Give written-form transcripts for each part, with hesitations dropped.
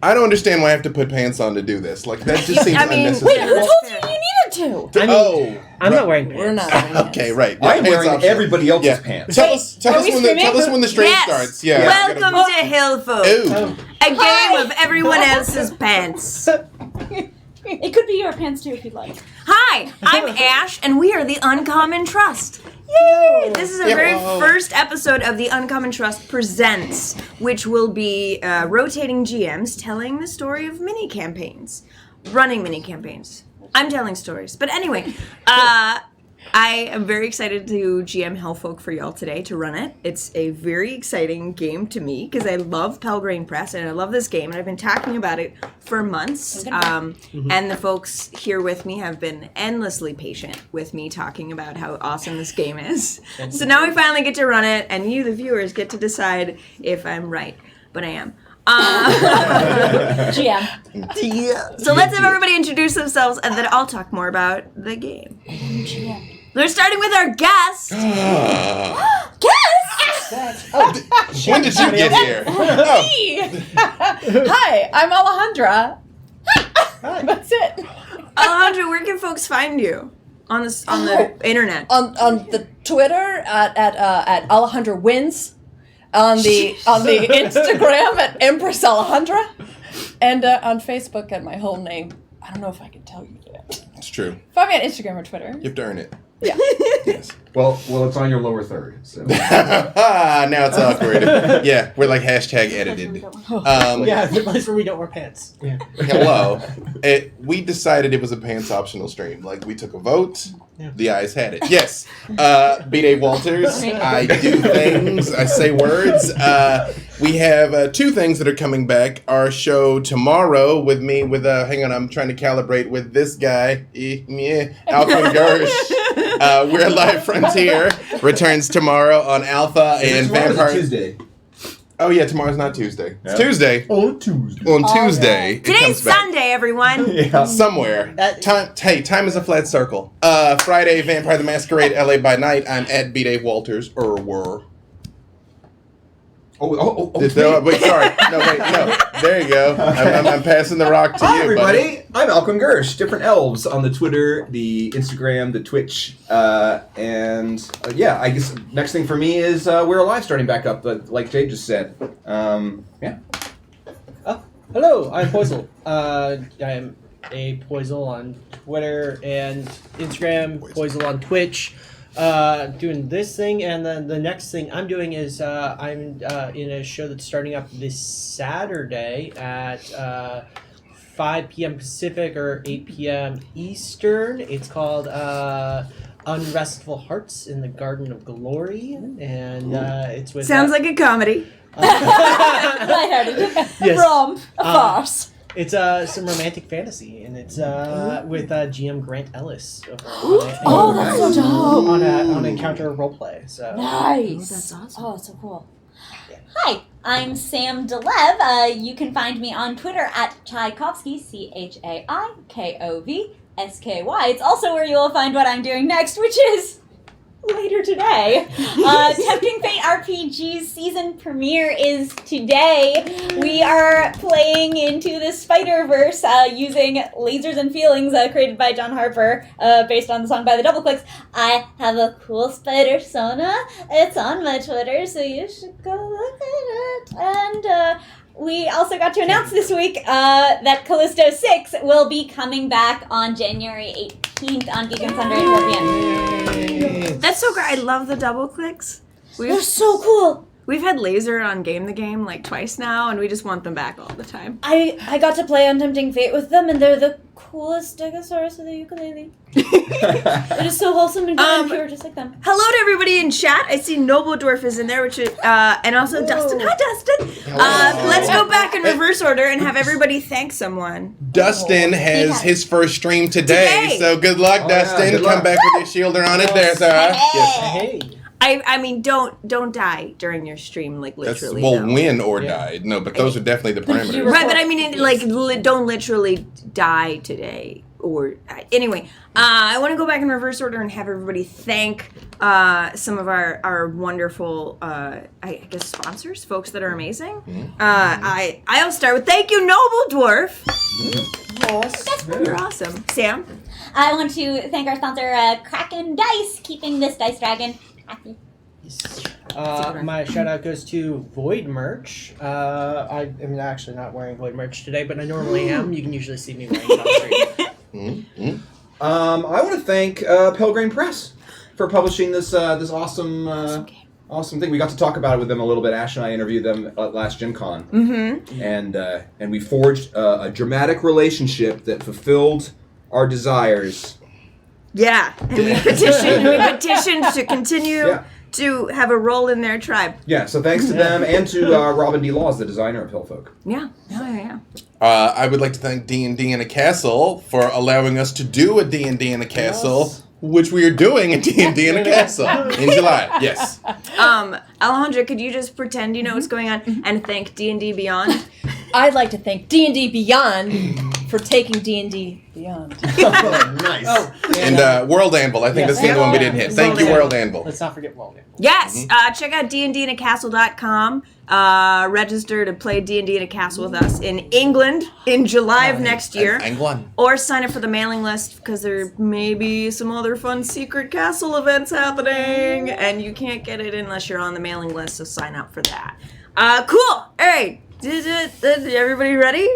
I don't understand why I have to put pants on to do this. Like, that just seems unnecessary. Wait, who told you needed to? I'm not wearing pants. We're not. Okay, right. I'm wearing everybody else's pants. Tell us when the stream starts. Yeah. Welcome to Hillfolk. Ooh. A game of everyone else's pants. It could be your pants too if you'd like. Hi, I'm Ash, and we are the Uncommon Trust. Yay! This is the very first episode of the Uncommon Trust Presents, which will be rotating GMs telling the story of mini campaigns, running mini campaigns. I'm telling stories, but anyway, I am very excited to GM Hillfolk for y'all today to run it. It's a very exciting game to me because I love Pelgrane Press and I love this game and I've been talking about it for months. And the folks here with me have been endlessly patient with me talking about how awesome this game is. So now we finally get to run it and you, the viewers, get to decide if I'm right. But I am. GM. Yeah. So let's have everybody introduce themselves and then I'll talk more about the game. GM. We're starting with our guest. Guest? When did you get here? Hi, I'm Alejandra. Hi. That's it. Alejandra, where can folks find you on the internet? On the Twitter at Alejandra Wins. On the Instagram at Empress Alejandra. And on Facebook at my whole name. I don't know if I can tell you that. It's true. Find me on Instagram or Twitter. You have to earn it. Yeah. Yes. Well, it's on your lower third. So. Now it's awkward. Yeah, we're like hashtag edited. Yeah, the place where we don't wear pants. Yeah. Hello. We decided it was a pants optional stream. Like, we took a vote. Yeah. The ayes had it. Yes. B-Day Walters. I do things. I say words. We have two things that are coming back. Our show tomorrow with me with, hang on, I'm trying to calibrate with this guy. Alvin Gersh. We're Live Frontier returns tomorrow on Alpha and Vampire. Tuesday. Oh yeah, tomorrow's not Tuesday. It's Yeah. Tuesday. On Tuesday. On Tuesday. It Today's comes back. Sunday, everyone. Yeah. Somewhere. Time is a flat circle. Friday, Vampire the Masquerade, LA by Night. I'm at B-Day Walters. Wait, sorry. No. There you go. I'm passing the rock to Hi, you, everybody. buddy. I'm Malcolm Gersh. Different elves on the Twitter, the Instagram, the Twitch, I guess next thing for me is we're alive starting back up, like Jade just said. Yeah. Hello, I'm Poisel. I'm a Poisel on Twitter and Instagram, Poisel on Twitch. Doing this thing, and then the next thing I'm doing is I'm in a show that's starting up this Saturday at 5 p.m. Pacific or 8 p.m. Eastern. It's called Unrestful Hearts in the Garden of Glory, and it's with... Sounds like a comedy. Lighthearted. Yes. From a farce. It's some romantic fantasy, and it's with GM Grant Ellis. Oh, that's so dope. On Encounter Roleplay. So. Nice. That's awesome. Oh, that's so cool. Hi, I'm Sam Delev. You can find me on Twitter at Tchaikovsky, ChaiKovsky. It's also where you will find what I'm doing next, which is later today. Tempting Fate RPG's season premiere is today. We are playing Into the Spider-Verse using Lasers and Feelings created by John Harper based on the song by the Double Clicks. I have a cool spider sona. It's on my Twitter, so you should go look at it. And we also got to announce this week that Callisto 6 will be coming back on January 18th on Geek and Thunder at 4 p.m. That's so great. I love the double clicks. They're so cool. We've had Laser on Game the Game like twice now, and we just want them back all the time. I got to play on Tempting Fate with them, and they're the coolest Stegosaurus of the ukulele. It is so wholesome and good and pure, just like them. Hello to everybody in chat. I see Noble Dwarf is in there, which is, and also Dustin. Hi, Dustin. Let's go back in reverse order and have everybody thank someone. Dustin has his first stream today, so good luck, Dustin. Good luck. Come back with your shielder on it there, Sarah. Yes. Hey. I mean, don't die during your stream, like That's, literally. win or die. No, but those are definitely the parameters. Right, but I mean, don't literally die today. anyway, I want to go back in reverse order and have everybody thank some of our wonderful, I guess, sponsors, folks that are amazing. I'll start with thank you, Noble Dwarf. Yes. You're awesome. Sam? I want to thank our sponsor, Kraken Dice, keeping this Dice Dragon happy. My shout out goes to Void Merch. I am actually not wearing Void Merch today, but I normally am. You can usually see me wearing it on stream. I want to thank Pelgrane Press for publishing this awesome thing. We got to talk about it with them a little bit. Ash and I interviewed them at last Gen Con. And we forged a dramatic relationship that fulfilled our desires. Yeah, and we petitioned to continue to have a role in their tribe. Yeah, so thanks to them and to Robin D. Laws, the designer of Hillfolk. Yeah. I would like to thank D&D in a Castle for allowing us to do a D&D in a Castle, which we are doing a D&D in a Castle in July. Yes. Alejandra, could you just pretend you know what's going on and thank D&D Beyond? I'd like to thank D&D Beyond for taking D&D Beyond. Oh, nice. And World Anvil. I think that's the other one we didn't hit. Thank you, World Anvil. Let's not forget World Anvil. Yes, check out dndinacastle.com. Register to play D&D in a Castle with us in England in July of next year. England. Or sign up for the mailing list because there may be some other fun secret castle events happening. And you can't get it unless you're on the mailing list, so sign up for that. Cool. All right. Everybody ready?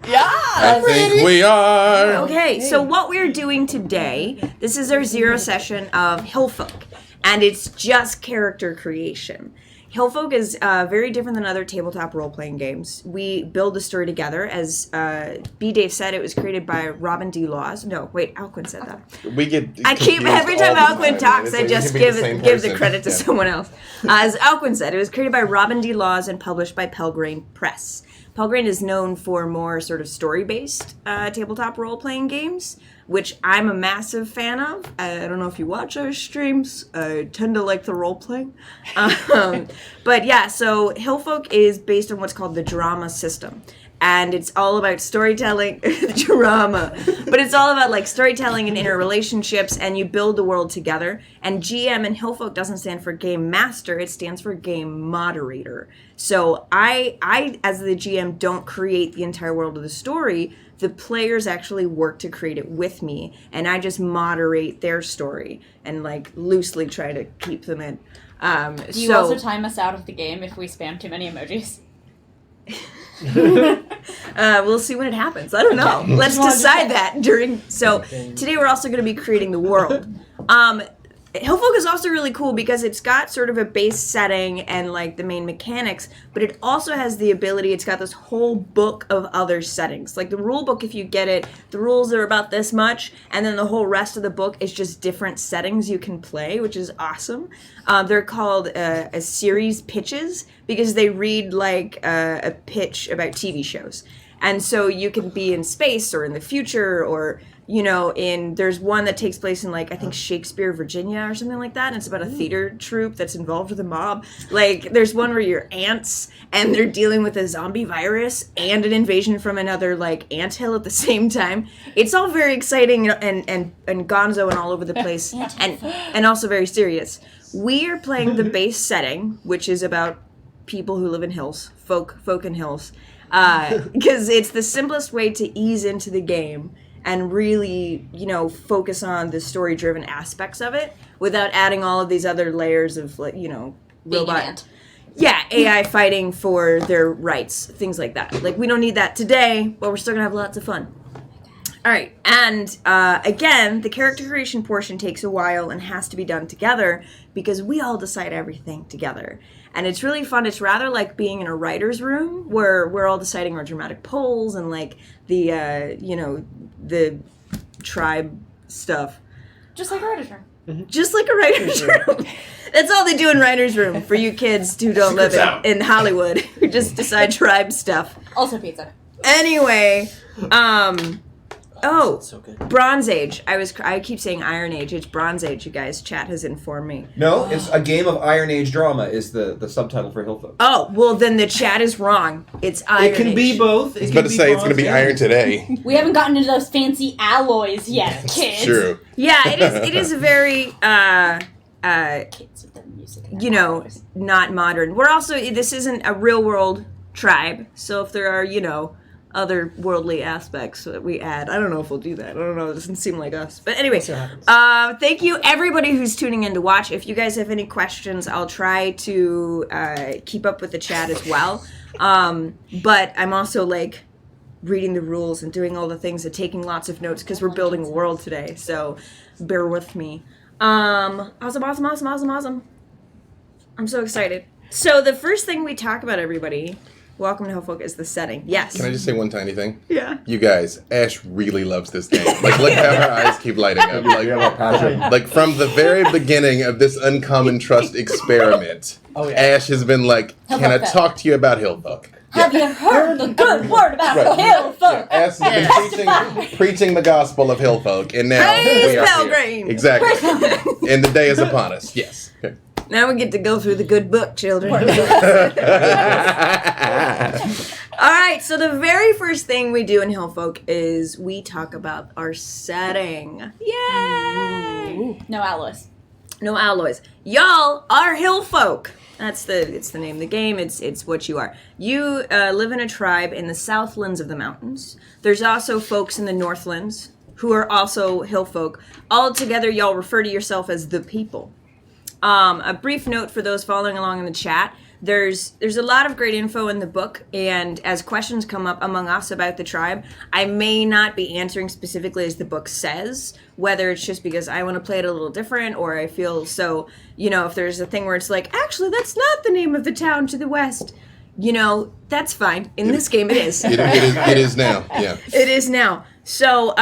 I think we are. Okay, so what we're doing today, this is our 0 session of Hillfolk, and it's just character creation. Hillfolk is very different than other tabletop role-playing games. We build the story together. As B. Dave said, it was created by Robin D. Laws. No, wait, Alquin said that. I keep every time Alquin talks, I just give the credit to someone else. As Alquin said, it was created by Robin D. Laws and published by Pelgrane Press. Pelgrane is known for more sort of story-based tabletop role-playing games, which I'm a massive fan of. I don't know if you watch our streams. I tend to like the role-playing. But yeah, so Hillfolk is based on what's called the drama system. And it's all about storytelling, drama. But it's all about like storytelling and interrelationships, and you build the world together. And GM in Hillfolk doesn't stand for Game Master, it stands for Game Moderator. So I as the GM, don't create the entire world of the story. The players actually work to create it with me, and I just moderate their story and like loosely try to keep them in. Do you also time us out of the game if we spam too many emojis? We'll see when it happens. I don't know. Let's decide that during. So today we're also going to be creating the world. Hillfolk is also really cool because it's got sort of a base setting and like the main mechanics, but it also has the ability, it's got this whole book of other settings. Like the rule book, if you get it, the rules are about this much, and then the whole rest of the book is just different settings you can play, which is awesome. They're called a series pitches because they read like a pitch about TV shows. And so you can be in space or in the future or there's one that takes place in like, I think Shakespeare, Virginia or something like that. And it's about a theater troupe that's involved with a mob. Like there's one where you're ants and they're dealing with a zombie virus and an invasion from another like anthill at the same time. It's all very exciting and gonzo and all over the place and also very serious. We are playing the base setting, which is about people who live in hills, folk in hills, because it's the simplest way to ease into the game and really, focus on the story-driven aspects of it without adding all of these other layers of, like, robot. Yeah, AI fighting for their rights, things like that. Like, we don't need that today, but we're still gonna have lots of fun. All right, and again, the character creation portion takes a while and has to be done together because we all decide everything together. And it's really fun. It's rather like being in a writer's room where we're all deciding our dramatic polls and like the, the tribe stuff. Just like a writer's room. Just like a writer's room. That's all they do in writer's room for you kids who don't live in Hollywood, who just decide tribe stuff. Also pizza. Anyway, Oh, So good. Bronze Age. I keep saying Iron Age. It's Bronze Age, you guys. Chat has informed me. No, it's a game of Iron Age drama is the subtitle for Hillfolk. Oh, well then the chat is wrong. It's Iron It can Age. be both. I was about to say it's going to be Iron today. We haven't gotten into those fancy alloys yet, kids. True. Yeah, it is a very Kids with their music and their alloys. not modern. We're also, this isn't a real world tribe, so if there are, other worldly aspects that we add, I don't know if we'll do that. I don't know, it doesn't seem like us. But anyway, thank you everybody who's tuning in to watch. If you guys have any questions, I'll try to keep up with the chat as well. But I'm also reading the rules and doing all the things and taking lots of notes because we're building a world today, so bear with me. Awesome. I'm so excited. So the first thing we talk about, everybody, welcome to Hillfolk, is the setting. Yes. Can I just say one tiny thing? Yeah. You guys, Ash really loves this game. Look how her eyes keep lighting up. From the very beginning of this Uncommon Trust experiment, Ash has been like, can I talk to you about Hillfolk? Have you heard the good word about Hillfolk? Ash has been preaching the gospel of Hillfolk, and now Praise we are Pelgrane. here. Exactly. And the day is upon us. Yes. Okay. Now we get to go through the good book, children. All right, so the very first thing we do in Hillfolk is we talk about our setting. Yay! No alloys. No alloys. Y'all are Hillfolk. It's the name of the game. It's what you are. You live in a tribe in the Southlands of the mountains. There's also folks in the Northlands who are also Hillfolk. All together, y'all refer to yourself as the people. A brief note for those following along in the chat. There's a lot of great info in the book, and as questions come up among us about the tribe, I may not be answering specifically as the book says, whether it's just because I want to play it a little different, or I feel so, if there's a thing where it's like, actually, that's not the name of the town to the west, that's fine. In this game, it is. It is now, yeah. It is now. So,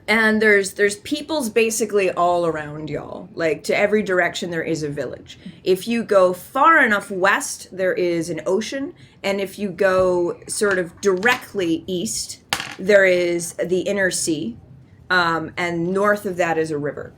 and there's peoples basically all around y'all. To every direction there is a village. If you go far enough west, there is an ocean. And if you go sort of directly east, there is the inner sea. And north of that is a river.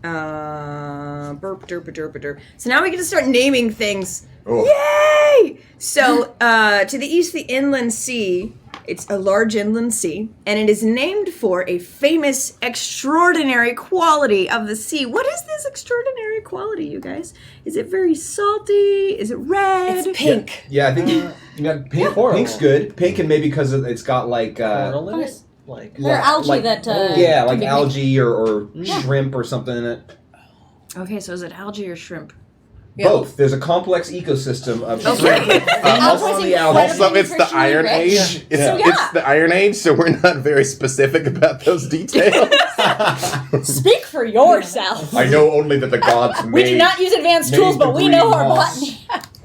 Burp, derp, derp, derp. So now we get to start naming things. Oh. Yay! So to the east, the inland sea. It's a large inland sea, and it is named for a famous extraordinary quality of the sea. What is this extraordinary quality, you guys? Is it very salty? Is it red? It's pink. Yeah, I think pink. Pink's good. Pink, and maybe because it's got Coral in it? There are algae that can be algae or shrimp or something in it. Okay, so is it algae or shrimp? Yeah. Both. There's a complex ecosystem of shrimp. Also, it's the Iron Age. It's the Iron Age, so we're not very specific about those details. Speak for yourself. I know only that the gods We do not use advanced tools, but we know our botany.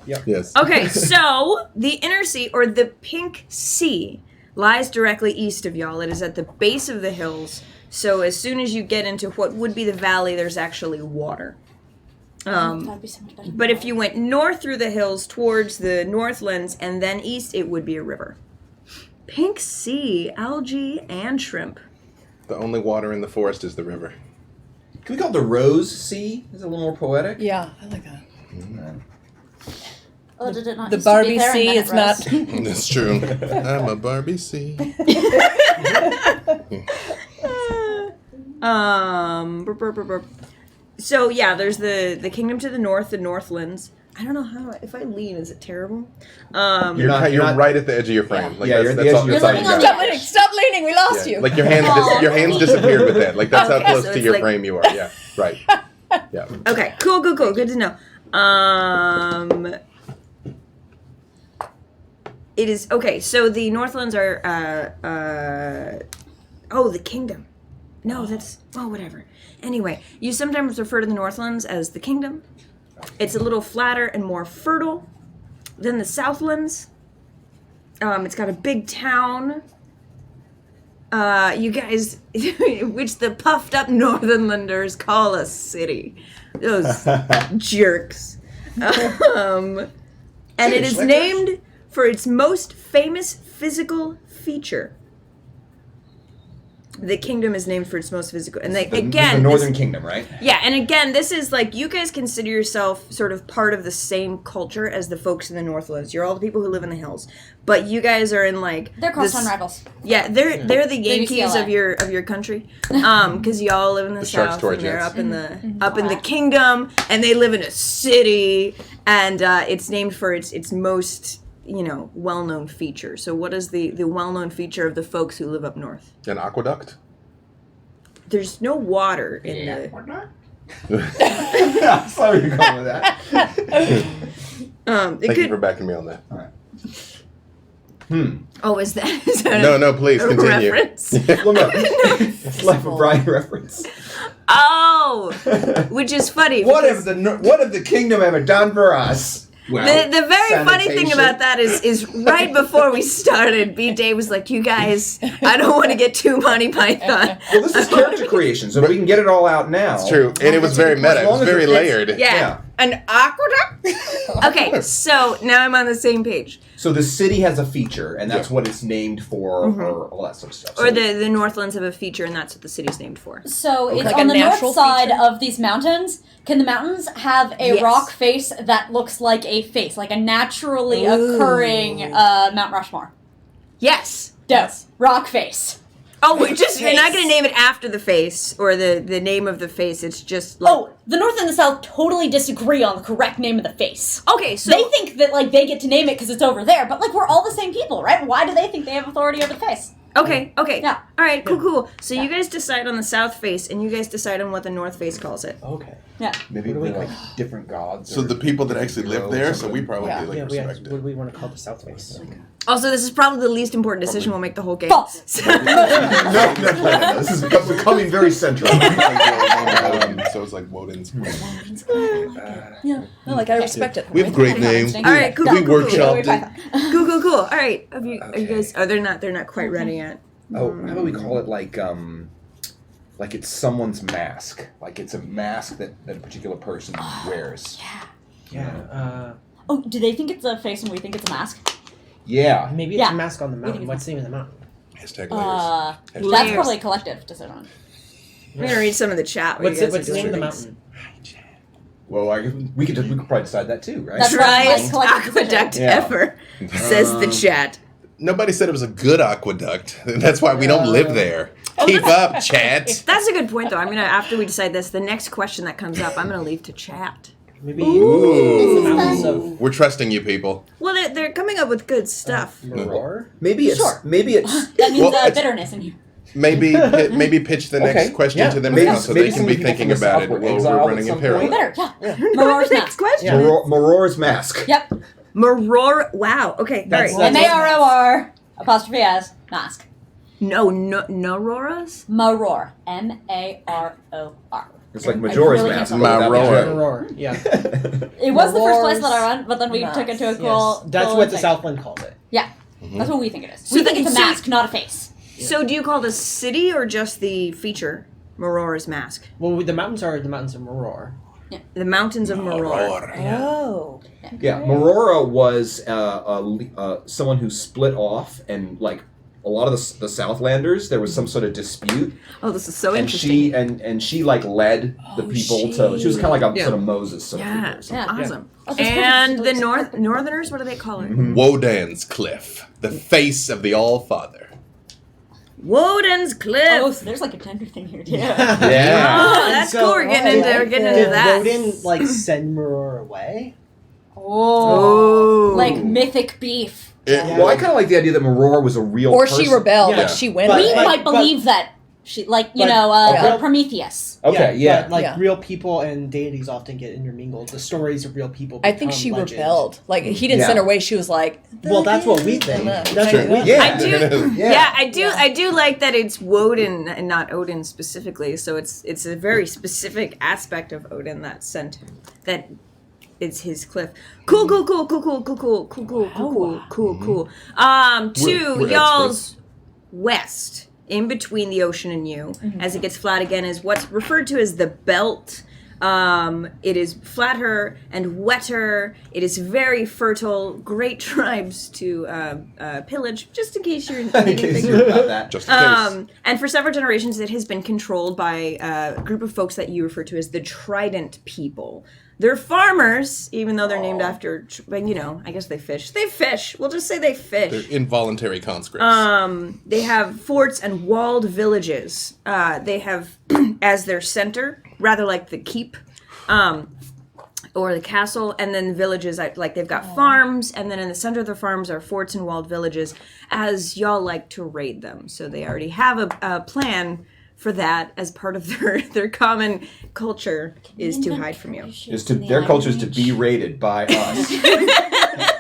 Yes. Okay, so the inner sea, or the Pink Sea, lies directly east of y'all. It is at the base of the hills, so as soon as you get into what would be the valley, there's actually water. That'd be so much better. But if you went north through the hills towards the Northlands and then east, it would be a river. Pink Sea, algae, and shrimp. The only water in the forest is the river. Can we call it the Rose Sea? Is it a little more poetic? Yeah, I like that. Oh, did it not The used to be Barbie there and sea then is it not. rose? That's true. I'm a Barbie C. Burp, burp, burp. So yeah, there's the kingdom to the north, the Northlands. I don't know how. If I lean, is it terrible? You're right at the edge of your frame. Yeah, you're at the edge of your all frame. you got. Stop leaning. We lost you. Like your hands disappeared with that. Like that's Okay, how close so to it's your like- frame you are. Yeah, right. Yeah. Okay, cool. Good to know. It is okay. So the Northlands are the kingdom. No, that's whatever. Anyway, you sometimes refer to the Northlands as the kingdom. It's a little flatter and more fertile than the Southlands. It's got a big town. You guys, which the puffed up Northernlanders call a city. Those jerks. And it is named for its most famous physical feature. the kingdom is named for its most physical. And the again, Northern Kingdom, right? yeah, and again, this is like you guys consider yourself sort of part of the same culture as the folks in the Northlands. You're all the people who live in the hills, but you guys are in like They're crosstown rivals. Yeah, they're the Yankees UCLA. of your country, because y'all live in the Sharks south to our and they're Jets. up in the kingdom, and they live in a city, and it's named for its most well-known feature. So what is the well-known feature of the folks who live up north? An aqueduct? There's no water in the. I saw where you're going with that. It Thank could. you for backing me on that. Oh, is that No, please a continue. reference? Well, no. It's Life of Brian reference. Oh, which is funny. What because have the kingdom ever done for us? Well, the very funny thing sanitation. about that is right before we started, B-Day was like, you guys, I don't want to get too Monty Python. Well, this is character creation, so we can get it all out now. It's true. And it was very meta. It was very layered. Yeah. An aqueduct? Okay, so now I'm on the same page. So the city has a feature, and that's what it's named for, or all that sort of stuff. Or So the Northlands have a feature, and that's what the city's named for. So it's Like on a the north natural side feature? of these mountains. Can the mountains have a Yes. rock face that looks like a face, like a naturally occurring Mount Rushmore? Yes. Dope. Rock face. Oh, you're not going to name it after the face, or the name of the face, it's just like... Oh, the North and the South totally disagree on the correct name of the face. Okay, so... They think that, like, they get to name it because it's over there, but, like, we're all the same people, right? Why do they think they have authority over the face? Okay. Yeah. All right, cool. So you guys decide on the south face, and you guys decide on what the north face calls it. Okay. Yeah. maybe What do we they're like different gods. So or the people that actually live there, so we probably Yeah. Yeah, respect what it. do we want to call the south face? Also, this is probably the least important decision we'll make the whole game. False. no. This is becoming very central. So it's like Woden's. Yeah. No, like I respect it. We have great names. All right, cool. We workshopped it. Cool. All right, are you guys? Oh, they're not quite ready yet. Oh, how about we call it like it's someone's mask? Like it's a mask that a particular person wears. Yeah. Oh, do they think it's a face and we think it's a mask? Yeah. Maybe it's Yeah. a mask on the think mountain. it's What's the name of the mountain? Hashtag layers. That's Layers. probably a collective decision. We're gonna read some of the chat. What's the name of the mountain? Well, we could probably decide that too, right? That's Driest right. aqueduct Yeah. ever, says the chat. Nobody said it was a good aqueduct. That's why we don't live there. Keep up, chat. That's a good point, though. I'm gonna after we decide this, the next question that comes up, I'm gonna leave to chat. Maybe Ooh. the mountains of We're trusting you, people. Well, they're coming up with good stuff. Maror. Maybe it's Sure. maybe it's That means Well, it's- bitterness in here. Maybe pitch the next Okay, question yeah. to them Maybe- now so maybe they can some be of the people thinking from the about South it were while exiled we're at running in some parallel. point. Better, yeah. Marora's Next mask. question. Yeah. Maror's mask. Yep. Maror. Wow. Okay. That's- all right. M-A-R-O-R apostrophe S mask. No, Auroras. Maror. M-A-R-O-R. It's like Majora's really mask. can't but without Maror. the Maror. Yeah. It was the first place Maror's that I run, but then we took it to a Yes. cool... That's cool what the thing. Southland calls it. Yeah. That's what we think it is. So We think the- it's a so- mask, not a face. So, do you call the city or just the feature, Marora's mask? Well, the mountains are the mountains of Maror. The mountains of Maror. Oh. Yeah, Marora was someone who split off, and like a lot of the Southlanders, there was some sort of dispute, Oh, this is so and interesting. she and she like led the people to. She was kind of like a Yeah. sort of Moses sort of figure. Yeah, or something. awesome. Oh, that's And perfect. the Northerners, what do they call it? Woden's Cliff, the face of the All-Father. Woden's Cliff. Oh, so there's like a tender thing here, too. Yeah. Oh, And that's so- cool. We're getting into Did that. Woden like send Maror away? Oh. Oh. Like mythic beef. Well, I kind of like the idea that Maror was a real Or person. she rebelled, Yeah. like she went. But- We but- might believe that she, like, you but- know, yeah. Prometheus. Okay, yeah. But, like Yeah. real people and deities often get intermingled. The stories of real people. I think become she legend. rebelled. Like he didn't Yeah. send her away. She was like, Well, that's what we think. That's Sure. what we think. Yeah. I do. Yeah. Yeah, I do like that it's Woden and not Odin specifically. So it's a very specific aspect of Odin that sent that it's his cliff. Cool. To We're y'all's west, in between the ocean and you, as it gets flat again, is what's referred to as the belt It is flatter and wetter. It is very fertile. Great tribes to pillage, just in case you're In case you're about that. Just in case. And for several generations, it has been controlled by a group of folks that you refer to as the Trident people. They're farmers, even though they're named after, I guess they fish. They fish. We'll just say they fish. They're involuntary conscripts. They have forts and walled villages. They have as their center, rather like the keep, or the castle, and then villages, like they've got farms, and then in the center of the farms are forts and walled villages, as y'all like to raid them. So they already have a plan for that as part of their common culture is to hide from you. Their culture is to be raided by us.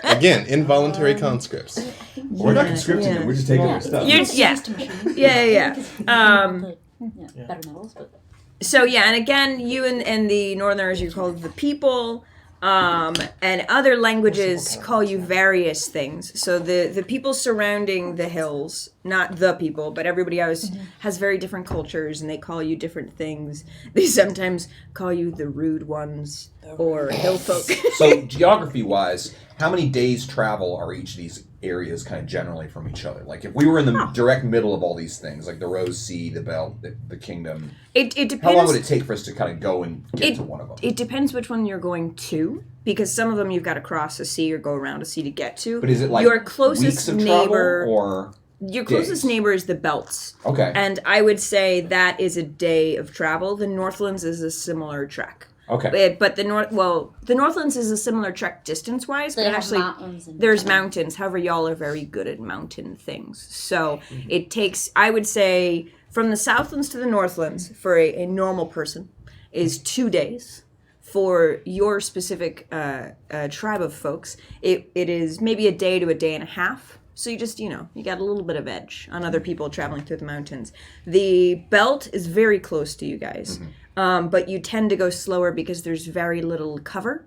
Again, involuntary conscripts. We're not conscripting them. We're just taking their stuff. Yeah. Better metals, but... So yeah, and again, you and the Northerners, you call the people, and other languages call you various things. So the people surrounding the hills, not the people, but everybody else has very different cultures, and they call you different things. They sometimes call you the rude ones or Hillfolk. So geography-wise, how many days travel are each of these areas kind of generally from each other? Like if we were in the direct middle of all these things, like the Rose Sea, the Belt, the Kingdom, it depends. how long would it take for us to kind of go and get to one of them? It depends which one you're going to, because some of them you've got to cross a sea or go around a sea to get to. But is it like your closest weeks of neighbor travel or your closest days? Neighbor is the Belts. Okay. And I would say that is a day of travel. The Northlands is a similar trek. Okay. But the Northlands is a similar trek distance-wise, They but have actually mountains and there's mountains. However, y'all are very good at mountain things. So it takes, I would say, from the Southlands to the Northlands for a normal person is 2 days. For your specific tribe of folks, it is maybe a day to a day and a half. So you just, you got a little bit of edge on other people traveling through the mountains. The Belt is very close to you guys. But you tend to go slower because there's very little cover.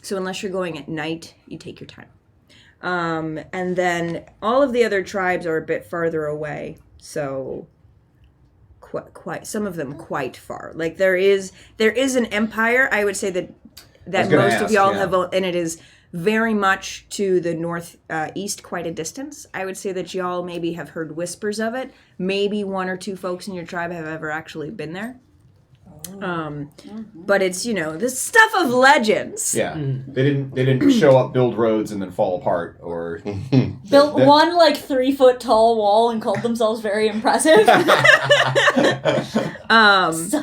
So unless you're going at night, you take your time. And then all of the other tribes are a bit farther away. So quite some of them quite far. Like there is an empire. I would say that most of y'all have, and it is very much to the northeast, quite a distance. I would say that y'all maybe have heard whispers of it. Maybe one or two folks in your tribe have ever actually been there. But it's the stuff of legends. Yeah, they didn't show up, build roads, and then fall apart, or built one 3-foot tall wall and called themselves very impressive. Suck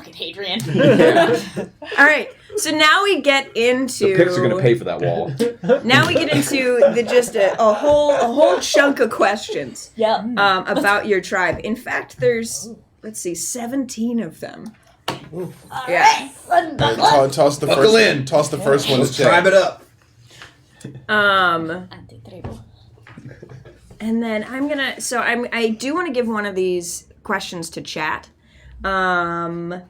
it, Hadrian. All right, so now we get into the Picts are going to pay for that wall. Now we get into a whole chunk of questions. Yep. About your tribe. In fact, there's 17 of them. Yeah. Toss the first one. Toss the first one. Let's tribe it up. And then I do want to give one of these questions to chat, but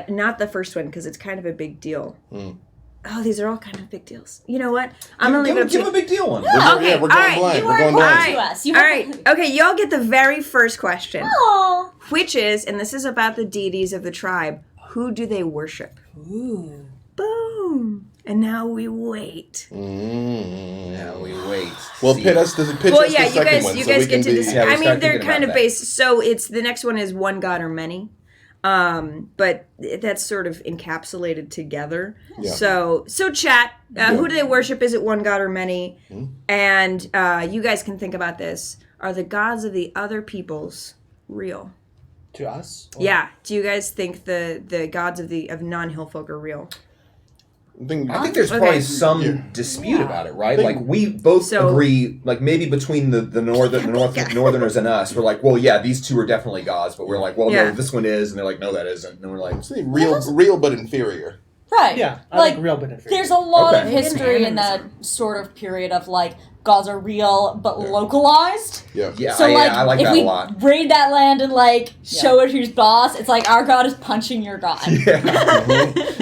not the first one because it's kind of a big deal. Oh, these are all kind of big deals. You know what? I'm gonna leave it up to give a big deal one. Okay, we're going blind. We're going blind. All right. Okay, y'all get the very first question. Aww. Which is, and this is about the deities of the tribe. Who do they worship? Ooh. Boom. And now we wait. Now we wait. Well, pitch us the second one. You guys get to decide. I mean, they're kind of that. based. So the next one is one god or many. But that's sort of encapsulated together. Yeah. So chat, who do they worship? Is it one god or many? And you guys can think about this. Are the gods of the other peoples real? To us? Yeah. Do you guys think the gods of non-Hillfolk are real? I think there's probably some dispute about it, right? Like we both agree, like maybe between the Northerners and us, we're like, well, yeah, these two are definitely gods, but we're like, well, no, this one is, and they're like, no, that isn't, and we're like, real but inferior. Right. Yeah, I think real but inferior. There's a lot of history in that sort of period of gods are real but localized. Yeah. Yeah, So I like that a lot. If we raid that land and show it who's boss, it's like our god is punching your god. Yeah.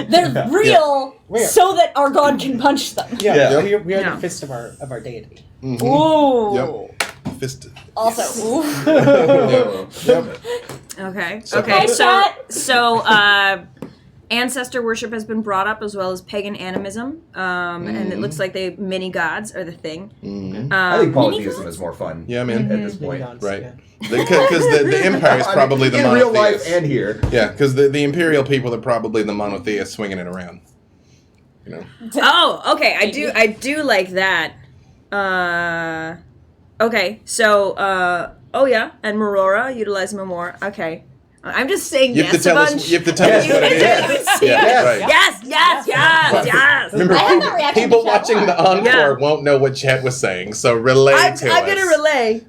They're real so that our god can punch them. Yeah. We are the fist of our deity. Ooh. Yep. Fist. Also. Ooh. Yep. Okay. So- Okay. So Ancestor worship has been brought up, as well as pagan animism, and it looks like mini gods are the thing. I think polytheism is more fun. Yeah, man. At this point, Right. Because the empire is probably the in monotheists. real life and here. Yeah, because the imperial people are probably the monotheists swinging it around. You know. Oh, okay. I do like that. Okay. So, oh yeah, and Marora, utilize Mamora. Okay. I'm just saying You have yes to tell a us. bunch. You have to tell us what it is. Yes. Right. Yes. Remember, I had that reaction people to chat watching one. the encore Yeah. won't know what chat was saying, so relay I'm to us. gonna relay.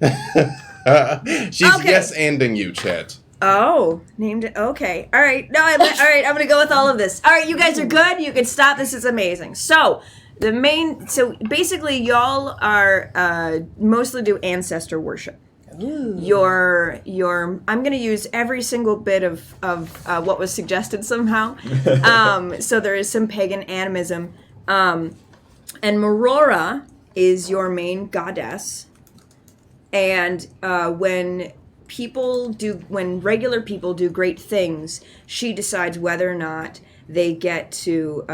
She's Okay. yes-anding you, chat. Oh, named it. Okay. All right. No, all right. I'm gonna go with all of this. All right, you guys are good. You can stop. This is amazing. So so basically, y'all are mostly do ancestor worship. Your I'm gonna use every single bit of what was suggested somehow. So there is some pagan animism, and Marora is your main goddess. And when regular people do great things, she decides whether or not they get to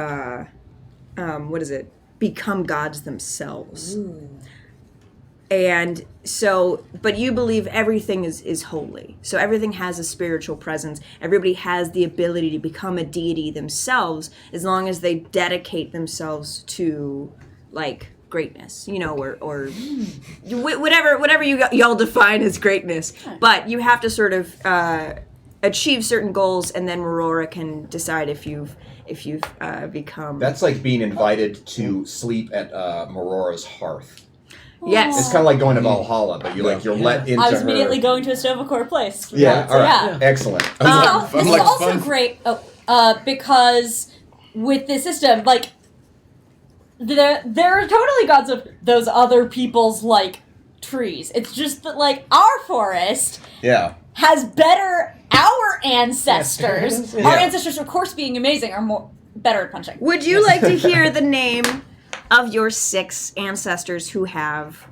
become gods themselves. Ooh. And so, but you believe everything is holy. So everything has a spiritual presence. Everybody has the ability to become a deity themselves as long as they dedicate themselves to, like, greatness, or whatever y'all define as greatness. But you have to sort of achieve certain goals, and then Aurora can decide if you've become. That's like being invited to sleep at Maurora's hearth. Yes. It's kind of like going to Valhalla, but you're let into I was her. immediately going to a Stovacore place. Yeah, all right. Yeah. Excellent. This is also great because with this system, like, there are totally gods of those other people's, like, trees. It's just that, like, our forest has our ancestors. Yeah. Our ancestors, of course, being amazing, are better at punching. Would you like to hear the name of your 6 ancestors who have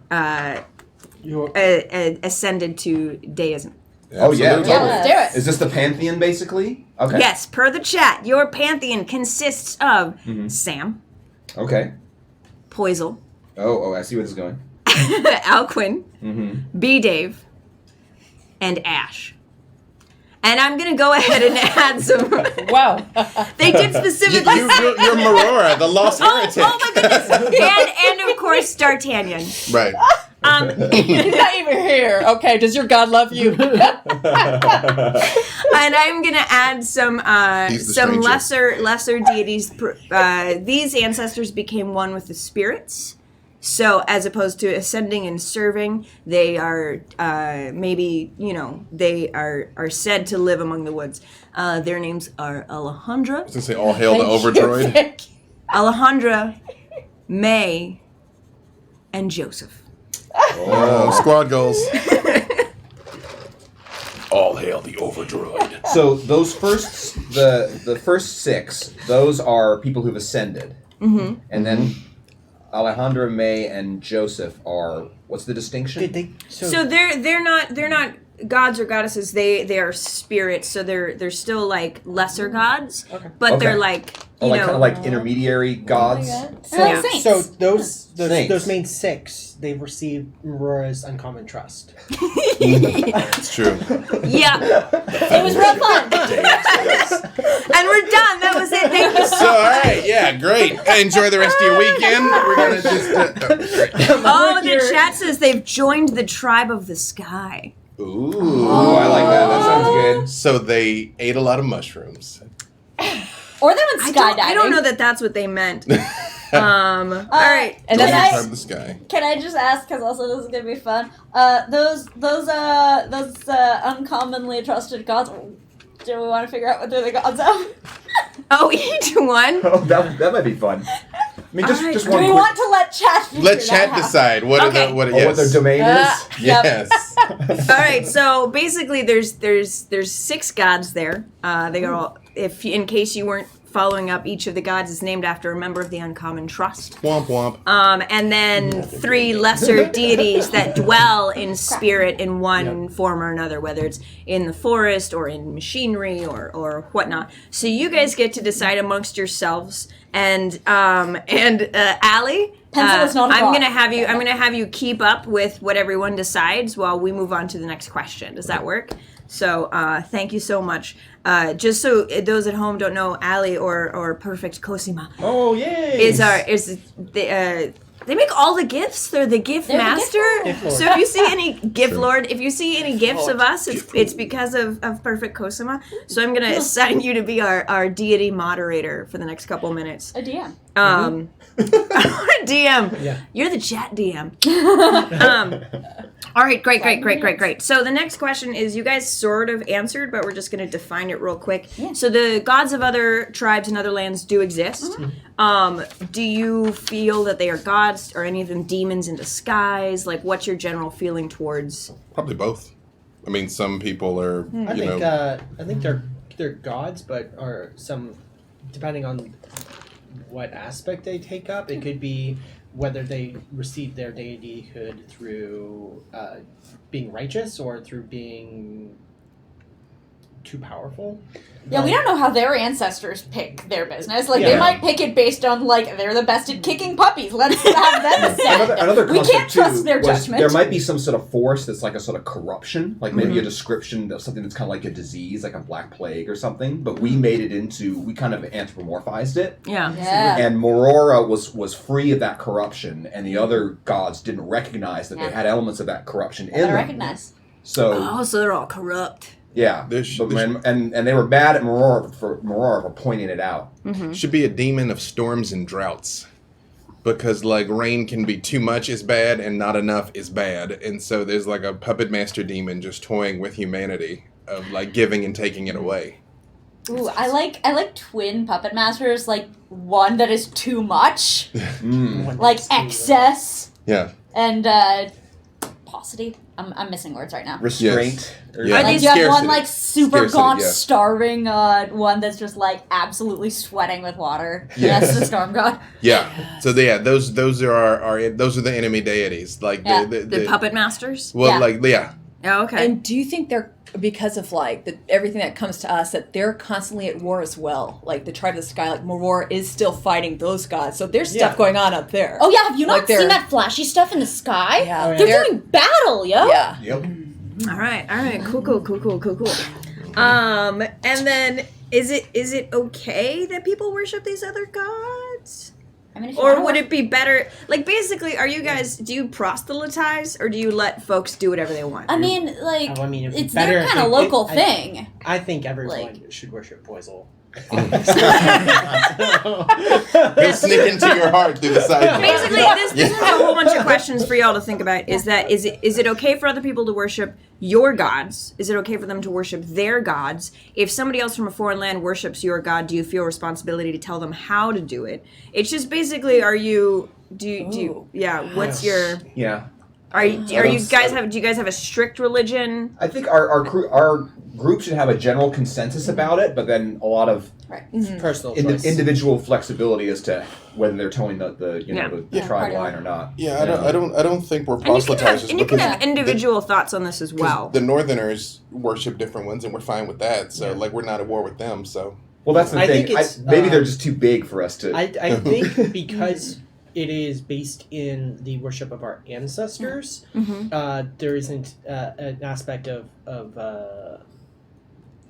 ascended to deism? Oh, yeah. Absolutely. Yeah, let's do it. Is this the pantheon, basically? Okay. Yes, per the chat, your pantheon consists of Sam, Okay. Poisel, Oh, I see where this is going. Alquin, B-Dave, and Ash. And I'm going to go ahead and add some... Wow. They did specifically... You're Marora, the lost heretic. Oh my goodness. And of course, D'Artagnan. Right. He's not even here. Okay, does your God love you? And I'm gonna add some lesser deities. These ancestors became one with the spirits. So as opposed to ascending and serving, they are they are said to live among the woods. Their names are Alejandra. I was gonna say all hail the Overdroid. Alejandra, May, and Joseph. Oh, squad goals. All hail the Overdroid. So those the first 6, those are people who've ascended. Mm-hmm. And then Alejandra, May, and Joseph are, what's the distinction? So they're not gods or goddesses. They are spirits. So they're still like lesser gods, but they're like kind of like intermediary gods. Like saints. So those Saints. main 6, they've received Aurora's uncommon trust. It's true. Yeah. It was real fun. And we're done. That was it. Thank you So, all right, yeah, great. Enjoy the rest of your weekend. We're gonna just. the chat says they've joined the tribe of the sky. Ooh. I like that. That sounds good. So they ate a lot of mushrooms. Or they went skydiving. I don't know that that's what they meant. All right. And Can then I- Tribe of the sky. Can I just ask, because also this is gonna be fun. Those uncommonly trusted gods. Do we want to figure out what they're the gods of? Oh, each one. Oh, that might be fun. I mean, just Alright. just Do one. we quick- want to let chat figure Let that chat out? decide what Okay. are the, what what their yes. domain is. Yep. Yes. All right. So basically, there's 6 gods there. They are all. If in case you weren't following up, each of the gods is named after a member of the Uncommon Trust. Womp womp. And then 3 lesser deities that dwell in spirit in one form or another, whether it's in the forest or in machinery or whatnot. So you guys get to decide amongst yourselves. And Allie, Pencil is not a I'm rock. gonna have you keep up with what everyone decides while we move on to the next question. Does that work? So thank you so much. Just so those at home don't know, Allie or Perfect Cosima Oh, yay! They make all the gifts. They're the gift They're the master. gift lord. So if you see any gift lord, if you see any gifts of us, it's because of Perfect Cosima. So I'm gonna assign you to be our deity moderator for the next couple minutes. A DM. DM. Yeah. You're the chat DM. All right, great. So the next question is, you guys sort of answered, but we're just going to define it real quick. Yeah. So the gods of other tribes and other lands do exist. Do you feel that they are gods? Are any of them demons in disguise? Like, what's your general feeling towards? Probably both. I mean, some people are, I you think know. I think they're gods, but are some depending on what aspect they take up. It could be whether they receive their deityhood through being righteous or through being too powerful. Yeah, we don't know how their ancestors pick their business. Like, Yeah. they might pick it based on, like, they're the best at kicking puppies. Let's have them set. Another We concept can't trust too their was judgment. there might be some sort of force that's like a sort of corruption, like maybe a description of something that's kind of like a disease, like a black plague or something. But we made it we kind of anthropomorphized it, Yeah. Yeah. and Morora was free of that corruption, and the other gods didn't recognize that they had elements of that corruption in I them. recognize. So Oh, so they're all corrupt. yeah, and they were mad at Morora for pointing it out. Should be a demon of storms and droughts. Because, like, rain can be too much is bad and not enough is bad. And so there's, like, a puppet master demon just toying with humanity of, like, giving and taking it away. Ooh, I like twin puppet masters, like one that is too much, like excess, Yeah. and paucity. I'm missing words right now. Restraint. or- Yeah. Like you have one Scarcity. like super Scarcity, gaunt, yes. starving one that's just like absolutely sweating with water. Yes. That's the storm god. Yeah. So, those are those are the enemy deities. Like, Yeah. The puppet masters. Well, Yeah. like, yeah. Oh, okay. And do you think they're, because of like everything that comes to us, that they're constantly at war as well? Like the tribe of the sky, like Moror is still fighting those gods, so there's stuff going on up there. Oh yeah, have you Like not they're- seen that flashy stuff in the sky? Yeah. Oh, yeah. They're doing battle, yo. Yeah. Yep. All right. Cool. And then is it okay that people worship these other gods? I mean, if you Or wanna would work- it be better, like, basically, are you guys, do you proselytize or do you let folks do whatever they want? I mean, like, I mean, it'd be it's better their if kind of it- local I- thing. I think everyone Like- should worship Poisel. They'll sneak into your heart through the side door. Basically, this is a whole bunch of questions for y'all to think about. Is it okay for other people to worship your gods? Is it okay for them to worship their gods? If somebody else from a foreign land worships your god, do you feel responsibility to tell them how to do it? It's just basically, do you what's your, Yeah. do you guys have a strict religion? I think our group should have a general consensus about it, but then a lot of Personal choice. individual flexibility as to whether they're towing the Yeah. tribe line or not. Yeah, I don't think we're And you can proselytizers. have because individual thoughts on this as well. the Northerners worship different ones, and we're fine with that. So, like, we're not at war with them. So, Well, that's the I thing. think it's, Maybe they're just too big for us to. I think because it is based in the worship of our ancestors, there isn't an aspect of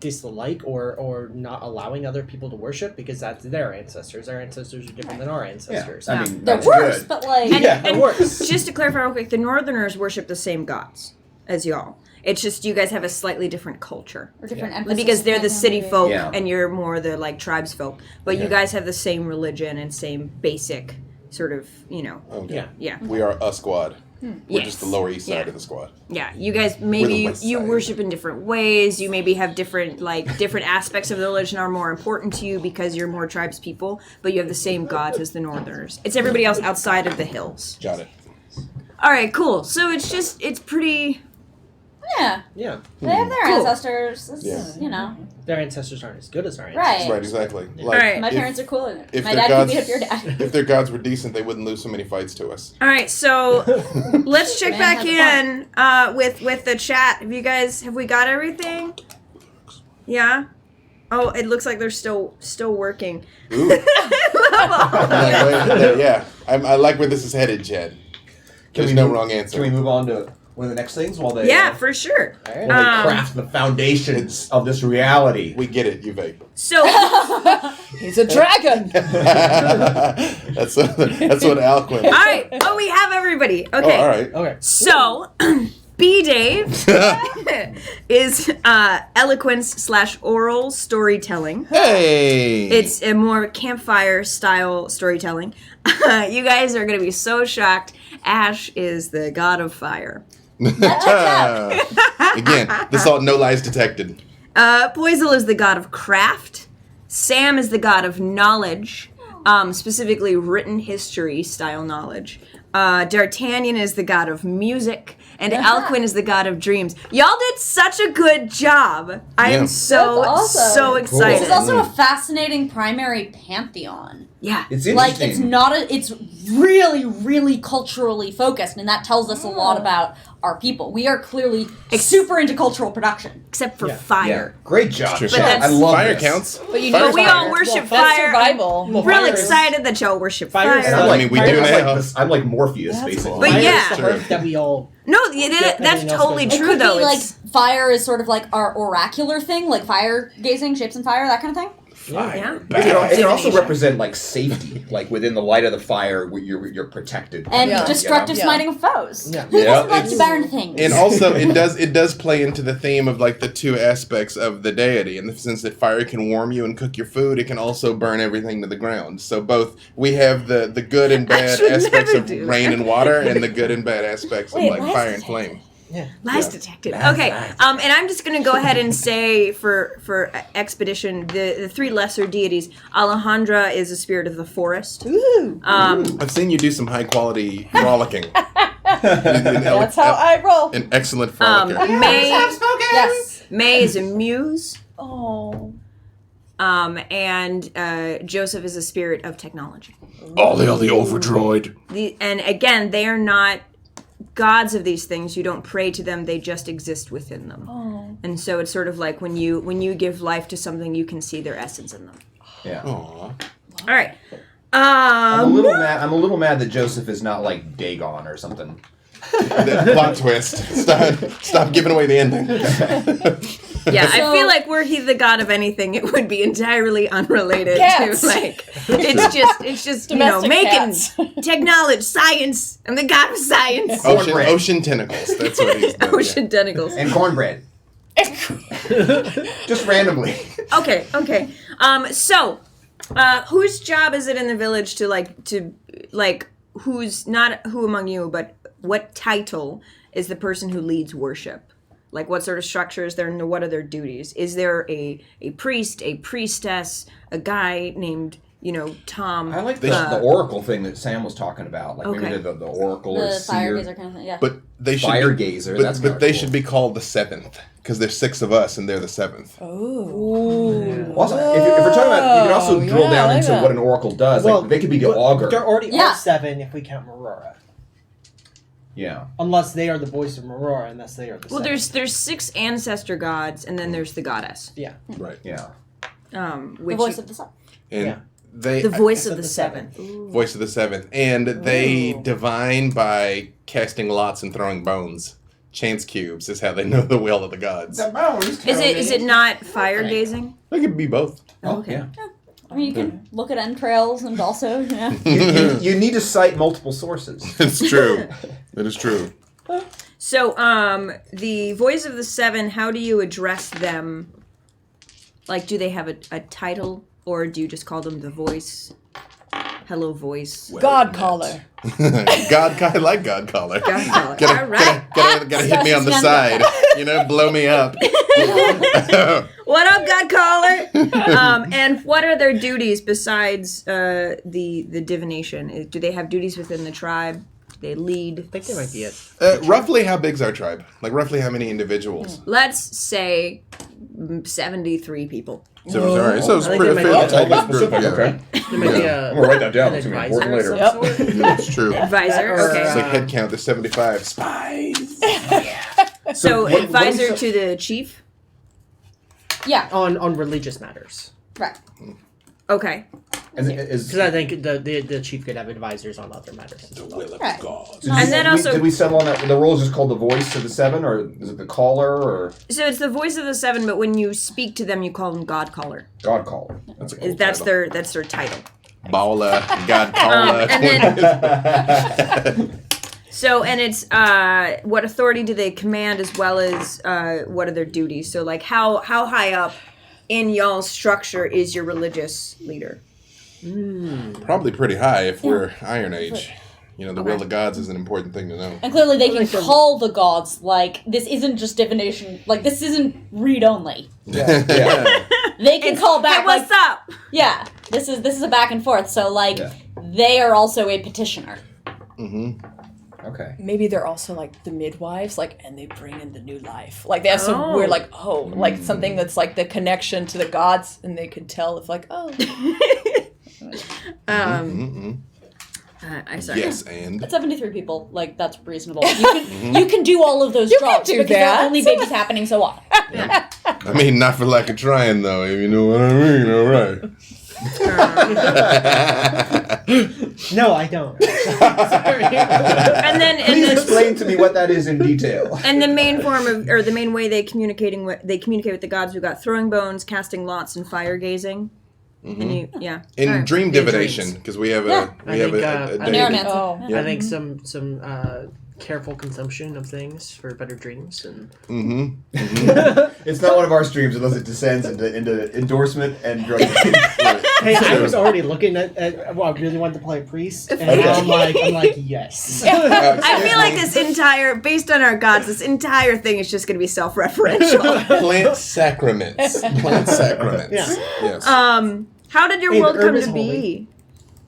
dislike or not allowing other people to worship because that's their ancestors. Our ancestors are different than our ancestors. I mean, They're that's worse, good. but like, Yeah, it works. Just to clarify real quick, the Northerners worship the same gods as y'all. It's just you guys have a slightly different culture. or different emphasis Because they're the depending on city the- folk Yeah. and you're more the like tribes folk. But you guys have the same religion and same basic sort of, okay. yeah. We are a squad. We're just the Yes. Lower East side Yeah. of the squad. Yeah, you guys maybe West you side. worship in different ways. You maybe have different aspects of the religion are more important to you because you're more tribes people, but you have the same gods as the Northerners. It's everybody else outside of the hills. Got it. All right, cool. So it's pretty. Yeah. Yeah. They have their Cool. ancestors. It's, Yeah. you know. Their ancestors aren't as good as our Right. ancestors. Right, exactly. Like, Alright. My if- parents are cooler. if My their dad could gods- beat up your dad. If their gods were decent, they wouldn't lose so many fights to us. All right, so let's check Man back has in with the chat. Have we got everything? Yeah. Oh, it looks like they're still working. Ooh. Yeah. I like where this is headed, Chad. There's no wrong answer. Can we move on to one of the next things while they Yeah, for sure. while they craft the foundations of this reality? We get it, Uwe. So He's a dragon. that's what Alquin. all right. Oh, we have everybody. Oh, Okay. all right. Okay. So B Dave is eloquence/oral storytelling. Hey. It's a more campfire style storytelling. You guys are gonna be so shocked. Ash is the god of fire. Again, this all no lies detected. Poizel is the god of craft. Sam is the god of knowledge, specifically written history style knowledge. D'Artagnan is the god of music, and Alcuin is the god of dreams. Y'all did such a good job. I am Yeah. so That's awesome. so This excited. is also a fascinating primary pantheon. Yeah. It's Like interesting. it's really, really culturally focused, and that tells us a lot about our people. We are clearly super into cultural production. Except for Yeah. fire. Yeah, great job, True. Chad. that's- I love Fire this. counts. But you Fire's know we fire. all worship That's fire. survival. Well, Real fire is- excited that y'all worship Fire is fire. And I'm I like, mean, we fire do is like now. this- I'm like Morpheus, That's basically. cool. But Fire yeah. is the hearth that we all. No, that's everything else totally goes- It true could though. be like It's fire is sort of like our oracular thing, like fire gazing, shapes in fire, that kind of thing. yeah. It can also represent like safety, like within the light of the fire, you're protected. And Yeah. destructive Yeah. smiting of foes. Yeah. Who Yeah, doesn't like it's- to burn things? And also, it does play into the theme of like the two aspects of the deity, in the sense that fire can warm you and cook your food. It can also burn everything to the ground. So both we have the good and bad should aspects never of do rain and water, and the good and bad aspects Wait, of like lies fire and detected. flame. Lies Yeah. detected. Okay, and I'm just gonna go ahead and say for expedition the three lesser deities. Alejandra is a spirit of the forest. Ooh. I've seen you do some high quality frolicking. That's how I roll. An excellent frolicker. Yes. May is a muse. Oh. And Joseph is a spirit of technology. Oh, they are the overdroid. And again, they are not gods of these things. You don't pray to them; they just exist within them. Oh. And so it's sort of like when you give life to something, you can see their essence in them. Yeah. Aw. All right. I'm a little mad that Joseph is not like Dagon or something. That plot twist. Stop giving away the ending. Yeah, I So- feel like were he the god of anything, it would be entirely unrelated Cats. to like it's just Domestic making cats. technology, science. I'm the god of science. Cornbread. Ocean tentacles. That's what he's doing. Ocean tentacles. And cornbread. Just randomly. Okay. So, whose job is it in the village to who's not who among you, but what title is the person who leads worship? Like, what sort of structure is there, and what are their duties? Is there a priest, a priestess, a guy named, Tom? I like the oracle thing that Sam was talking about. Like maybe Okay. the oracle or The fire seer. gazer kind of thing, yeah. But they should Fire be, gazer, But, that's but kinda they cool. should be called the seventh because there's 6 of us and they're the 7th. Oh. Also, if we're talking about, you can also drill yeah, down I like into that. what an oracle does. Like they could be the augur. There already Yeah. are 7 if we count Aurora. Yeah. Unless they are the voice of Aurora, unless they are the Well, 7. there's 6 ancestor gods, and then there's the goddess, Yeah. Right. Yeah. the which voice of the sun. And Yeah. they the voice I of the said the 7th. voice of the 7th, and they divine by casting lots and throwing bones. Chance cubes is how they know the will of the gods. Is it not fire gazing? They could be both. Oh, yeah. I mean, you can look at entrails and also, yeah. You need to cite multiple sources. It's true. It is true. So, the voice of the 7, how do you address them? Like, do they have a title, or do you just call them the voice? Hello, voice. God caller. I like God caller. God caller. Gotta, All right. gotta hit me on the side. Blow me up. What up, God caller? And what are their duties besides the divination? Do they have duties within the tribe? They lead. I think they might be it. Roughly how big's our tribe? Like roughly how many individuals? Let's say 73 people. So it's all right. So it's I think pretty they fairly might be tight a group. Okay. Yeah. There might be I'm gonna write that down. an It's gonna be advisor important of later. some sort. That's true. Advisor. Or, Okay. It's like head count. There's 75 spies. So what advisor is- to the chief. Yeah. on religious matters. Right. And is Because I think the chief could have advisors on other matters. As well. Will of Right. God. And then also- did we settle on that? The role is just called the voice of the seven, or is it the caller, or So it's the voice of the seven, but when you speak to them, you call them God Caller. God caller? That's a cool That's title. their title. Baller, God caller. And So, and it's what authority do they command, as well as what are their duties? So, like, how high up in y'all's structure is your religious leader? Probably pretty high if we're Iron Age. You know, the Okay. will of gods is an important thing to know. And clearly they can call the gods, like, this isn't just divination, like, this isn't read-only. Yeah. They can call back, Hey, what's like, up? yeah, this is a back and forth, so, like, Yeah. they are also a petitioner. Mm-hmm. Okay. Maybe they're also like the midwives, like, and they bring in the new life. Like they have some Oh. weird, like, like something that's like the connection to the gods, and they could tell if, like, I sorry. Yes, and At 73 people, like, that's reasonable. You can do all of those You can jobs do because that. there are only babies happening so often. I mean, not for lack of trying, though. If you know what I mean, all right. No, I don't. And then Please explain to me what that is in detail. and the main form of, or the main way they communicate with the gods. We've got throwing bones, casting lots, and fire gazing. And you, yeah. In Alright. dream In divination, dreams. because we have Yeah. a we have think, a An deity. airmancer. oh, I think some careful consumption of things for better dreams and It's not one of our streams unless it descends into endorsement and drug. Hey, I was already looking at well, I really wanted to play a priest, and now I'm like, yes. I feel like this entire, based on our gods, this entire thing is just going to be self-referential. Plant sacraments. Plant sacraments. Yeah. Yes. How did your Hey, the world herb come is to holy. be?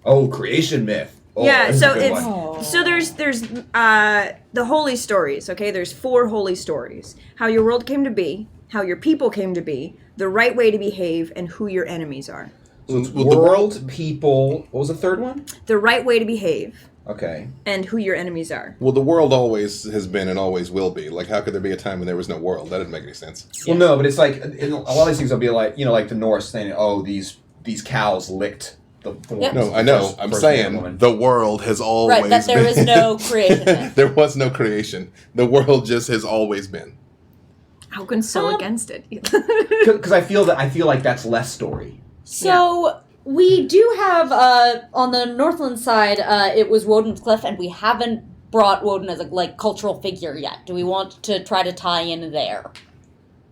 Oh, creation myth. Oh, Yeah, this is so a good it's one. so there's the holy stories. Okay, there's 4 holy stories: how your world came to be, how your people came to be, the right way to behave, and who your enemies are. So it's Well, the world, people. What was the third one? The right way to behave, Okay. and who your enemies are. Well, the world always has been and always will be. Like, how could there be a time when there was no world? That didn't make any sense. Well, no, but it's like in a lot of these things will be like like the Norse saying, "Oh, these cows licked the." Yep. No, I know. I'm saying the world has always Right, that there been. is no creation myth. There was no creation. The world just has always been. How can so against it? Because I feel like that's less story. So we do have on the Northland side, it was Woden's Cliff, and we haven't brought Woden as a cultural figure yet. Do we want to try to tie in there?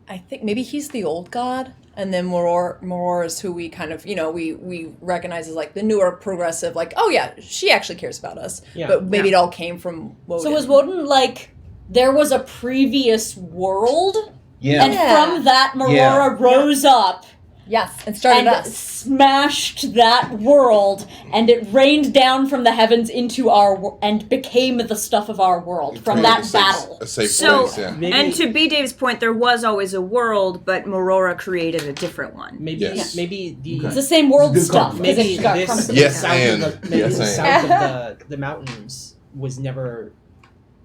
I think maybe he's the old god, and then Moror is who we kind of, we recognize as like the newer progressive, like, oh yeah, she actually cares about us. Yeah. But maybe it all came from Woden. So was Woden there was a previous world, Yeah. and from that Morora rose up Yes, and started and us. smashed that world, and it rained down from the heavens into and became the stuff of our world from that battle. A safe So, place, yeah. Maybe- and to B. Dave's point, there was always a world, but Morora created a different one. Maybe Yes. maybe the It's the same world Good stuff. compromise. because maybe it got this crumbs. Yes, south and- of the, maybe yes, the and. south of the mountains was never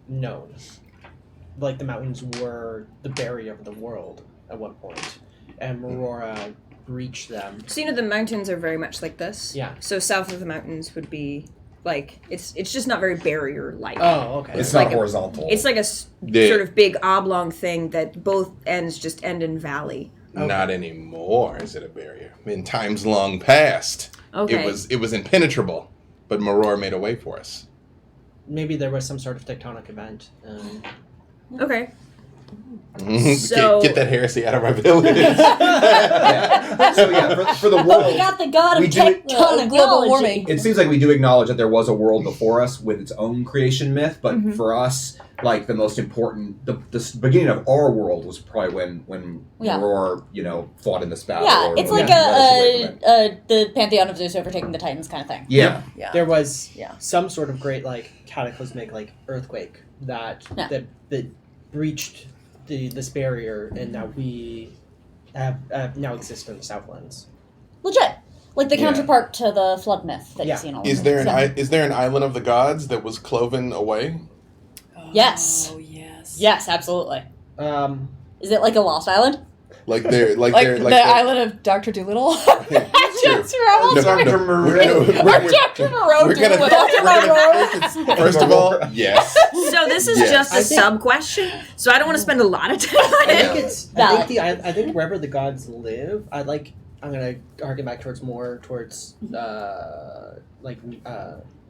known. Like the mountains were the barrier of the world at one point, and Morora breached them. So the mountains are very much like this. Yeah. So south of the mountains would be it's just not very barrier-like. Oh, okay. It's like not horizontal. It's like a Yeah. sort of big oblong thing that both ends just end in valley. Not anymore. Is it a barrier? In times long past, Okay. it was impenetrable, but Moror made a way for us. Maybe there was some sort of tectonic event. Okay. So- get that heresy out of our village. So yeah, for the But world, we got the god we of do it- Global warming. it seems like we do acknowledge that there was a world before us with its own creation myth, but for us, like the most important, the beginning of our world was probably when Yeah. Roar, fought in this battle. Yeah, or it's when like he led us away from it. the pantheon of Zeus overtaking the Titans kind of thing. Yeah. Yeah. There was Yeah. some sort of great cataclysmic earthquake that breached this barrier, and now we have now exist in the Southlands. Legit. Like the Yeah. counterpart to the flood myth that Yeah. you've seen all Is over. there So- is there an island of the gods that was cloven away? Yes. Oh, yes. Yes, absolutely. Um, Is it like a lost island? Like they're Like they're the island of Dr. Doolittle. Just No, Dr. no, Moreau. we're- Dr. Moreau we're gonna- Doolittle. we're gonna- First of all, yes. So this is Yes. just a I think- sub question. So I don't want to spend a lot of time on I it. think it's. Valid. I think wherever the gods live, I'm gonna harken back towards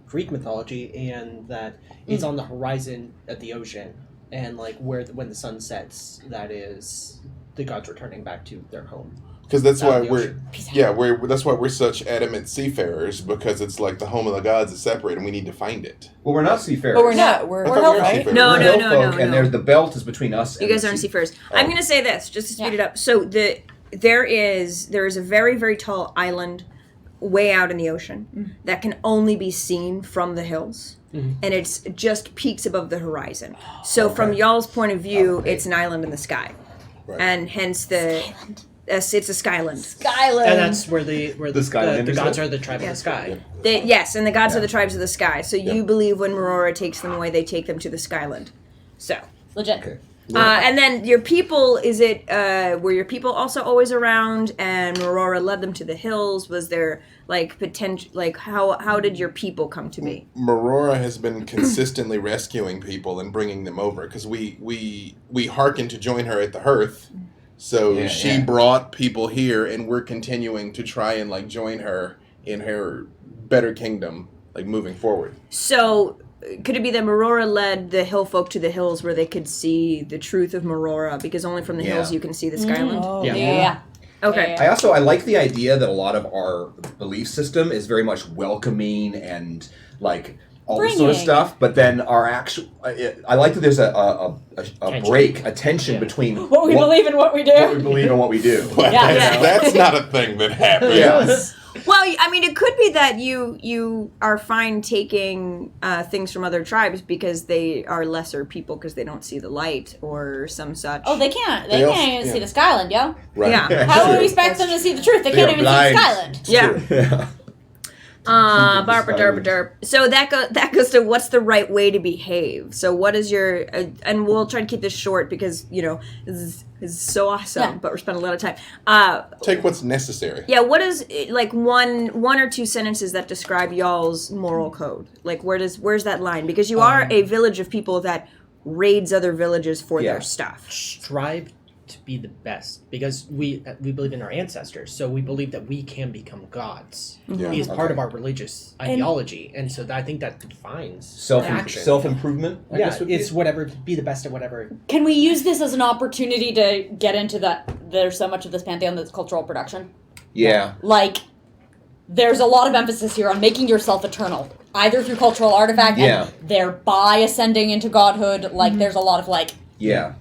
Greek mythology, and that it's on the horizon at the ocean, and when the sun sets, that is the gods returning back to their home. Because that's Out why of the we're ocean. that's why we're such adamant seafarers, because it's like the home of the gods is separate and we need to find it. Well, we're not seafarers. But we're not. We're I thought we were right? seafarers. No, We're no, no, Hillfolk, no, and no. there's the belt is between us. You and guys the aren't sea. seafarers. Oh. I'm going to say this just to speed it up. So there is a very, very tall island way out in the ocean that can only be seen from the hills. And it's just peaks above the horizon. So from y'all's point of view, it's an island in the sky. Right. And hence it's a skyland. Skyland. And that's where the Skylanders gods live? are the tribe of the sky. Yes, and the gods are the tribes of the sky. So you believe when Marora takes them away, they take them to the skyland. So, Legit. Okay. and then your people, were your people also always around and Marora led them to the hills? Was there potential, how did your people come to be? Marora has been consistently rescuing people and bringing them over because we hearkened to join her at the hearth. So she brought people here, and we're continuing to try and join her in her better kingdom, moving forward. So, could it be that Marora led the Hillfolk to the hills where they could see the truth of Marora? Because only from the hills you can see the skyland. Oh, Yeah. Yeah. Okay. I like the idea that a lot of our belief system is very much welcoming and all this sort of Bringing. stuff, but then our actual, I like that there's a break, a tension between What we believe and what we do. what we believe and what we do. Yeah. That's not a thing that happens. Yeah. Well, I mean, it could be that you are fine taking things from other tribes because they are lesser people because they don't see the light or some such. Oh, they can't. They They also- can't even yeah. see the skyland, yo. Right. Yeah. How would True. we expect them to see the truth? They They can't are even blind. see the skyland. Yeah. Yeah. Barba derba derp. So that goes to what's the right way to behave. So what is your and we'll try to keep this short because this is so awesome, Yeah. but we're spending a lot of time. Take what's necessary. Yeah, what is one or two sentences that describe y'all's moral code? Where's that line? Because you are a village of people that raids other villages for Yeah. their stuff. Strive to be the best, because we believe in our ancestors, so we believe that we can become gods. Yeah. It is part of Okay. our religious ideology, and so I think that defines Self action. improvement. Yeah, it's whatever, be the best at whatever. Can we use this as an opportunity to get into that? There's so much of this pantheon that's cultural production. Yeah. There's a lot of emphasis here on making yourself eternal, either through cultural artifact Yeah. and thereby ascending into godhood. There's a lot of Yeah.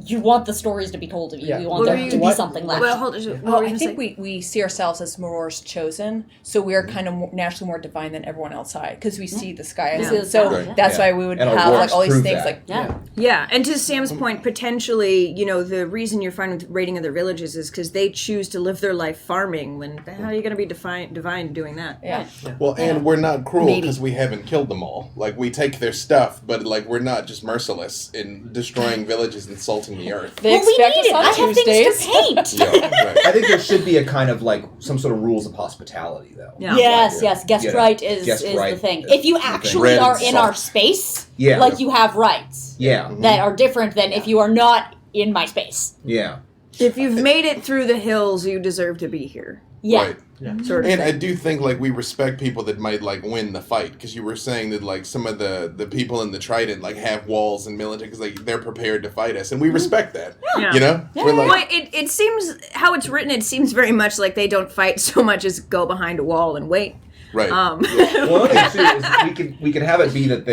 you want the stories to be told of you. Yeah. You want What there were you- to be what- something left. Well, hold on. What Well, were you I gonna think say? we see ourselves as Maurora's chosen, so we are kind of naturally more divine than everyone outside because we see the sky. We as see it. the So sky, Right. that's Yeah. why we would And our have works all these prove things that. yeah. Yeah, and to Sam's point, potentially, the reason you're fine with raiding other villages is because they choose to live their life farming. When the hell are you going to be divine doing that? Yeah. Well, and we're not cruel Maybe. because we haven't killed them all. We take their stuff, but we're not just merciless in destroying villages, insulting the earth. They Well, we expect need us it. on I have Tuesdays. things to paint. Yeah, right. I think there should be a kind of some sort of rules of hospitality, though. Yeah. Yes, yes. Guest Yeah. right is Guest the right thing. is If you the thing. actually Bread are and in salt. our space, Yeah. you have rights Yeah. that are different than if you are not in my space. Yeah. If you've made it through the hills, you deserve to be here. Yeah. Right. sort of And I thing. do think like we respect people that might like win the fight because you were saying that like some of the people in the Trident like have walls and military because like they're prepared to fight us and we respect that. Yeah. You know, we're like Well, it seems how it's written. It seems very much like they don't fight so much as go behind a wall and wait. right. Well, okay, so we could have it be that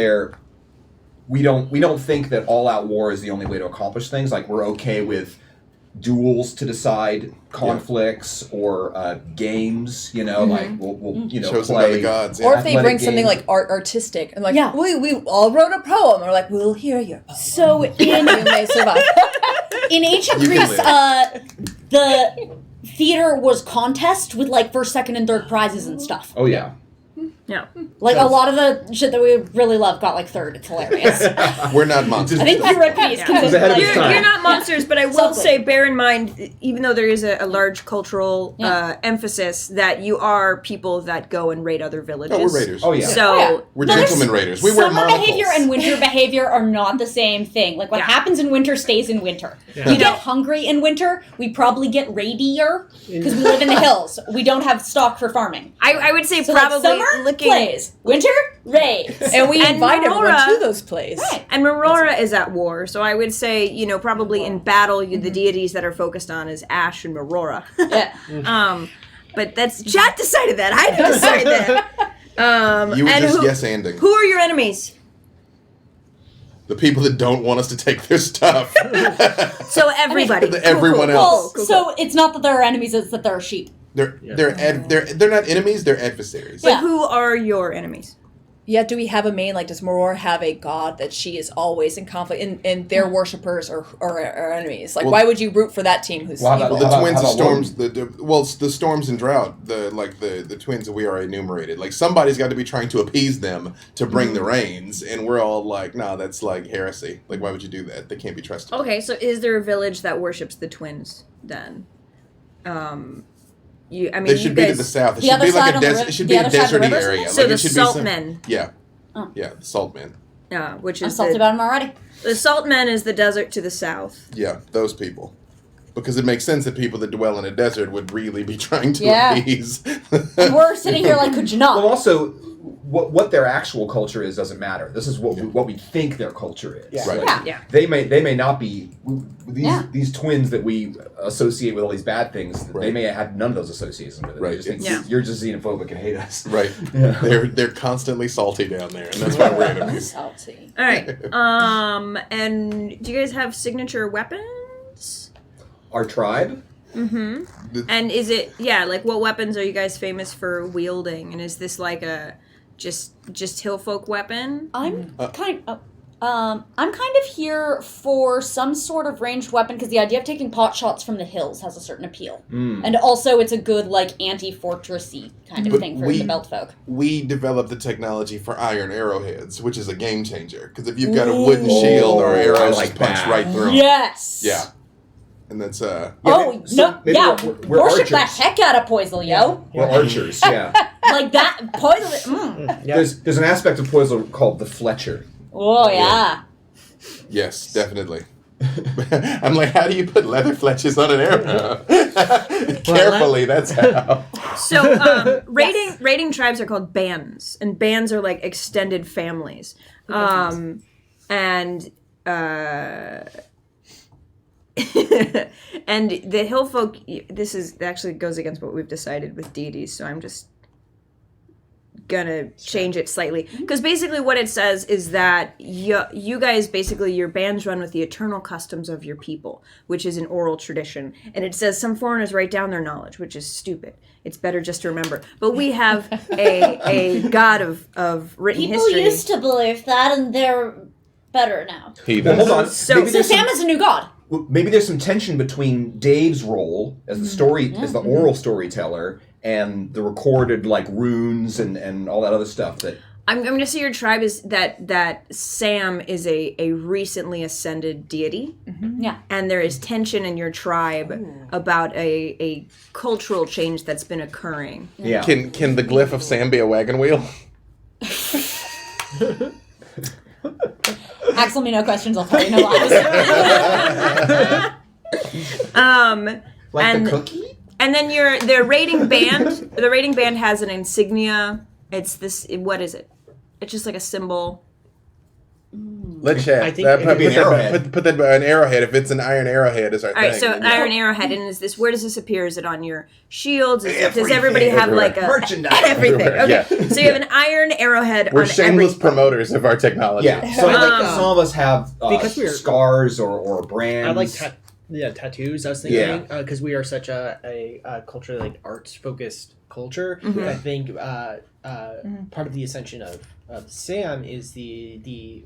we don't think that all out war is the only way to accomplish things. Like we're okay with duels to decide conflicts or games. You know, like we'll Shows play by the gods. Or Yeah. if they athletic bring something games. like artistic and like, Yeah. we all wrote a poem. Or like, we'll hear your poem. So in You may survive. in ancient You can Greece, live. the theater was contest with like first, second, and third prizes and stuff. Oh yeah. Yeah. Like a lot of the shit that we really love got like third. It's hilarious. We're not monsters. I think Euripides Yeah. can It was ahead of its You're, time. you're not monsters, but I will Exactly. say, bear in mind, even though there is a large cultural emphasis, that you are people that go and raid other villages. Oh, we're raiders. Oh yeah. So, Oh, yeah. We're No, there's gentlemen raiders. We wear Summer monocles. behavior and winter behavior are not the same thing. Like what Yeah. happens in winter stays in winter. Yeah. We get hungry in winter. We probably get raidier because we live in the hills. We don't have stock for farming. I would say So probably like summer looking. plays, winter raids. And we And invite everyone Aurora- to those plays. Right. And Aurora is at war, so I would say, probably in battle, the deities that are focused on is Ash and Aurora. Yeah. But that's chat decided that. I didn't decide that. You were and just who, yes-anding. who are your enemies? The people that don't want us to take their stuff. So everybody. Everyone else. Well, so it's not that there are enemies; it's that there are sheep. They're not enemies. They're adversaries. But Yeah. who are your enemies? Yeah, do we have a main, like, does Maror have a god that she is always in conflict, and their worshippers are enemies? Like, Well- why would you root for that team who's Well, how evil? about- The twins, how the about storms, the storms and drought, the twins that we are enumerated. Like somebody's got to be trying to appease them to bring the rains, and we're all like, no, that's like heresy. Like, why would you do that? They can't be trusted. Okay, so is there a village that worships the twins then? They should be to the south. It The should other be like side a on the it should the be a other side of the deserty rivers? area. So like, the it should be salt some- men. Yeah. Oh. Yeah, the salt men. Which I'm is salty about them already. the salt men is the desert to the south. Yeah, those people. Because it makes sense that people that dwell in a desert would really be trying to Yeah. appease. And we're sitting here like, could you not? Well, also, what their actual culture is doesn't matter. This is what we think their culture is. Yeah. Right. Yeah. Yeah. They may not be these Yeah. these twins that we associate with all these bad things. They Right. may have had none of those associations with it. Right. They just think Yeah. you're just xenophobic and hate us. Right. Yeah. They're constantly salty down there, and that's why we're enemies. Salty. All right. And do you guys have signature weapons? Our tribe. And is it like what weapons are you guys famous for wielding? And is this like a just Hillfolk weapon? I'm kind of here for some sort of ranged weapon because the idea of taking pot shots from the hills has a certain appeal, and also it's a good like anti-fortressy kind of But thing for we- the belt folk. We developed the technology for iron arrowheads, which is a game changer. Because if you've got a wooden shield, our I arrows like just punch that. right through 'em. Yes. Yeah. And that's Oh so no! maybe Yeah, we're worship the archers. heck out of Poisel, yo! We're archers. Yeah. Like that Poisel. Yeah. There's an aspect of Poisel called the Fletcher. Oh yeah. yes, definitely. I'm like, how do you put leather fletches on an arrow? Carefully, that's how. So raiding tribes are called bands, and bands are like extended families. And and the Hillfolk, this is actually goes against what we've decided with deities, so I'm just gonna change it slightly, because basically what it says is that you guys, basically your bands run with the eternal customs of your people, which is an oral tradition, and it says some foreigners write down their knowledge, which is stupid. It's better just to remember. But we have a god of written People history. used to believe that, and they're better now. Well, hold on. So- maybe, So there's Sam some, is a new god. maybe there's some tension between Dave's role as the oral storyteller and the recorded like runes and all that other stuff that. I'm going to say your tribe is that Sam is a recently ascended deity. Yeah. And there is tension in your tribe about a cultural change that's been occurring. Yeah. Can the glyph of Sam be a wagon wheel? Axel me no questions, I'll tell you no lies. Like and- the cookie? And then the raiding band. The raiding band has an insignia. It's this. What is it? It's just like a symbol. Let's chat. I think it could be an arrowhead. Put that an arrowhead. If it's an iron arrowhead, is our All right, thing. so iron arrowhead, and is this? Where does this appear? Is it on your shields? Does everybody have like a merchandise? everything? Everywhere, Okay, yeah. so you have an iron arrowhead. We're on shameless every... promoters of our technology. Yeah. So I think Um, some of us have because we're- scars or brands. I like tattoos. I was thinking because we are such a culturally like arts focused culture. I think part of the ascension of Sam is the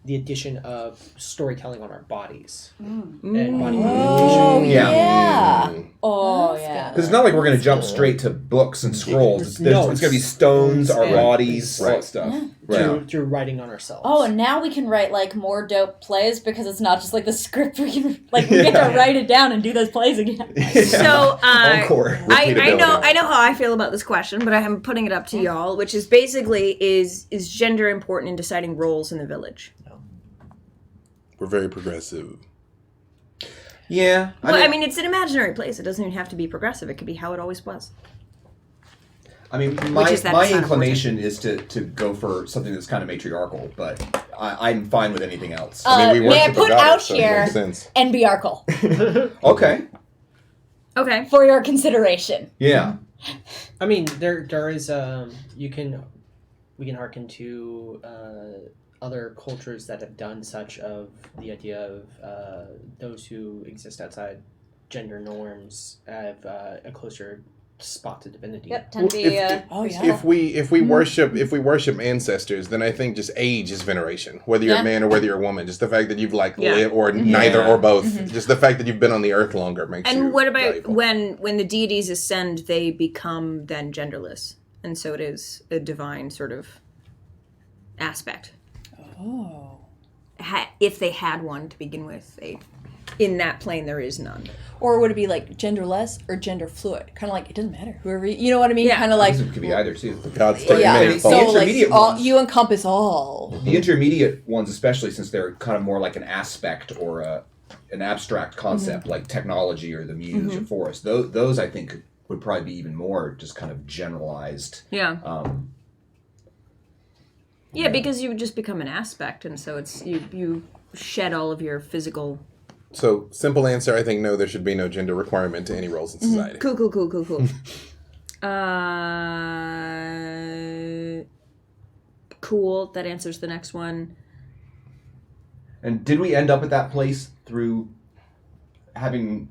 addition of storytelling on our bodies and body Oh, communication. yeah. Oh, That's yeah. Because it's not like we're going to jump straight to books and scrolls. It's going to be stones, our bodies, all that stuff. Through writing on ourselves. Oh, and now we can write like more dope plays because it's not just like the script. We can we get to write it down and do those plays again. So Encore. I know how I feel about this question, but I'm putting it up to y'all, which is basically is gender important in deciding roles in the village? We're very progressive. Yeah. Well, I mean, it's an imaginary place. It doesn't even have to be progressive. It could be how it always was. I mean, Which is that my it's not inclination is to go for something that's kind of matriarchal, but I'm fine with anything else. I mean, we May I worship a put goddess, out so it here makes sense. NBRcle Okay. Okay. for your consideration? Yeah. I mean, there is we can hearken to other cultures that have done such of the idea of those who exist outside gender norms have a closer spot to divinity. Yep, tend to be. If we worship ancestors, then I think just age is veneration. Whether you're a man or whether you're a woman, just the fact that you've lived, or neither or both. Just the fact that you've been on the earth longer makes you. And what about valuable. when the deities ascend, they become then genderless, and so it is a divine sort of aspect. Oh. If they had one to begin with, in that plane there is none. Or would it be like genderless or gender fluid? Kind of like it doesn't matter. Whoever you know what I mean. Yeah. Kind of like It could be either, too. God's taking yeah. many So faults. like intermediate all, ones. you encompass all. The intermediate ones, especially since they're kind of more like an aspect or an abstract concept, like technology or the muse or forest. Those I think would probably be even more just kind of generalized. Yeah. Yeah, because you just become an aspect, and so it's you shed all of your physical. So, simple answer, I think no, there should be no gender requirement to any roles in society. Cool. Cool. That answers the next one. And did we end up at that place through having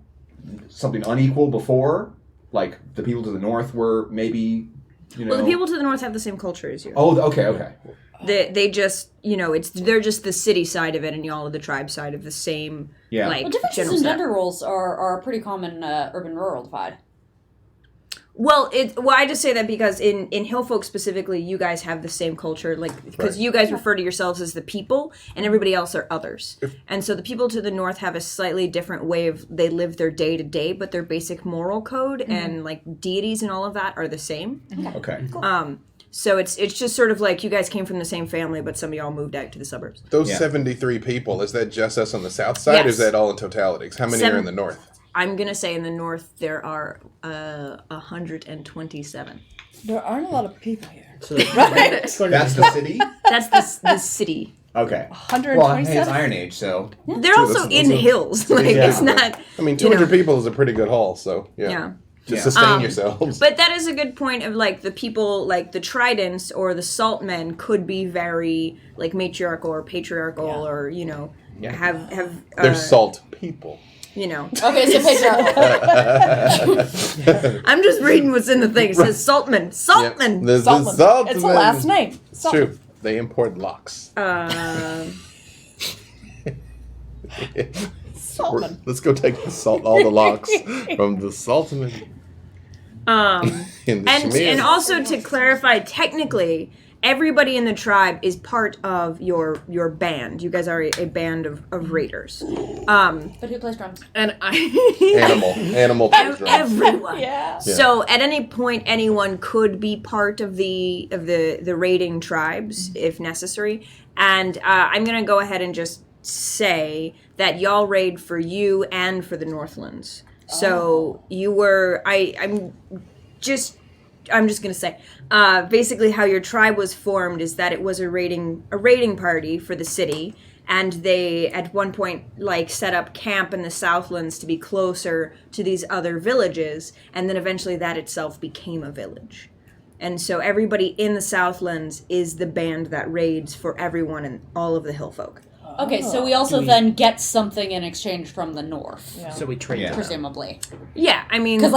something unequal before? Like the people to the north were maybe, Well, the people to the north have the same culture as you. Oh, okay. They just, they're just the city side of it, and y'all are the tribe side of the same. Yeah. Like, Well, differences general in setup. gender roles are a pretty common urban-rural divide. Well, I just say that because in Hillfolk specifically, you guys have the same culture, like because you guys refer to yourselves as the people, and everybody else are others. And so the people to the north have a slightly different way of they live their day to day, but their basic moral code and like deities and all of that are the same. Okay. So it's just sort of like you guys came from the same family, but some of y'all moved out to the suburbs. Those 73 people, is that just us on the south side, or is Yes. that all in totality? 'Cause how many are in the north? I'm gonna say in the north there are 127. There aren't a lot of people here. So That's the city? That's the city. Okay. 127. Well, hey, it's Iron Age, so... They're also that's in the hills. Like it's not. I mean, 200 people is a pretty good haul, so Yeah. Just sustain yourselves. But that is a good point of like the people, like the Tridents or the Saltmen could be very like matriarchal or patriarchal or have They're salt people. Okay, so patriarchal. I'm just reading what's in the thing. It says Saltman. Saltman. There's Saltman. Saltman. It's a last name. It's true. They import locks. Saltman. Let's go take all the locks from the Saltman. And also to clarify, technically, everybody in the tribe is part of your band. You guys are a band of raiders. But who plays drums? And Animal plays drums. everyone. Yeah. So at any point, anyone could be part of the raiding tribes if necessary. And I'm gonna go ahead and just say that y'all raid for you and for the Northlands. So you were. I'm just gonna say, basically how your tribe was formed is that it was a raiding party for the city, and they at one point like set up camp in the Southlands to be closer to these other villages, and then eventually that itself became a village. And so everybody in the Southlands is the band that raids for everyone in all of the Hillfolk. Okay, so we also then get something in exchange from the north, So we trade. presumably. Yeah, I mean, Because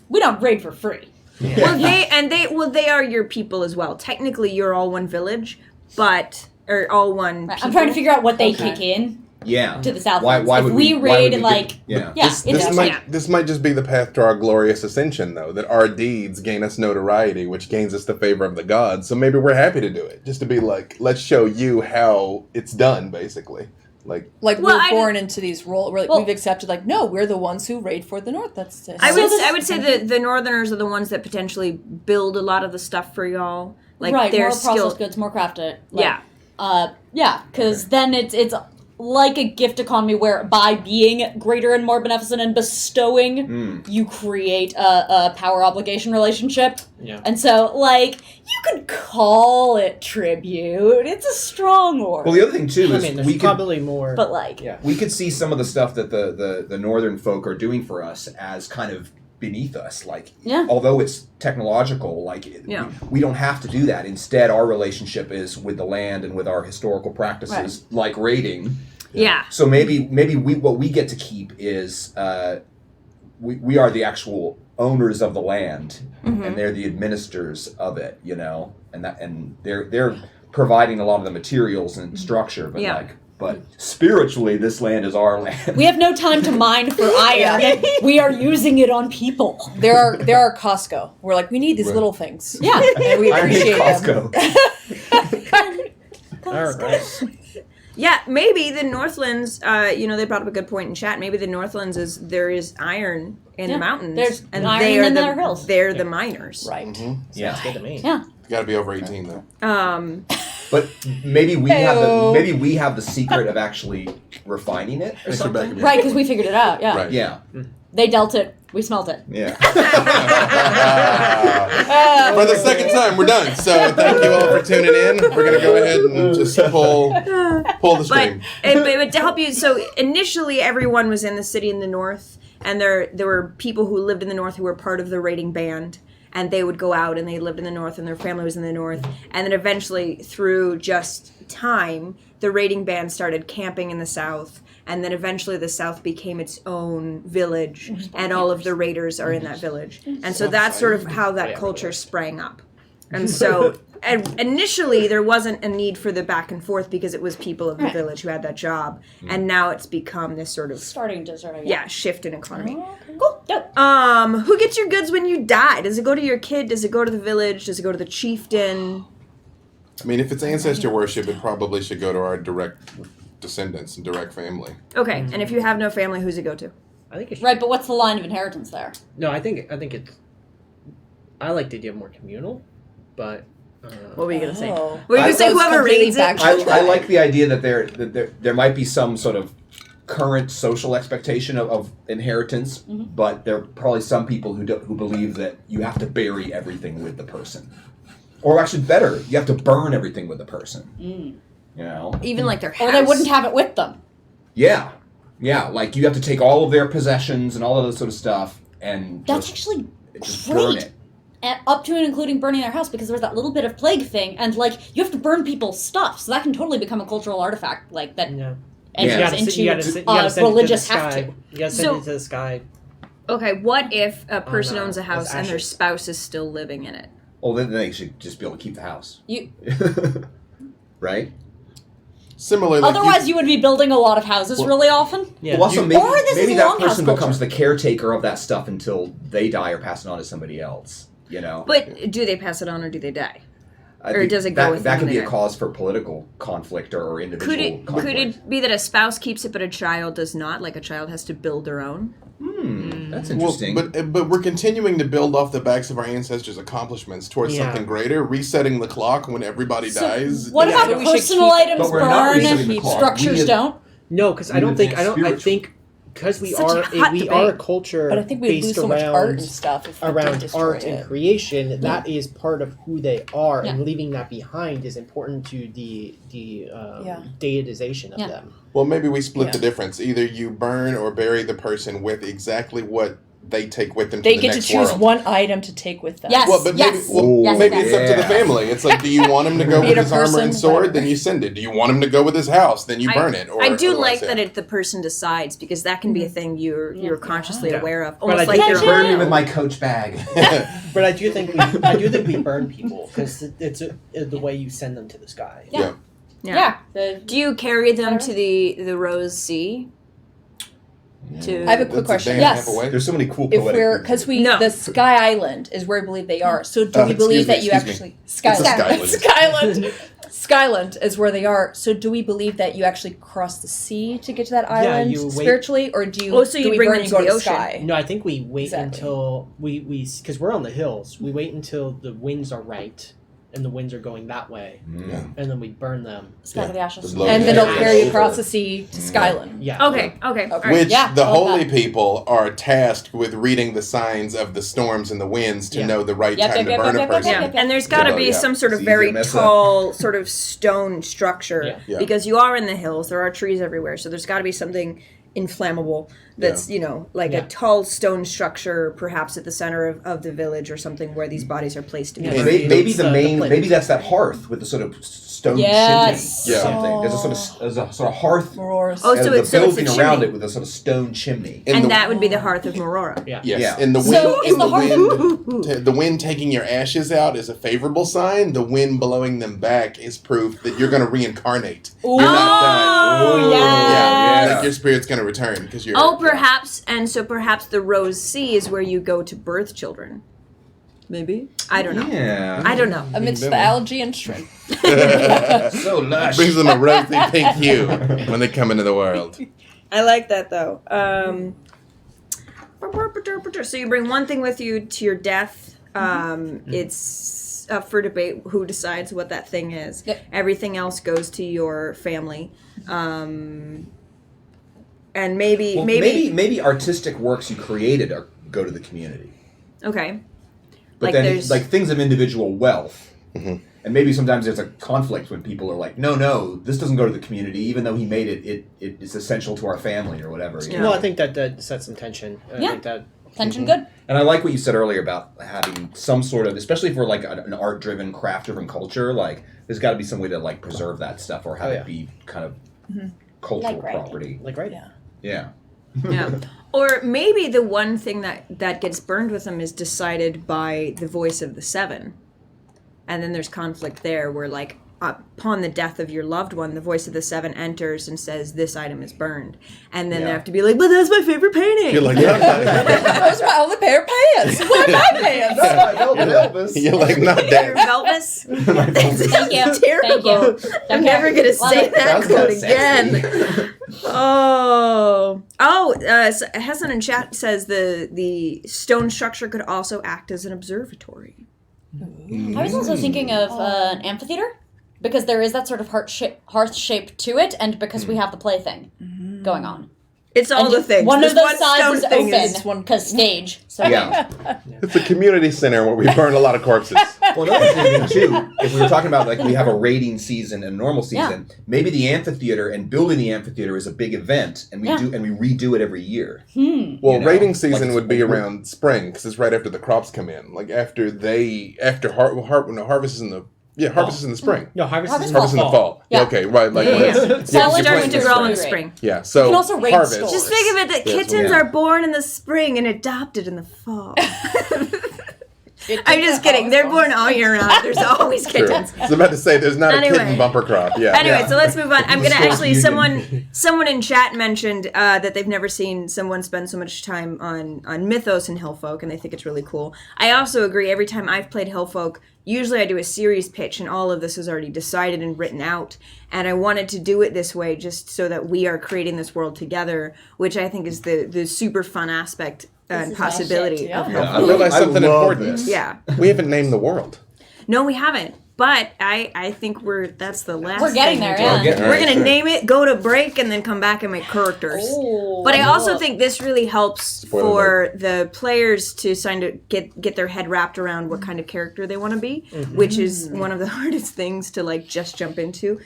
we don't raid for free. Well, they are your people as well. Technically, you're all one village, or all one. I'm trying to figure out what they kick in Yeah. to the south. Why If would we why raid would and we like, get- yeah, This might just be the path to our glorious ascension, though. That our deeds gain us notoriety, which gains us the favor of the gods. So maybe we're happy to do it, just to be like, let's show you how it's done, basically. Like we're born into these roles. We've accepted, like, no, we're the ones who raid for the North. That's I would say that the Northerners are the ones that potentially build a lot of the stuff for y'all. Like right, their more skill. processed goods, more crafted. Like, Yeah. Because then it's like a gift economy where by being greater and more beneficent and bestowing, you create a power obligation relationship. Yeah. And so, like, you could call it tribute. It's a strong word. Well, the other thing too I is mean, there's we could probably more. but like, we could see some of the stuff that the northern folk are doing for us as kind of beneath us. Like, although it's technological, like we don't have to do that. Instead, our relationship is with the land and with our historical practices, like raiding. Yeah. So maybe what we get to keep is we are the actual owners of the land, and they're the administrators of it. And they're providing a lot of the materials and structure, but but spiritually, this land is our land. we have no time to mine for iron. We are using it on people. There are Costco. We're like, we need these little things. Yeah. And we I hate appreciate them. Costco. All right. Yeah, maybe the Northlands, they brought up a good point in chat. Maybe the Northlands there is iron in the mountains. There's and iron they are in the the hills. They're the miners. Right. Yeah. Good to me. Yeah. you got to be over 18 though. But maybe we have the secret of actually refining it or something. Right, because we figured it out. Yeah. Right. Yeah. They dealt it. We smelt it. Yeah. For the second time, we're done. So thank you all for tuning in. We're gonna go ahead and just pull the string. But to help you, so initially everyone was in the city in the north, and there were people who lived in the north who were part of the raiding band, and they would go out and they lived in the north and their family was in the north, and then eventually through just time, the raiding band started camping in the south, and then eventually the south became its own village, and all of the raiders are in that village, and so that's sort of how that culture sprang up. And so initially there wasn't a need for the back and forth because it was people of the village who had that job, and now it's become this sort of Starting to shift in economy. Cool. Dope. Who gets your goods when you die? Does it go to your kid? Does it go to the village? Does it go to the chieftain? I mean, if it's ancestor worship, it probably should go to our direct descendants and direct family. Okay, and if you have no family, who's it go to? I think it should. Right, but what's the line of inheritance there? No, I think it's. I like the idea of more communal, but. What were you gonna say? Oh. Were you gonna say whoever reads it? I like the idea that there might be some sort of current social expectation of inheritance, but there are probably some people who believe that you have to bury everything with the person, or actually better, you have to burn everything with the person. Even like their house. Or they wouldn't have it with them. Yeah, like you have to take all of their possessions and all of this sort of stuff and That's actually just great. burn it. Up to and including burning their house, because there's that little bit of plague thing, and like you have to burn people's stuff, so that can totally become a cultural artifact, like that No. enters into You gotta send religious it to the have sky. to. You gotta send it to the sky. Okay, what if a person no, owns a as house and their ashes. spouse is still living in it? Well, then they should just be able to keep the house, You right? Similarly, otherwise you would be building a lot of houses really often. Yeah. Well, also Or this is maybe that longhouse person culture. becomes the caretaker of that stuff until they die or pass it on to somebody else. But do they pass it on or do they die? I Or think does it go with that them could be a there? cause for political conflict or individual Could conflict. it be that a spouse keeps it but a child does not? Like a child has to build their own? That's Well, interesting. but we're continuing to build off the backs of our ancestors' accomplishments towards Yeah. something greater, resetting the clock when everybody dies. What Yeah, about so we should personal keep- items But we're not burn, resetting the clock. structures We- don't? No, because I We don't think advance I think because we Such a are hot we debate. are a culture But I think we'd based lose so much art and around stuff if we did around destroy art it. and creation. That is part of who they are, Yeah. and leaving that behind is important to the deitization of Yeah. them. Well, maybe we split Yeah. the difference. Either you burn or bury the person with exactly what they take with them They to the get to next choose world. one item to take with them. Yes. Well, but maybe, Yes. Yes, maybe yes. it's up to the Yeah. family. It's like, do you want him to go Be with it a his armor person, and sword? whatever. Then you send it. Do you want him to go with his house? Then you burn it. Or I do otherwise, like yeah. that the person decides, because that can be a thing you're consciously Yeah. aware of, But almost I like do your think Burn me own. with my Coach bag. But I do think we burn people because it's the way you send them to the sky. Yeah. Yeah. The- Do you carry them to the Rose Sea? To I have a quick That's question. day and a half Yes. away. There's so many cool If poetic we're, pictures. because No. the Sky Island is where we believe they are. So do we believe that you excuse me. actually Skyland? It's a Skyland. Skyland is where they are. So do we believe that you actually cross the sea to get to that island you wait- spiritually, or do you? Oh, so do you we bring burn them and to go the to the ocean. sky? No, I think we wait Exactly. until we because we're on the hills. We wait until the winds are right and the winds are going that way, Yeah. and then we burn them. Sky of the Ashes. The blow- And then Yeah. it'll carry you Yeah. across the sea to Skyland. Yeah. Okay. All right. Which Yeah, the I love holy that. people are tasked with reading the signs of the storms and the winds to Yeah. know the right Yep, time yep, to yep, burn yep, a yep, yep, person. yep, Yeah, yep. and there's got to Yeah, be yeah. some sort of It's easy very to mess up. tall sort of stone structure Yeah. Yeah. because you are in the hills. There are trees everywhere, so there's got to be something inflammable that's like Yeah. a tall stone structure, perhaps at the center of the village or something where these bodies are placed to be Yeah. burned. Maybe, It's the maybe flint. that's that hearth with the sort of stone Yes. chimney or Yeah. something. There's a sort of hearth. Auroras. Oh, and so the it's a building around chimney. it with a sort of stone chimney. In And the, that would be the hearth of Morora. Yeah. yes, Yeah. in the wind, So is in the the hearth- wind, the wind taking your ashes out is a favorable sign. The wind blowing them back is proof that you're going to reincarnate. You're not dying. Oh, Yeah, yes. like your spirit's going to return because you're. Oh, perhaps, and so perhaps the Rose Sea is where you go to birth children. Maybe? I don't know. Yeah. I don't know. Amidst the algae and shrimp. So lush. Brings them a rosy pink hue when they come into the world. I like that though. So you bring one thing with you to your death. It's up for debate who decides what that thing is. Yep. Everything else goes to your family. And maybe Well, maybe artistic works you created go to the community. okay. But Like then there's- like things of individual wealth. And maybe sometimes there's a conflict when people are like, no, this doesn't go to the community, even though he made it is essential to our family or whatever. you Yeah. know? Well, I think that sets some tension. I Yeah. think that Tension good. And I like what you said earlier about having some sort of, especially for like an art-driven, craft-driven culture, like there's got to be some way to like preserve that stuff or have Oh, yeah. it be kind of cultural Like writing. property. like right. Yeah. Yeah. Yeah. Or maybe the one thing that gets burned with them is decided by the voice of the seven. And then there's conflict there where, like, upon the death of your loved one, the voice of the seven enters and says, this item is burned. And then they Yeah. have to be like, but that's my favorite painting. You're like, Those are my only pair of pants. What are my pants? you're like, not Your that. Velvis? Thank you. Terrible. Thank you. I'm Okay. never going to Love say it. that Sounds quote kinda again. sexy. So Hassan in chat says the stone structure could also act as an observatory. I was also thinking of an amphitheater because there is that sort of hearth shape to it, and because we have the plaything going on. It's all And the things. One This of those one sides is stone thing is- open because stage. So Yeah. It's a community center where we burn a lot of corpses. Well, another thing too, if we were talking about like we have a raiding season and normal season, maybe the amphitheater and building the amphitheater is a big event, and we redo it every year. Well, You know, raiding like season it's- would be around spring because it's right after the crops come in. Like after harvest is in the harvest is in the spring. No, harvest Harvest is Harvest in the fall. Yeah. Okay, right. Like Yeah. when it's- So yeah, it Selling you're starts planting to grow in spring. spring. Yeah, so You can also raid harvest. stores. Just think of it that Yeah, kittens yeah. are born in the spring and adopted in the fall. I'm just kidding. They're born all year round. There's always True. kittens. I was about to say there's not Anyway. a kitten bumper crop. Yeah. Anyway, Yeah. so let's move on. I'm The gonna sports actually union. someone in chat mentioned that they've never seen someone spend so much time on Mythos and Hillfolk, and they think it's really cool. I also agree. Every time I've played Hillfolk, usually I do a series pitch, and all of this is already decided and written out. And I wanted to do it this way, just so that we are creating this world together, which I think is the super fun aspect and is my possibility shit, of yeah. Hillfolk. I realized something love important. this. Yeah. We haven't named the world. No, we haven't. But I think that's the last. We're getting thing there, we do. yeah. We're gonna name it, go to break, and then come back and make characters. But I also think this really helps for the players to get their head wrapped around what kind of character they want to be, which is one of the hardest things to like just jump into.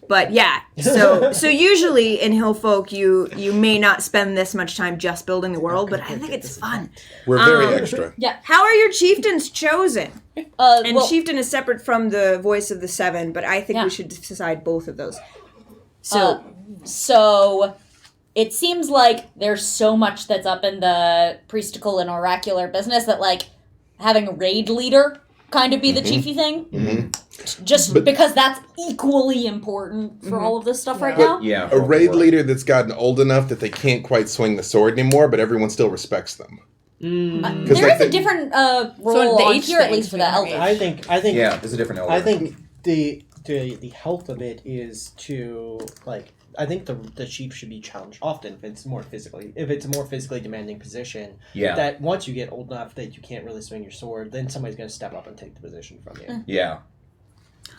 But yeah, so usually in Hillfolk, you may not spend this much time just building the world, but I think it's fun. We're very extra. Yeah. How are your chieftains chosen? And well, chieftain is separate from the voice of the seven, but I think Yeah. we should decide both of those. So, so it seems like there's so much that's up in the priestical and oracular business that like having a raid leader kind of be the chiefy thing. Just because that's equally important for all of this stuff right now. Yeah. A raid leader that's gotten old enough that they can't quite swing the sword anymore, but everyone still respects them. There is a different role the on age here, at thing, least for the yeah. elders. I think. Yeah, there's a different elder. I think the health of it is to like. I think the chief should be challenged often if it's a more physically demanding position. Yeah. That once you get old enough that you can't really swing your sword, then somebody's going to step up and take the position from you. Yeah.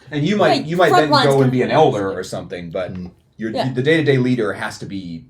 And you might Right, then front go line's and be an gonna be elder or something, but Yeah. the day-to-day leader has to be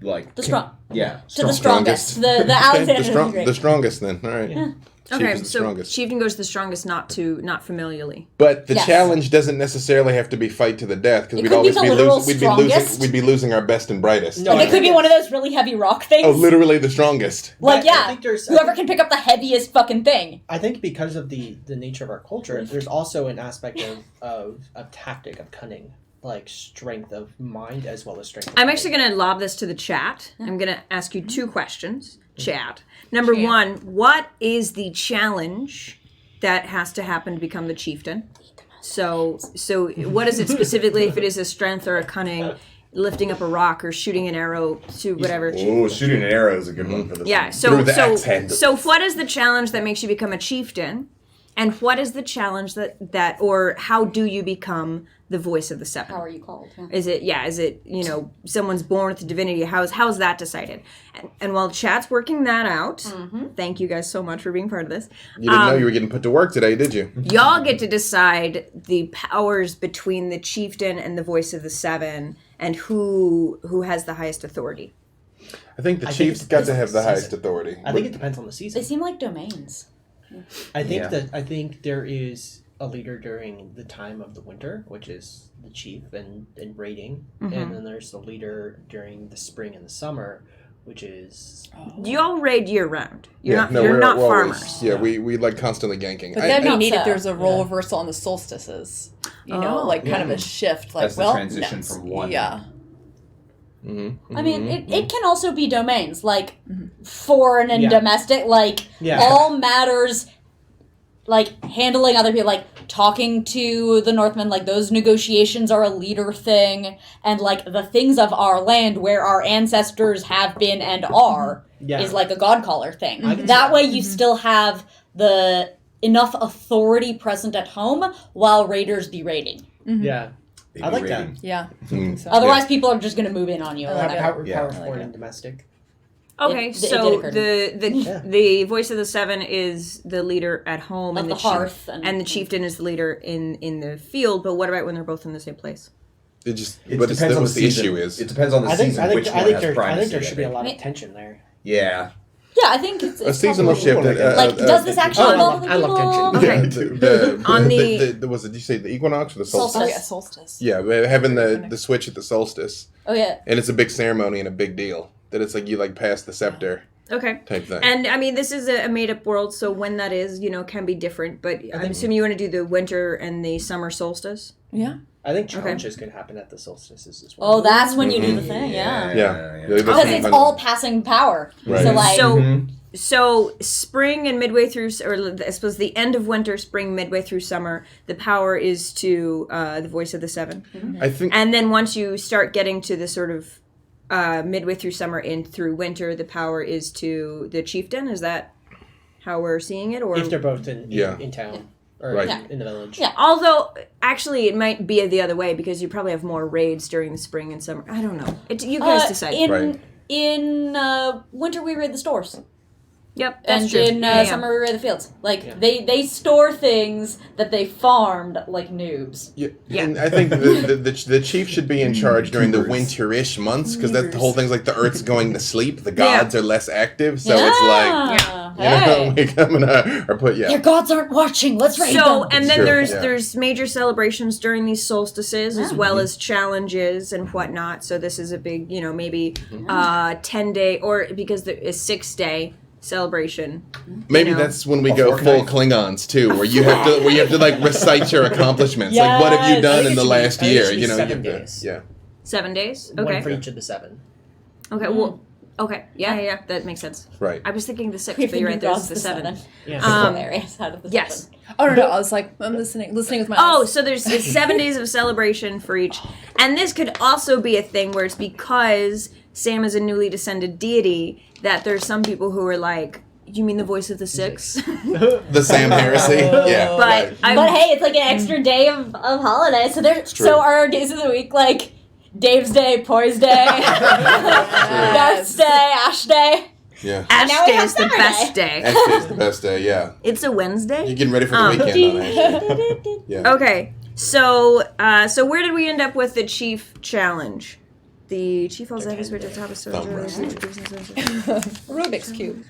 like The strong. Yeah. To the strongest. The Alexander the strongest then. All right. Yeah. Chief okay, is the so strongest. chieftain goes to the strongest, not familially. But the Yes. challenge doesn't necessarily have to be fight to the death because It we'd could be always the be literal losing. strongest. We'd be losing our best and brightest. No, Like, it could be one of those really heavy rock things. Oh, literally the strongest. Like, I yeah, think there's- whoever can pick up the heaviest fucking thing. I think because of the nature of our culture, there's also an aspect of tactic, of cunning, like strength of mind as well as strength of I'm body. actually going to lob this to the chat. I'm going to ask you two questions, chat. Number one, what is the challenge that has to happen to become the chieftain? So what is it specifically? If it is a strength or a cunning, lifting up a rock or shooting an arrow to whatever. Oh, shooting an arrow is a good one for this. Yeah. one. So the axe handle. so what is the challenge that makes you become a chieftain, and what is the challenge that or how do you become the voice of the seven? How are you called? Yeah. Is it someone's born with a divinity? How's that decided? And while chat's working that out, thank you guys so much for being part of this. You didn't know you were getting put to work today, did you? Y'all get to decide the powers between the chieftain and the voice of the seven, and who has the highest authority. I think the I think chief's it got depends to on have the the highest season. authority. I think it depends on the They season. seem like domains. I think Yeah. I think there is a leader during the time of the winter, which is the chief and raiding, and then there's the leader during the spring and the summer, which is You all raid year round. You're not we're farmers. always, yeah, we like constantly ganking. But that'd be I- neat if so. there's a role reversal on the solstices. You know, Oh. like kind of a shift. Like, That's the well, transition next. from one. Yeah. I mean, it can also be domains, like foreign and Yeah. domestic, like Yeah. all matters, like handling other people, like talking to the Northmen, like those negotiations are a leader thing, and like the things of our land where our ancestors have been and are is like a god caller thing. I can see That way you still have the enough authority present at home while raiders be raiding. yeah. I like that. Yeah. I think so. Otherwise, people are just going to move in on you. I like Like, it. Power Yeah. foreign and domestic. Okay, It so did occur to me. the voice of the seven is the leader at home, Of and the chief- hearth and the chieftain is the leader in the field. But what about when they're both in the same place? It just, It but it's depends on what the the season. issue is. It depends on the season which one has primacy. there should be a lot think. of tension there. Yeah. Yeah, I think it's A seasonal probably- shift. Like, does this actually involve I love people? tension. Okay. On On the was it? Did you say the equinox or the solstice? Oh, yeah, solstice. Yeah, we're having the switch at the solstice, Oh yeah. and it's a big ceremony and a big deal. That it's like you like pass the scepter Okay. type thing. And I mean, this is a made up world, so when that is, can be different. But I'm assuming you want to do the winter and the summer solstice. Yeah. I think challenges can happen at the solstices as well. Oh, that's when you do the thing. Yeah. yeah, Because Okay. it's all passing power. Right. So like, So spring and midway through, or I suppose the end of winter, spring, midway through summer, the power is to the voice of the seven. I think And then once you start getting to the sort of midway through summer and through winter, the power is to the chieftain. Is that how we're seeing it? Or If they're both in town or Right. in the village. Yeah. although actually it might be the other way because you probably have more raids during the spring and summer. I don't know. You guys decide. in Right. in winter we raid the stores. Yep, that's and true. in Yeah. Summer of the Fields. Like, Yeah. they store things that they farmed like noobs. Yeah. Yeah. And I think the chief should be in charge during the Tubers. winterish months because that's the whole thing's like the Earth's going to sleep, the gods are less active, so it's like we come in or put Your gods aren't watching. Let's raid So, them. and then True, there's yeah. there's major celebrations during these solstices as well as challenges and whatnot. So this is a big, maybe 10-day or because there is 6-day celebration. maybe you know. that's when we A go full fortnight. Klingons too, where you have to like recite your accomplishments. Like what have you Yes. done I in think the it should be- last I think it year? should be You know, 7 you have to- days. yeah. 7 days. One Okay. for each of the 7. Okay. Well. Okay. Yeah. That makes sense. Right. I was thinking the 6th, We've but you're been right. There's gods the to 7. Yeah. Hilarious out of the Yes. Oh no, I was like, I'm listening with my Oh, eyes. so there's 7 days of celebration for each. And this could also be a thing where it's because Sam is a newly descended deity that there's some people who are like, you mean the voice of the 6? The Sam heresy. Yeah. But right. But hey, it's like an extra day of holiday. So true. so are our days of the week like Dave's Day, Poise Day, Darth's Day, Ash Day. Yeah. Ash now we Day have is the Summer best Day. day. Ash Day's the best day. Yeah. It's a Wednesday? You're getting ready for the weekend on Ash Day. Yeah. Okay, so where did we end up with the chief challenge? The chief falls at his way to the top of Thumb Rubik's Cube.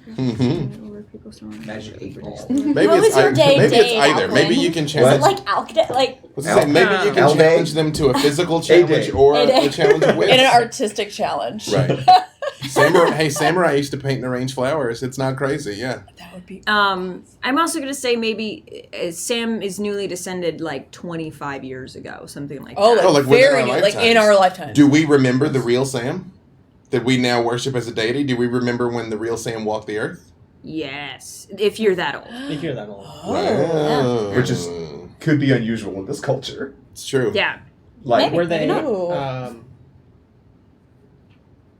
Magic 8 ball. Maybe What was your day, maybe it's Dave, either. Alcuin? Maybe you can Is challenge. it like Alk Day? Like What's it say? Maybe you can Al Day? challenge them to a physical challenge or A-Day. a challenge of wits. In an artistic challenge. Right. Samurai used to paint and arrange flowers. It's not crazy. Yeah. That would be I'm also gonna say maybe Sam is newly descended like 25 years ago, something like Oh, that. like, like within very our new, like in lifetimes. our lifetime. Do we remember the real Sam that we now worship as a deity? Do we remember when the real Sam walked the earth? Yes, if you're that old. If you're that old. Oh. Which is- Could be unusual in this culture. It's true. Yeah. Like, Maybe. Were they? Ooh.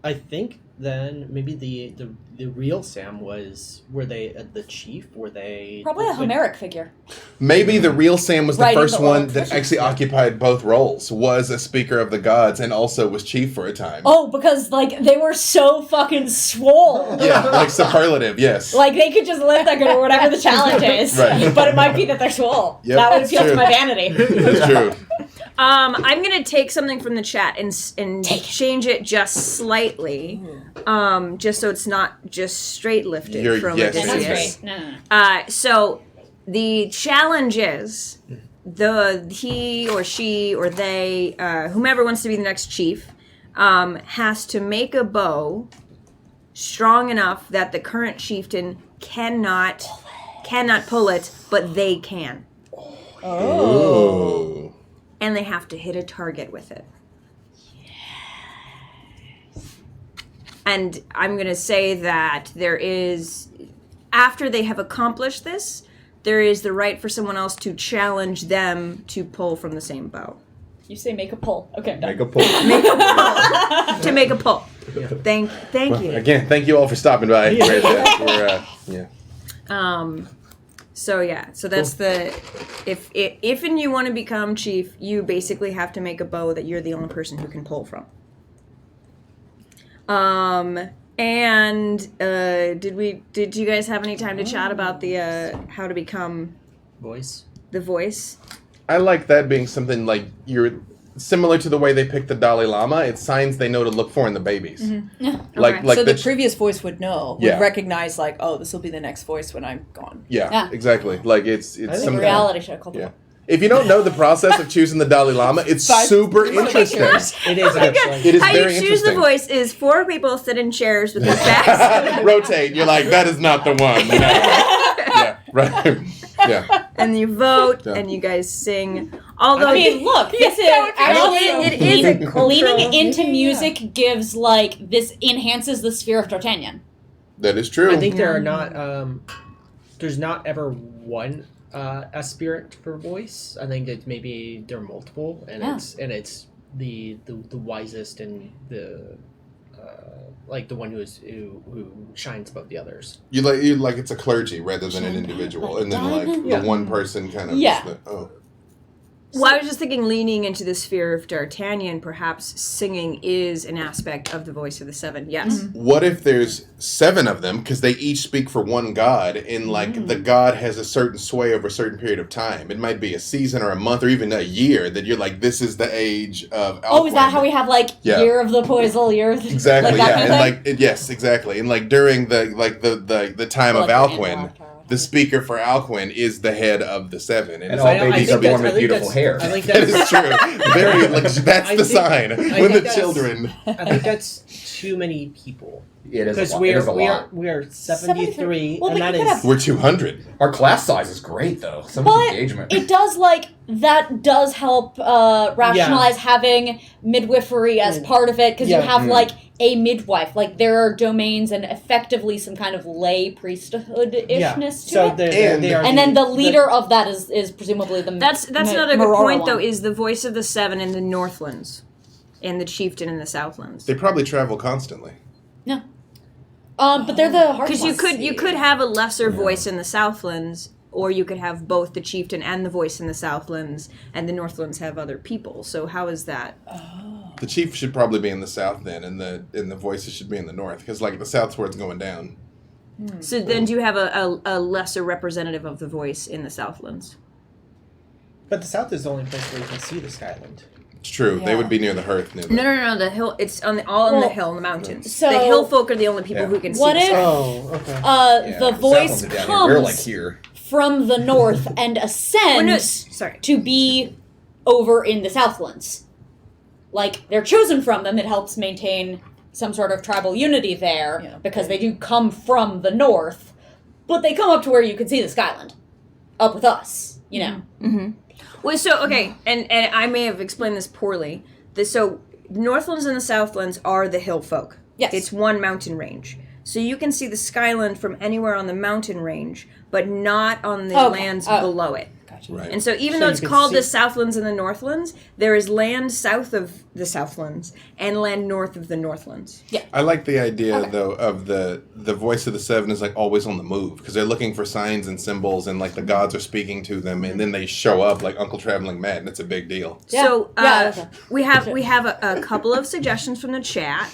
I think then maybe the real Sam were they the chief? Were they probably a Homeric figure. Maybe the real Sam was the Writing first the one oral that tradition. actually occupied both roles, was a speaker of the gods, and also was chief for a time. Oh, because like they were so fucking swole. Yeah, like superlative, yes. Like they could just lift that good or whatever the challenge is. Right. But it might be that they're swole. Yep, That would that's appeal true. to my vanity. That's true. I'm gonna take something from the chat and change it just slightly, just so it's not just straight lifted You're- from yes, That's Odysseus. great. No. So the challenge is he or she or they, whomever wants to be the next chief, has to make a bow strong enough that the current chieftain cannot pull it, but they can, Ooh. and they have to hit a target with it. And I'm going to say that there is, after they have accomplished this, there is the right for someone else to challenge them to pull from the same bow. You say make a pull. Okay, I'm done. make a pull. To make a pull. Thank you. Again, thank you all for stopping by. We're, yeah. So that's the, if and you want to become chief, you basically have to make a bow that you're the only person who can pull from. Did you guys have any time to chat about the how to become voice? the voice? I like that being something like you're similar to the way they pick the Dalai Lama. It's signs they know to look for in the babies. Like, Okay. like so the the previous voice would know, Yeah. would recognize, like, oh, this will be the next voice when I'm gone. yeah, exactly. Like it's think some Reality show called Yeah. If you don't know the process of choosing the Dalai Lama, it's super interesting. It is actually. It is How very you choose the interesting. voice is 4 people sit in chairs with their backs, Rotate. You're like, that is not the one. No. Yeah. Right. Yeah. and you vote, Yeah. and you guys sing. Although I mean, look, this is Actually, it is a cultural- leaning into Yeah. music gives like this enhances the sphere of D'Artagnan. That is true. I think there are not. There's not ever one aspirant for voice. I think that maybe there are multiple, and Yeah. it's the wisest and the like the one who shines above the others. You like it's a clergy rather than an individual, and then like Yeah. the one person kind of. Yeah. Oh. Well, I was just thinking, leaning into the sphere of D'Artagnan, perhaps singing is an aspect of the voice of the seven. Yes. What if there's 7 of them, because they each speak for one god, and like the god has a certain sway over a certain period of time? It might be a season or a month or even a year that you're like, this is the age of Alcuin. Oh, is that how we have year of the Poisel, year of the Exactly, that yeah, kind of and thing? yes, exactly, and like during the time of Alcuin, the speaker for Alcuin is the head of the 7, And all babies are born with beautiful hair. I think that that's is true. Very, that's the sign when the children. I think that's too many people. It is Because a lot. we It is a are lot. we are 73, Well, and but that you could is We're 200. Our class size is great, though. So much But engagement. it does that does help rationalize having midwifery as part of it, because you have a midwife. There are domains and effectively some kind of lay priesthood-ishness to so it. they are And then the leader of that is presumably the That's another good Marora point, though, one. is the voice of the 7 in the Northlands and the chieftain in the Southlands. They probably travel constantly. But they're the hard Because ones. you could have a lesser voice in the Southlands, or you could have both the chieftain and the voice in the Southlands, and the Northlands have other people. So how is that? The chief should probably be in the south then, and the voices should be in the north, because the south's where it's going down. So then do you have a lesser representative of the voice in the Southlands? But the south is the only place where you can see the Skyland. It's true. They Yeah. would be near the hearth. Near the, No. The hill. It's on the Well, hill in the mountains. so- the Hillfolk are the only people who can see. What the if- sky. Oh, okay. Yeah, the Southlands voice are down here. We're comes here. from the north and Well, ascends no, sorry. to be over in the Southlands. They're chosen from them. It helps maintain some sort of tribal unity there, because they do come from the north, but they come up to where you can see the Skyland, up with us, Well, so okay, and I may have explained this poorly. So the Northlands and the Southlands are the Hillfolk. Yes. It's one mountain range. So you can see the Skyland from anywhere on the mountain range, but not on the lands below it. right. And so even So though you it's can called see- the Southlands and the Northlands, there is land south of the Southlands and land north of the Northlands. I like the idea though of the voice of the 7 is always on the move, because they're looking for signs and symbols, and the gods are speaking to them, and then they show up like Uncle Traveling Mad, and it's a big deal. Yeah. So Yeah, we have a couple of suggestions from the chat.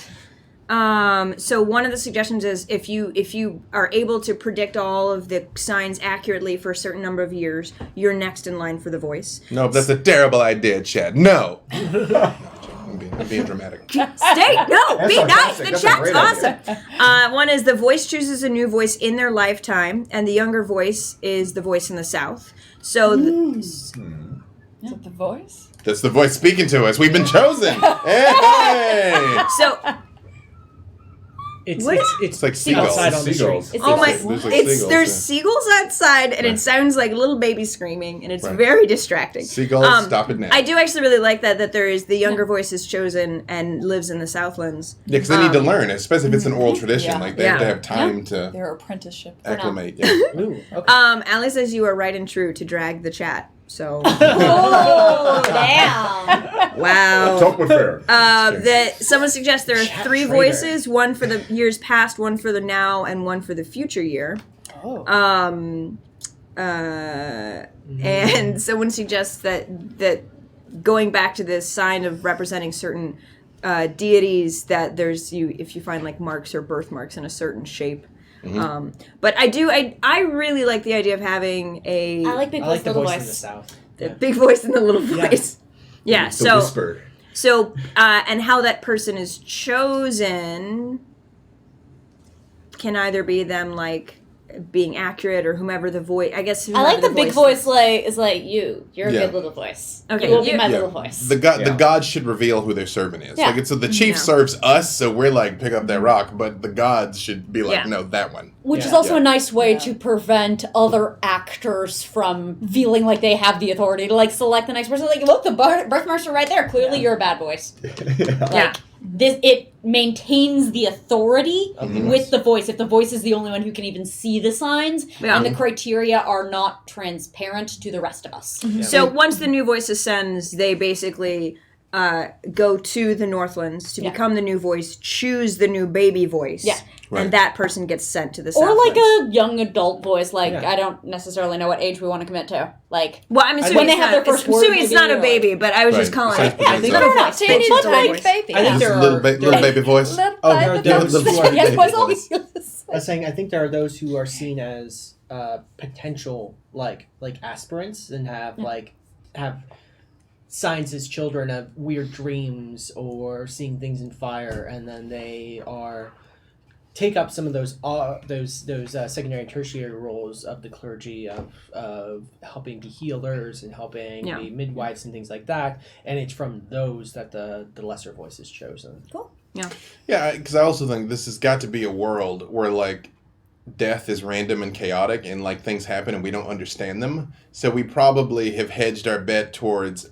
So one of the suggestions is if you are able to predict all of the signs accurately for a certain number of years, you're next in line for the voice. No, that's a terrible idea, Chad. No. I'm being dramatic. Be nice. That's The fantastic. That's a chat's great awesome. One is the voice chooses a new voice in their lifetime, and the younger voice is the voice in the South. So Is it the voice? That's the voice speaking to us. We've been chosen. Hey! so It's What? it's like seagulls. outside on the Seagulls. street. oh my! There's seagulls, There's yeah. seagulls outside, and it sounds like little babies screaming, and it's Right. very distracting. Seagulls, stop it now. I do actually really like that there is the younger voice is chosen and lives in the Southlands. Yeah, because they need to learn, especially if it's an oral tradition. Yeah. They have to Yeah. have time to Their apprenticeship. acclimate. Yeah. Ooh, okay. Allie says you are right and true to drag the chat. So Oh, damn. wow. with her. Someone suggests there are Chat 3 traitor. voices: one for the years past, one for the now, and one for the future year. Oh. And someone suggests that going back to this sign of representing certain deities, that if you find marks or birthmarks in a certain shape. But I really like the idea of having I like Big I Voice, like the Little voice in the Voice. south. the big voice and the little voice. Yeah. The whisper. So and how that person is chosen can either be them being accurate or whomever the voice. I guess. I like the big voice, is. is you. You're a Yeah. good little voice. Okay, You will be you- my Yeah. little voice. The gods should reveal who their servant is. Yeah. So the chief Yeah. serves us, so we're pick up that rock, but the gods should be Yeah. no, that one. Which is Yeah. also Yeah. a nice way to prevent other actors from feeling like they have the authority to select the next person. Look, the birthmarks are right there. Clearly, you're a bad voice. Yeah. It maintains the authority Of the with the voice. If the voice is the only one who can even see the signs, Yeah. and the criteria are not transparent to the rest of us. So once the new voice ascends, they basically go to the Northlands to Yeah. become the new voice, choose the new baby voice, Yeah. Right. and that person gets sent to the Or like Southlands. a young adult voice, like Yeah. I don't necessarily know what age we want to commit to. Like Well, I'm assuming when they it's have not, their first it's, assuming word, it's maybe, not a or baby, but I was just Right. calling it. Besides I think Little there- voice, Teeny baby but voice. like baby. I think there are Little baby voice. Little Oh, there are baby those- the voice. baby yes, voice. Poisel? I was saying I think there are those who are seen as potential like aspirants and have signs as children of weird dreams or seeing things in fire, and then they take up some of those secondary and tertiary roles of the clergy of helping be healers and helping Yeah. be midwives and things like that, and it's from those that the lesser voice is chosen. Yeah, because I also think this has got to be a world where like death is random and chaotic, and like things happen and we don't understand them. So we probably have hedged our bet towards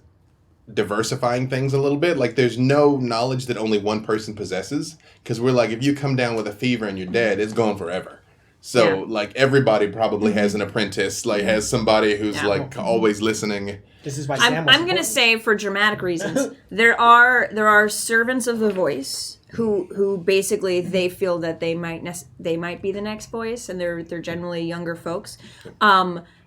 diversifying things a little bit. Like there's no knowledge that only one person possesses, because we're like, if you come down with a fever and you're dead, it's gone forever. So Yeah. like everybody probably has an apprentice, like has somebody who's Yeah. like always listening. This is why Sam I'm was gonna important. say, for dramatic reasons, there are servants of the voice who basically they feel that they might be the next voice, and they're generally younger folks.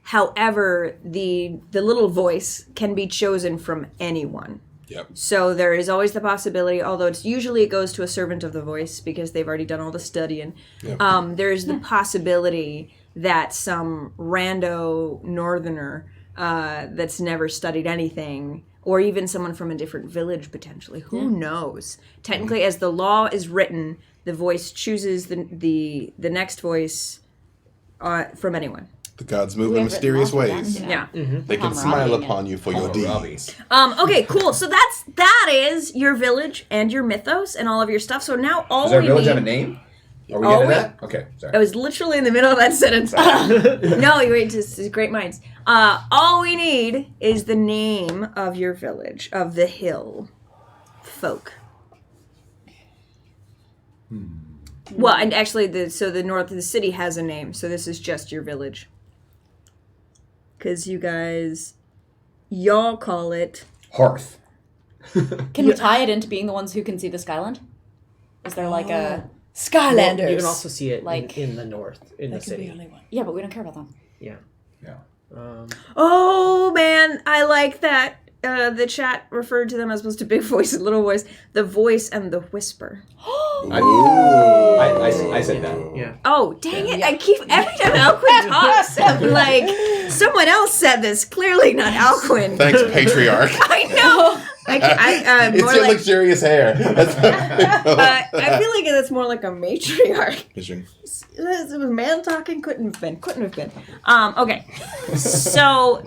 However, the little voice can be chosen from anyone. Yep. So there is always the possibility, although it usually goes to a servant of the voice because they've already done all the studying. Yep. There is the possibility that some rando northerner that's never studied anything, or even someone from a different village potentially, who knows? Technically, as the law is written, the voice chooses the next voice from anyone. The gods move We in have written mysterious laws for ways. that, Yeah. They can Hammurabi smile again. upon you for your Hammurabi. deeds. Okay, cool. So that is your village and your mythos and all of your stuff. So now all Does our we village need. have a name? Are we Oh, getting wait. that? Okay, sorry. I was literally in the middle of that sentence. No, you wait. This is great minds. All we need is the name of your village, of the Hillfolk. Well, and actually, the north of the city has a name, so this is just your village. Because y'all call it. Hearth. Can we tie it into being the ones who can see the Skyland? Is there like a Skylanders. You can also see it Like- in the north, in the That could be city. only one. yeah, but we don't care about them. Yeah. Yeah. Oh man, I like that. The chat referred to them as opposed to big voice and little voice. The voice and the whisper. I said that. Yeah. Oh, dang it. I keep, every time Alquin talks, I'm like, someone else said this. Clearly not Alquin. Thanks, patriarch. I know. It's More your like, luxurious hair. That's I feel like that's more like a matriarch. Vision. It was man talking, couldn't have been. Okay. So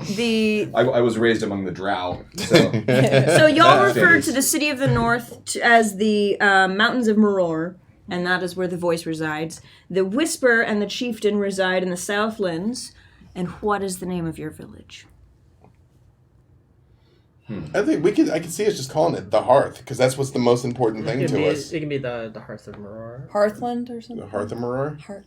I was raised among the drow, so So y'all refer Standards. to the city of the north as the mountains of Maror, and that is where the voice resides. The whisper and the chieftain reside in the southlands. And what is the name of your village? I think I can see us just calling it the hearth, because that's what's the most important thing to us. It can be the Hearth of Maror. Hearthland or The something? hearth of Maror. Hearth.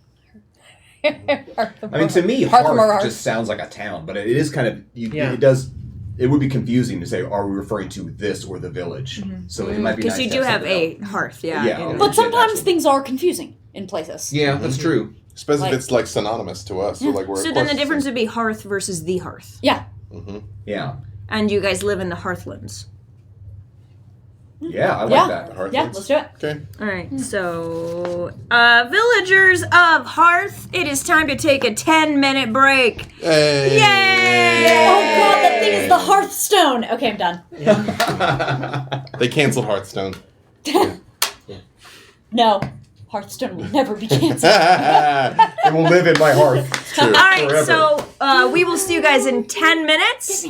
I mean, to me, Hearth of Hearth Maror. just sounds like a town, but it is kind of Yeah. it does. It would be confusing to say, are we referring to this or the village? So it might be Because nice you to do have something a else. hearth, yeah. Yeah, in- okay. But Shit, sometimes actually. things are confusing in places. Yeah, that's true. Especially Like- if it's like synonymous to us. So like we're So of then course the difference would be hearth versus the hearth. Yeah. Yeah, And you guys live in the hearthlands. yeah, I like Yeah. the that. hearth. Yeah, let's do it. Okay. All right, so villagers of Hearth, it is time to take a 10-minute break. Hey. Yay! Oh god, that thing is the Hearthstone. Okay, I'm done. They canceled Hearthstone. No, Hearthstone will never be canceled. It will live in my heart. True. All right, Forever. so we will see you guys in 10 minutes.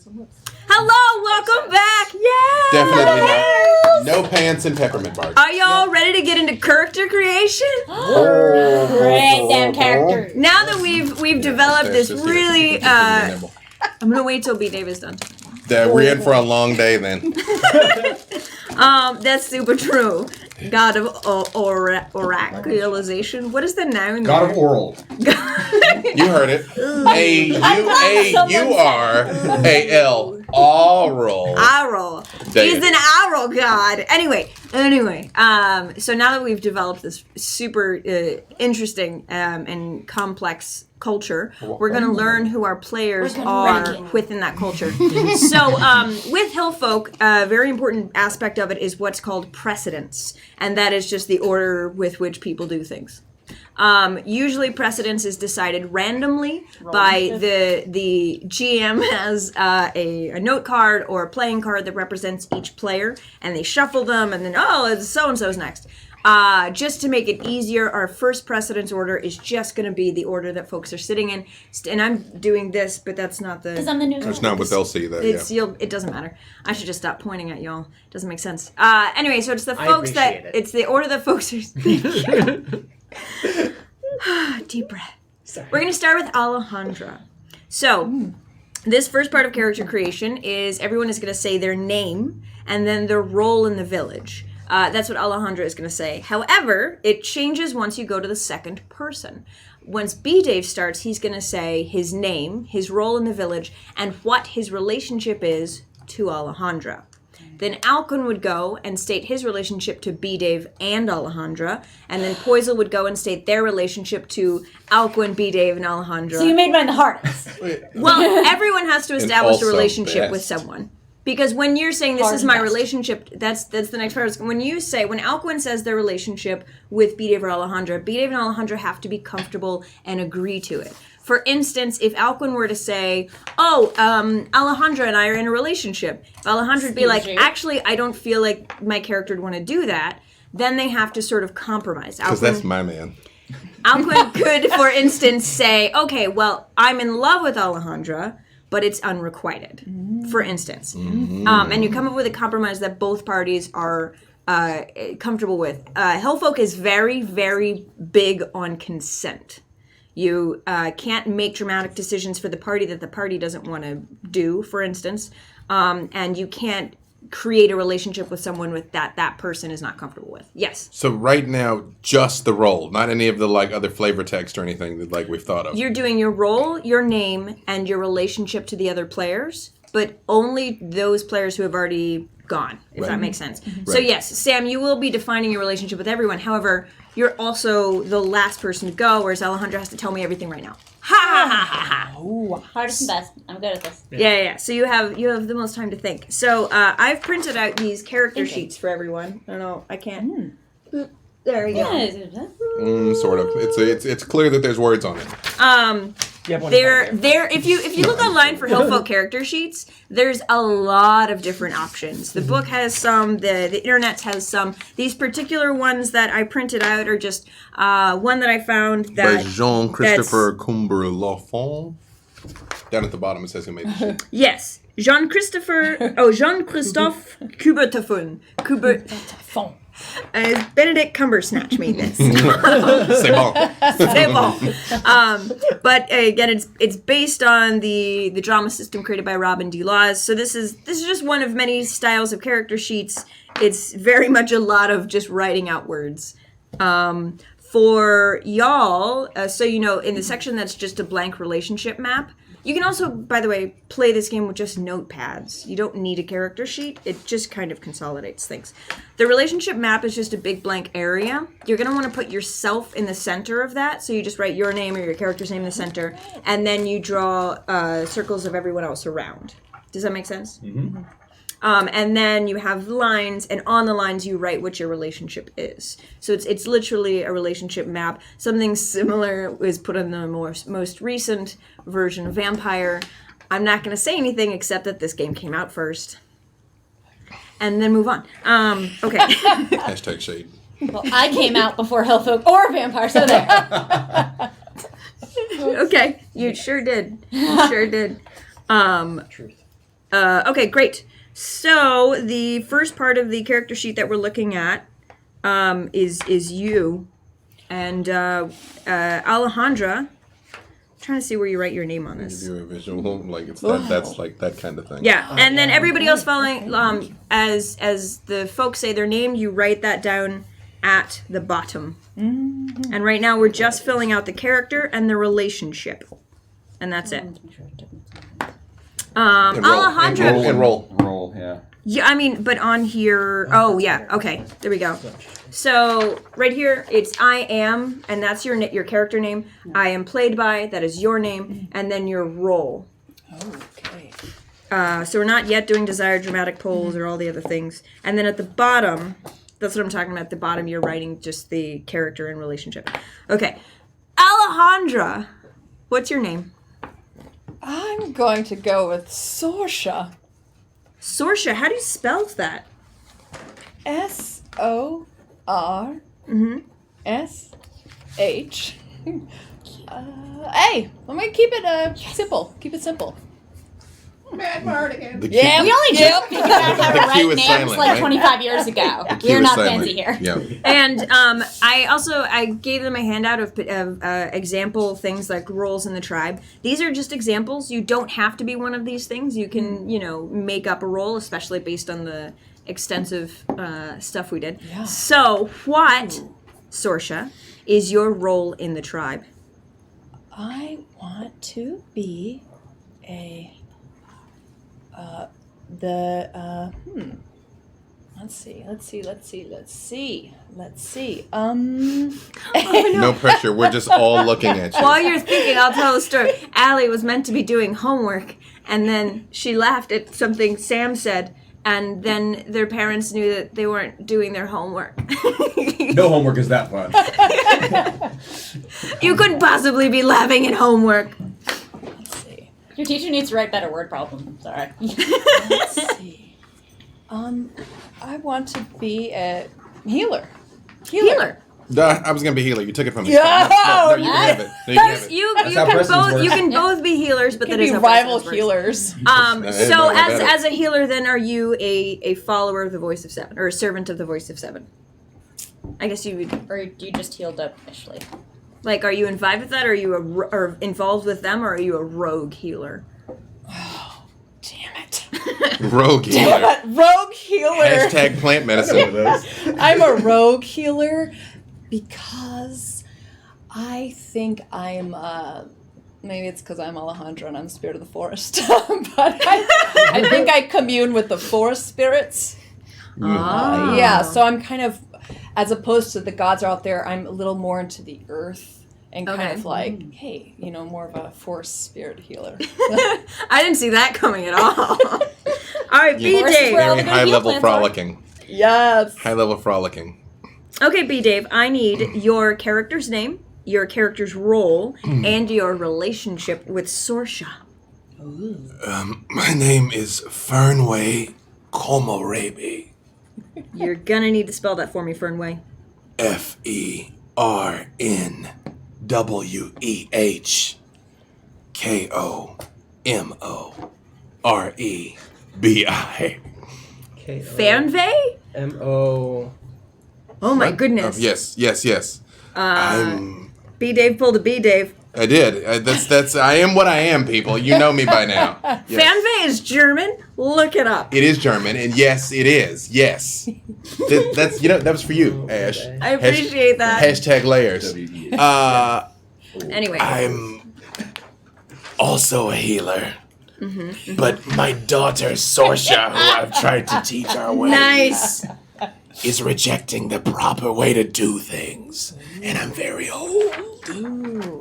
Hello, welcome back. Yeah. Definitely not. No pants and peppermint bark. Are y'all ready to get into character creation? Great damn character. Now that we've developed this Just here. really, Just give me a nibble. I'm gonna wait till B. Dave is done. We're in for a long day then. That's super true. God of oraculization. What is the noun? God there? of oral. You heard it. A-U-A-U-R-A-L. Oral. Arrow. There He's you an arrow god. Anyway. So now that we've developed this super interesting and complex culture, we're going to learn who our players are within that culture. So with Hillfolk, a very important aspect of it is what's called precedence, and that is just the order with which people do things. Usually precedence is decided randomly by the GM has a note card or a playing card that represents each player, and they shuffle them, and then, it's so-and-so's next. Just to make it easier, our first precedence order is just going to be the order that folks are sitting in. And I'm doing this, but that's not the... Because I'm the new That's not what they'll see there. It doesn't matter. I should just stop pointing at y'all. It doesn't make sense. Anyway, so it's the folks that... It's the order that folks are... Deep breath. Sorry. We're going to start with Alejandra. So, this first part of character creation is everyone is going to say their name and then their role in the village. That's what Alejandra is going to say. However, it changes once you go to the second person. Once B. Dave starts, he's going to say his name, his role in the village, and what his relationship is to Alejandra. Then Alcuin would go and state his relationship to B. Dave and Alejandra, and then Poisel would go and state their relationship to Alcuin, B. Dave, and Alejandra. So you made mine the hardest. Well, everyone has to establish a also relationship best. with someone. Because when you're saying this is my relationship, that's the next part. When Alcuin says their relationship with B. Dave or Alejandra, B. Dave and Alejandra have to be comfortable and agree to it. For instance, if Alcuin were to say, Alejandra and I are in a relationship, if Alejandra would be like, actually, I don't feel like my character would want to do that, then they have to sort of compromise. Because that's my man. Alcuin could, for instance, say, okay, well, I'm in love with Alejandra, but it's unrequited, for instance. And you come up with a compromise that both parties are comfortable with. Hillfolk is very, very big on consent. You can't make dramatic decisions for the party that the party doesn't want to do, for instance. And you can't create a relationship with someone with that person is not comfortable with. Yes. So right now, just the role, not any of the other flavor text or anything that we've thought of. You're doing your role, your name, and your relationship to the other players, but only those players who have already gone, if that makes sense. Right. So yes, Sam, you will be defining your relationship with everyone. However, you're also the last person to go, whereas Alejandra has to tell me everything right now. Ha ha ha ha ha. Ooh, hardest and best. I'm good at this. Yeah. So you have the most time to think. So I've printed out these character sheets for everyone. I don't know. I can't. There we go. Sort of. It's clear that there's words on it. There. If you look online for Hillfolk character sheets, there's a lot of different options. The book has some. The internet has some. These particular ones that I printed out are just one that I found that by Jean-Christophe Comber-Lafont. Down at the bottom it says who made the sheet. Yes, Jean-Christophe Coubertifon. Benedict Cumbersnatch made this. C'est bon. C'est bon. But again, it's based on the drama system created by Robin D. Laws. So this is just one of many styles of character sheets. It's very much a lot of just writing out words. For y'all, so you know, in the section that's just a blank relationship map, you can also, by the way, play this game with just notepads. You don't need a character sheet. It just kind of consolidates things. The relationship map is just a big blank area. You're going to want to put yourself in the center of that. So you just write your name or your character's name in the center, and then you draw circles of everyone else around. Does that make sense? Mm-hmm. And then you have lines, and on the lines you write what your relationship is. So it's literally a relationship map. Something similar was put on the most recent version of Vampire. I'm not going to say anything except that this game came out first. And then move on. Okay. Hashtag shade. Well, I came out before Hillfolk or Vampire, so there. Okay, you sure did. Truth. Okay, great. So the first part of the character sheet that we're looking at is you, and Alejandra. I'm trying to see where you write your name on this. Give you a visual, like it's that. That's like that kind of thing. Yeah, and then everybody else following, as the folks say their name, you write that down at the bottom. Mm-hmm. And right now we're just filling out the character and the relationship, and that's it. Alejandra. Roll, yeah. Yeah, I mean, but on here. Oh, yeah. Okay, there we go. So right here, it's I am, and that's your character name. I am played by. That is your name, and then your role. Okay. So we're not yet doing desired dramatic polls or all the other things. And then at the bottom, that's what I'm talking about. At the bottom, you're writing just the character and relationship. Okay, Alejandra, what's your name? I'm going to go with Sorsha. Sorsha, how do you spell that? SORSH. Hey, let me keep it simple. Keep it simple. The Q, Yeah, We only just figured out how to The Q write is names silent, like right? 25 years ago. Q We're is not silent. fancy here. Yeah. And I gave them a handout of example things like roles in the tribe. These are just examples. You don't have to be one of these things. You can, make up a role, especially based on the extensive stuff we did. Yeah. So, what, Sorsha, is your role in the tribe? I want to be a let's see. No pressure. We're just all looking at you. While you're thinking, I'll tell the story. Allie was meant to be doing homework, and then she laughed at something Sam said, and then their parents knew that they weren't doing their homework. No homework is that fun. You couldn't possibly be laughing at homework. Let's see. Your teacher needs to write better word problems. Sorry. Let's see. I want to be a healer. Healer. I was gonna be healer. You took it from me. Yeah. No, you can have it. No, you can have it. You how can Preston's both works. you can both be healers, but Could that is be how rival Preston's works. healers. So No, as a healer, then are you a follower of the Voice of Seven or a servant of the Voice of Seven? I guess you would. Or you just healed up initially. Like, are you involved with that? Or are you or involved with them, or are you a rogue healer? Damn it. Rogue Damn healer. it. Rogue healer. Hashtag plant medicine. I'm a rogue healer because I think I'm maybe it's because I'm Alejandra and I'm spirit of the forest. But I think I commune with the forest spirits. Yeah, so I'm kind of, as opposed to the gods are out there, I'm a little more into the earth and kind of like, hey, more of a forest spirit healer. I didn't see that coming at all. All right, B Forest is Dave. where all Very the good high heal level plants are. frolicking. Yes. High level frolicking. Okay, B Dave. I need your character's name, your character's role, and your relationship with Sorsha. My name is Fernway Komorebi. You're gonna need to spell that for me, Fernway. FERNWEHKOMOREBI. Fanvey? M-O... Oh my goodness. Yes. B Dave pulled a B Dave. I did. That's. I am what I am, people. You know me by now. Yes. Fanvey is German. Look it up. It is German, and yes, it is. Yes. That's that was for you, Ash. I appreciate that. Hashtag layers. Anyway. I'm also a healer. But my daughter Sorsha, who I've tried to teach our ways, Nice. is rejecting the proper way to do things. And I'm very old.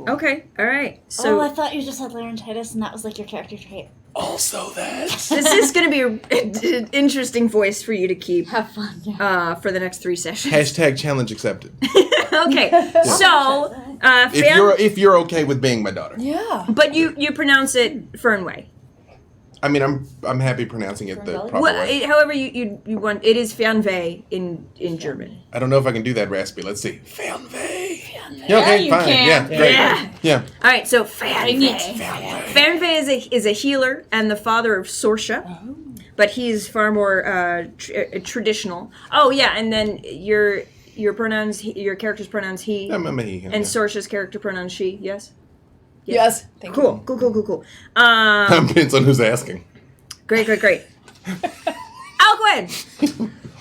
Okay, all right. Oh, So I thought you just had laryngitis and that was like your character trait. Also that. this is going to be an interesting voice for you to keep Have fun. Yeah. for the next 3 sessions. Hashtag challenge accepted. Okay, so If you're okay with being my daughter. Yeah. but you pronounce it Fernway. I mean, I'm happy pronouncing it the proper Well, way. however you want. It is Fernweh in German. I don't know if I can do that raspy. Let's see. Fernweh. Fan. Yeah, okay, you fine. can. Yeah, great. Yeah. Yeah. All right, so Fanfei. Fanfei is a healer and the father of Sorsha, but he's far more traditional. Oh yeah, and then your pronouns, your character's pronouns he, I'm a he. and Sorsha's character pronouns she. Yes. Yes. Thank you. Cool. Depends on who's asking. Great. Alquin.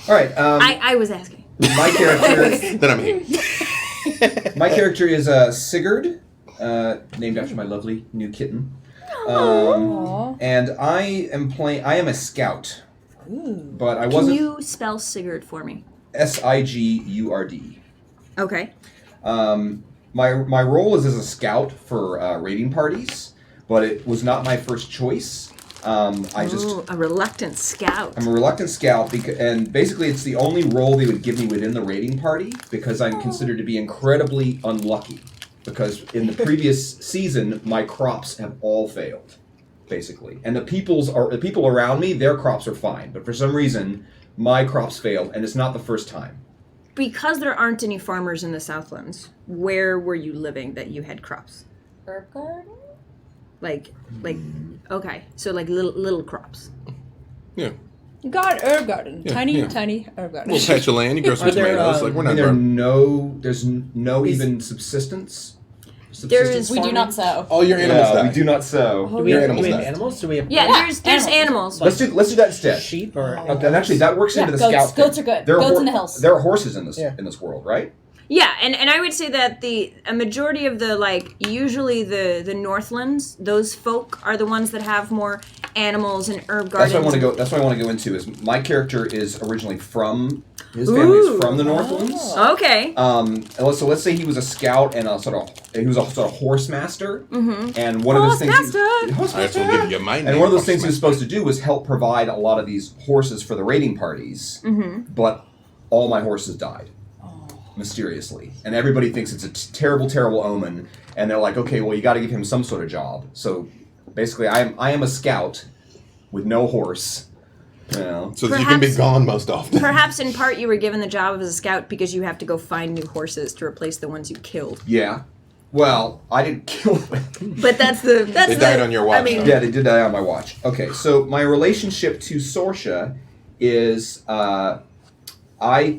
All right. I was asking. My character. Then I'm he. My character is Sigurd, named after my lovely new kitten. And I am a scout. But I Can wasn't. you spell Sigurd for me? Sigurd. Okay. My role is as a scout for raiding parties, but it was not my first choice. A reluctant scout. I'm a reluctant scout, and basically it's the only role they would give me within the raiding party because I'm considered to be incredibly unlucky. Because in the previous season, my crops have all failed, basically, and the people around me, their crops are fine, but for some reason, my crops failed, and it's not the first time. Because there aren't any farmers in the Southlands, where were you living that you had crops? Herb garden? Like, okay, so like little crops. Yeah. God, herb garden. Yeah, Tiny yeah. herb garden. We'll patch of land. You grow some Are there, tomatoes. Like we're not. There's no even subsistence. We do not sow. All your animal stuff. we do not sow. Do we Your have animals animals? nest. Animals? Do we have Yeah, there's animals. Let's do that instead. sheep or And actually, that works into the goats. scout thing. Goats are good. There Goats in the hills. There are horses in this Yeah. in this world, right? Yeah, and I would say that a majority of the usually the Northlands, those folk are the ones that have more animals and herb gardens. That's what I want to go into. Is my character is originally from his family's from the Northlands. Okay. So let's say he was a scout and he was a sort of horse master. Mm-hmm. And one of those things. I will give you my name. And one of those things he was supposed to do was help provide a lot of these horses for the raiding parties. Mm-hmm. But all my horses died. Mysteriously, and everybody thinks it's a terrible omen, and they're like, okay, well, you got to give him some sort of job. So basically, I am a scout with no horse, you know. So that you can be gone most often. Perhaps in part you were given the job as a scout because you have to go find new horses to replace the ones you killed. Yeah, well, I didn't kill them. But that's They died on your watch. I mean, Yeah, they did die on my watch. Okay, so my relationship to Sorsha is I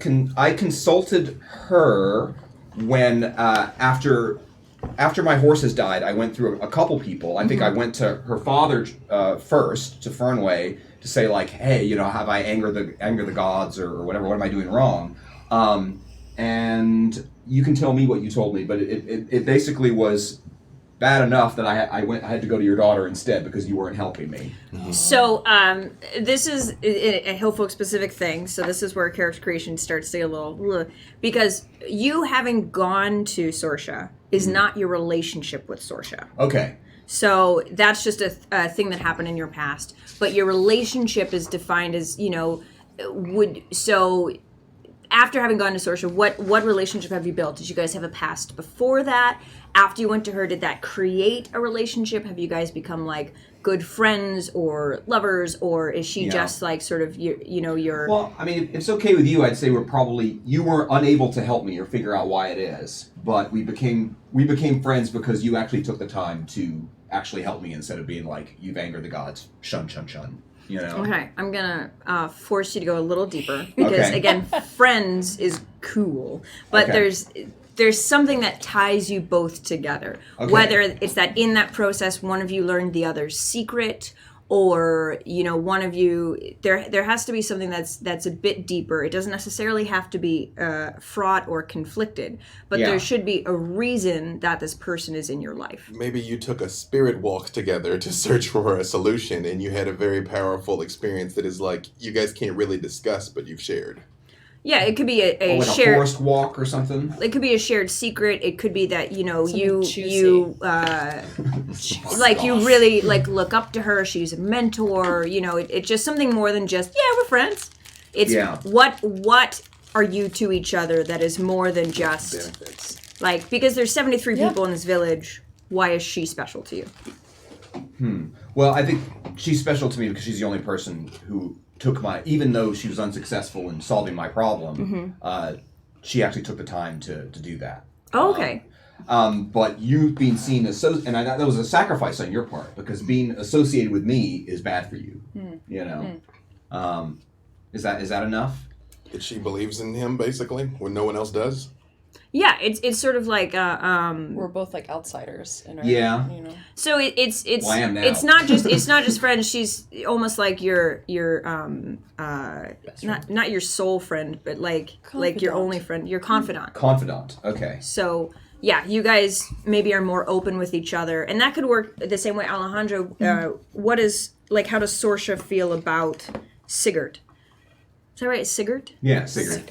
consulted her when after my horses died. I went through a couple people. I think I went to her father first, to Fernway, to say like, hey, have I angered the gods or whatever? What am I doing wrong? And you can tell me what you told me, but it basically was bad enough that I had to go to your daughter instead because you weren't helping me. So this is a Hillfolk specific thing. So this is where character creation starts to get a little because you having gone to Sorsha is not your relationship with Sorsha. Okay. So that's just a thing that happened in your past. But your relationship is defined as after having gone to Sorsha, what relationship have you built? Did you guys have a past before that? After you went to her, did that create a relationship? Have you guys become like good friends or lovers, or is she just like sort of your? Well, I mean, if it's okay with you, I'd say you were unable to help me or figure out why it is, but we became friends because you actually took the time to actually help me instead of being like, you've angered the gods, shun. Okay, I'm gonna force you to go a little deeper because again, friends is cool, but there's something that ties you both together. Okay. Whether it's that in that process, one of you learned the other's secret, or one of you there has to be something that's a bit deeper. It doesn't necessarily have to be fraught or conflicted, but there should be a reason that this person is in your life. Maybe you took a spirit walk together to search for a solution, and you had a very powerful experience that is like you guys can't really discuss, but you've shared. Yeah, it could be a like shared a forest walk or something. It could be a shared secret. It could be that you really like look up to her. She's a mentor. It's just something more than just we're friends. It's what are you to each other that is more than just benefits. Like, because there's 73 people in this village. Why is she special to you? Well, I think she's special to me because she's the only person who took even though she was unsuccessful in solving my problem, she actually took the time to do that. Oh, okay. But you being seen that was a sacrifice on your part, because being associated with me is bad for you. You know, is that enough? That she believes in him basically when no one else does. Yeah, it's sort of like We're both like outsiders in our, Yeah. you know. So it's Well, I am now. it's not just friends. She's almost like your not your soul friend, but like your only friend, your confidant. Confidant. Okay. So yeah, you guys maybe are more open with each other, and that could work the same way. Alejandro, what is like? How does Sorsha feel about Sigurd? Is that right? Sigurd? Yeah, Sigurd.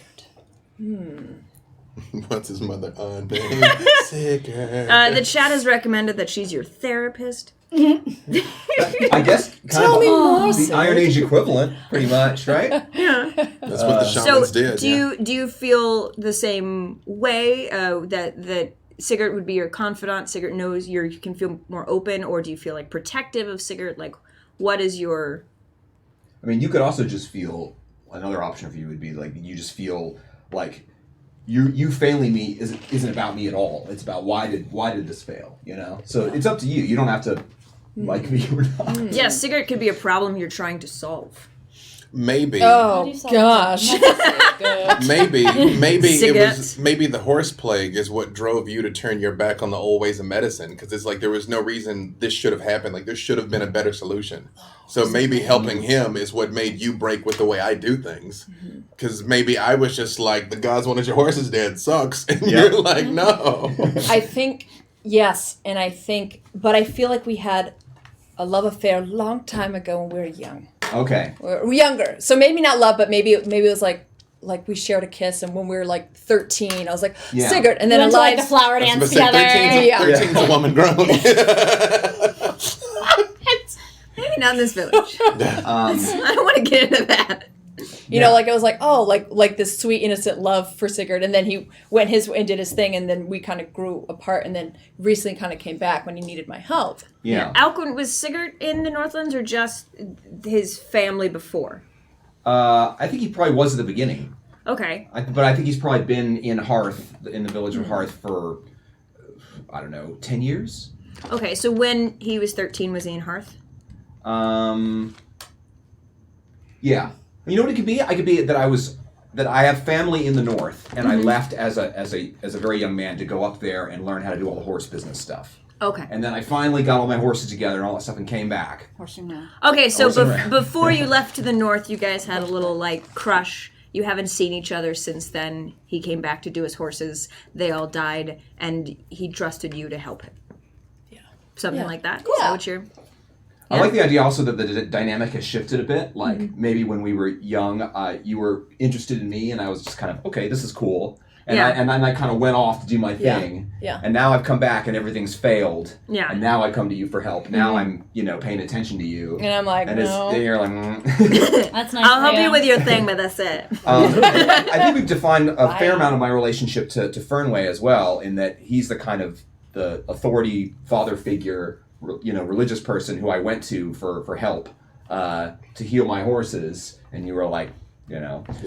What's his mother on, baby? Sigurd. The chat has recommended that she's your therapist. I guess Tell me more, the Sigurd. Iron Age equivalent, pretty much, right? Yeah. That's what the So shamans did. do you feel the same way that Sigurd would be your confidant? Sigurd knows you can feel more open, or do you feel like protective of Sigurd? Like, what is your? I mean, you could also just feel, another option for you would be like, you just feel like you failing me isn't about me at all. It's about why did this fail, you know? So it's up to you. You don't have to like me or not. Yeah, Sigurd could be a problem you're trying to solve. Maybe. Oh gosh. Maybe Cigarettes. maybe the horse plague is what drove you to turn your back on the old ways of medicine, because it's like there was no reason this should have happened. Like there should have been a better solution. So maybe helping him is what made you break with the way I do things. Because maybe I was just like, the gods wanted your horses dead, sucks, and you're like, no. I think yes, but I feel like we had a love affair a long time ago when we were young. Okay. We're younger, so maybe not love, but maybe it was like we shared a kiss, and when we were like 13, I was like Sigurd, and then Went to, like, the Alive. flower dance together. 13's a woman grown. Maybe not in this village. I don't want to get into that. You know, like it was like like this sweet innocent love for Sigurd, and then he went his way and did his thing, and then we kind of grew apart, and then recently kind of came back when he needed my help. Yeah. Alcuin, was Sigurd in the Northlands or just his family before? I think he probably was at the beginning. Okay. But I think he's probably been in Hearth, in the village of Hearth, for, I don't know, 10 years? Okay, so when he was 13, was he in Hearth? Yeah. You know what it could be? I could be that I have family in the north, and I left as a very young man to go up there and learn how to do all the horse business stuff. Okay. And then I finally got all my horses together and all that stuff and came back. Okay, so Horse and ram. before you left to the north, you guys had a little, like, crush. You haven't seen each other since then. He came back to do his horses. They all died, and he trusted you to help him. Yeah. Something like that? Yeah. Is that what you're... I like the idea also that the dynamic has shifted a bit. Like, maybe when we were young, you were interested in me, and I was just kind of, okay, this is cool. And, Yeah. and then I kind of went off to do my thing. Yeah. And now I've come back and everything's failed. Yeah. And now I come to you for help. Now I'm, paying attention to you. And I'm like, And no. and you're like, That's nice. I'll help you with your thing, but that's it. I think we've defined a fair amount of my relationship to Fernway as well, in that he's the kind of the authority father figure, religious person who I went to for help to heal my horses, and you were like,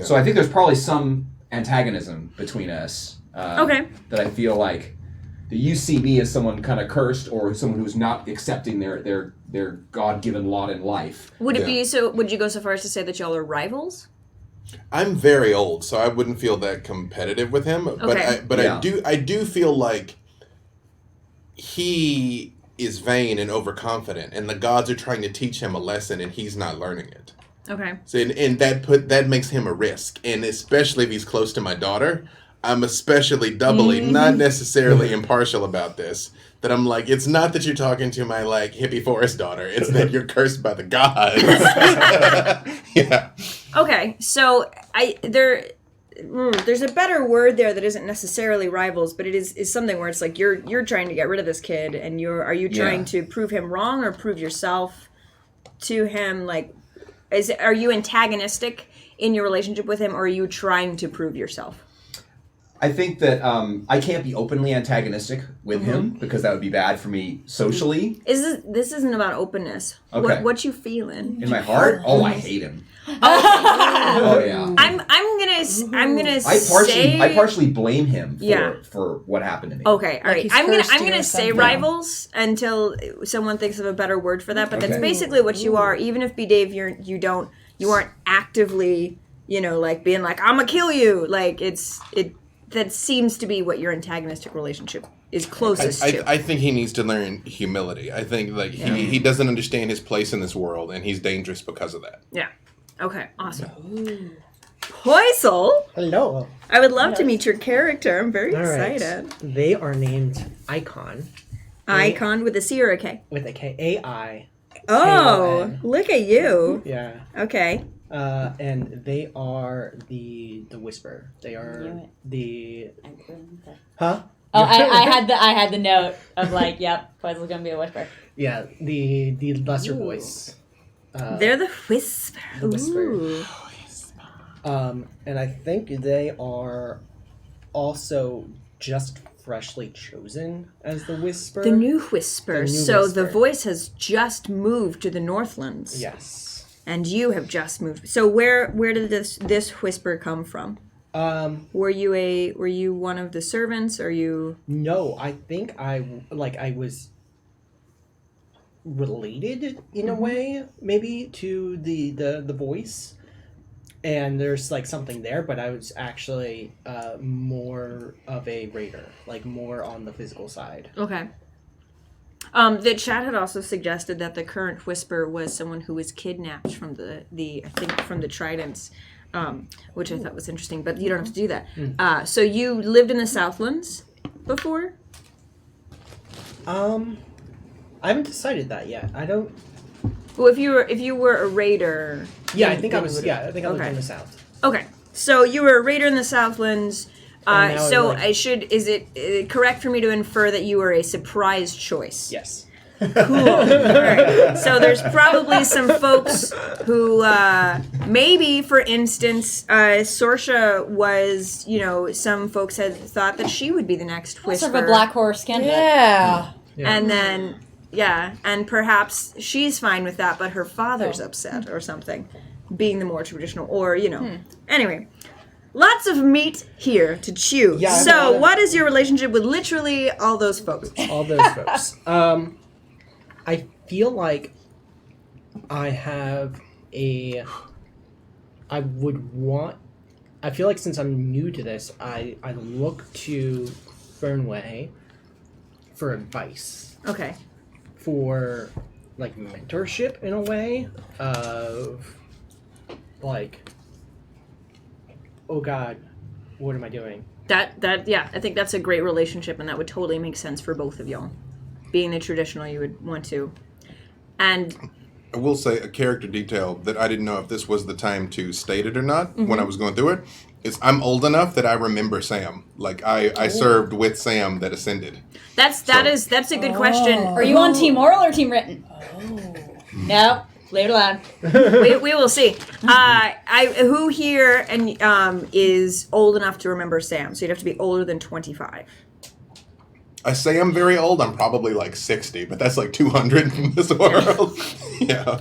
So I think there's probably some antagonism between us. Okay. That I feel like that you see me as someone kind of cursed, or someone who's not accepting their God-given lot in life. Would it be so? Would you go so far as to say that y'all are rivals? I'm very old, so I wouldn't feel that competitive with him. Okay. But I do feel like he is vain and overconfident, and the gods are trying to teach him a lesson, and he's not learning it. Okay. So, and that makes him a risk, and especially if he's close to my daughter, I'm especially doubly not necessarily impartial about this. That I'm like, it's not that you're talking to my like hippie forest daughter; it's that you're cursed by the gods. Yeah. Okay. So there's a better word there that isn't necessarily rivals, but it is something where it's like you're trying to get rid of this kid, and are you trying to prove him wrong or prove yourself to him? Like, are you antagonistic in your relationship with him, or are you trying to prove yourself? I think that I can't be openly antagonistic with him because that would be bad for me socially. This isn't about openness. Okay. What you feeling? In my heart, I hate him. Oh yeah. I'm gonna I partially blame him Yeah. for what happened to me. Okay, all right. he's I'm cursed you gonna or say something. rivals until someone thinks of a better word for that. But that's Okay. basically what you are. Even if B Dave, you aren't actively, like being like I'm gonna kill you. Like that seems to be what your antagonistic relationship is closest to. I think he needs to learn humility. I think he doesn't understand his place in this world, and he's dangerous because of that. Yeah. Okay. Awesome. Poisel, Hello. I would love to meet your character. I'm very All right. excited. They are named Icon Icon with a C or a K? with a K. A-I. Oh, K-O-N. look at you. Yeah. Okay. And they are the Whisper. They are Knew it. the... I ruined that. Huh? Oh, I had the note of like, yep, Poisel's gonna be a whisper. Yeah, the lesser voice. They're the Whisper. The Whisper. Ooh. And I think they are also just freshly chosen as the Whisper. The new Whisper. The new So the Whisper. voice has just moved to the Northlands. Yes. And you have just moved. So where did this Whisper come from? Were you one of the servants? Or you? No, I think I was related in a way, maybe to the voice. And there's like something there, but I was actually more of a raider, like more on the physical side. Okay. The chat had also suggested that the current Whisper was someone who was kidnapped from the I think from the Tridents, which I thought was interesting. But you don't have to do that. So you lived in the Southlands before? I haven't decided that yet. I don't. Well, if you were a raider. Yeah, I then- think then I was. you would've- Yeah, I think I lived Okay. in the south. Okay, so you were a raider in the Southlands. And now So I'm like- is it correct for me to infer that you were a surprise choice? Yes. Cool. All right. So there's probably some folks who maybe, for instance, Sorsha was, some folks had thought that she would be the next Whisper. Sort of a black horse candidate. Yeah. And then, and perhaps she's fine with that, but her father's upset or something, being the more traditional, or, Anyway. Lots of meat here to chew. Yeah, So, what is your relationship with literally all those folks? All those folks. I feel like I have I feel like since I'm new to this, I look to Fernway for advice, Okay. for like mentorship in a way of like, oh God, what am I doing? I think that's a great relationship, and that would totally make sense for both of y'all. Being the traditional, you would want to. And I will say a character detail that I didn't know if this was the time to state it or not when I was going through it is I'm old enough that I remember Sam. Like I served with Sam that ascended. that's a good question. Are you on Team Oral or Team Written? No. Play it aloud. we will see. Who here is old enough to remember Sam? So you'd have to be older than 25. I say I'm very old. I'm probably like 60, but that's like 200 in this world. Yeah.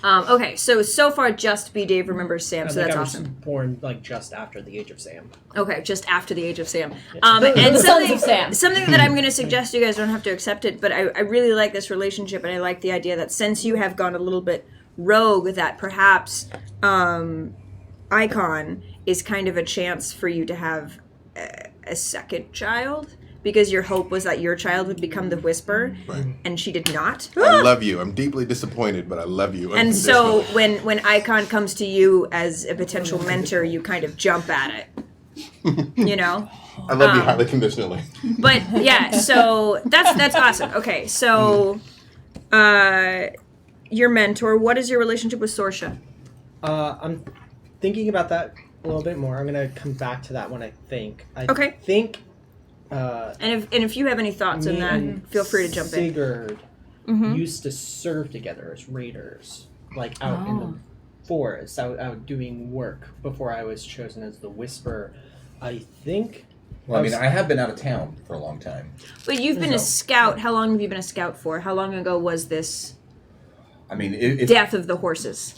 Okay, so far just B Dave remembers Sam, I so think that's I was awesome. born like just after the age of Sam. Okay, just after the age of Sam. The And sons of Sam. something that I'm going to suggest, you guys don't have to accept it, but I really like this relationship, and I like the idea that since you have gone a little bit rogue, that perhaps Icon is kind of a chance for you to have a second child, because your hope was that your child would become the Whisper, Right. and she did not. I love you. I'm deeply disappointed, but I love you. And so unconditionally. when Icon comes to you as a potential mentor, you kind of jump at it. I love you highly conditionally. But yeah, so that's awesome. Okay, so your mentor, what is your relationship with Sorsha? I'm thinking about that a little bit more. I'm gonna come back to that one. I think. Okay. Think. And if you have any thoughts on me that, and feel free to jump in. Sigurd used to serve together as raiders, like out in the forest, out doing work before I was chosen as the Whisper. I think Well, I mean, I have been out of town for a long time. But you've been a scout. How long have you been a scout for? How long ago was this I mean, if death of the horses?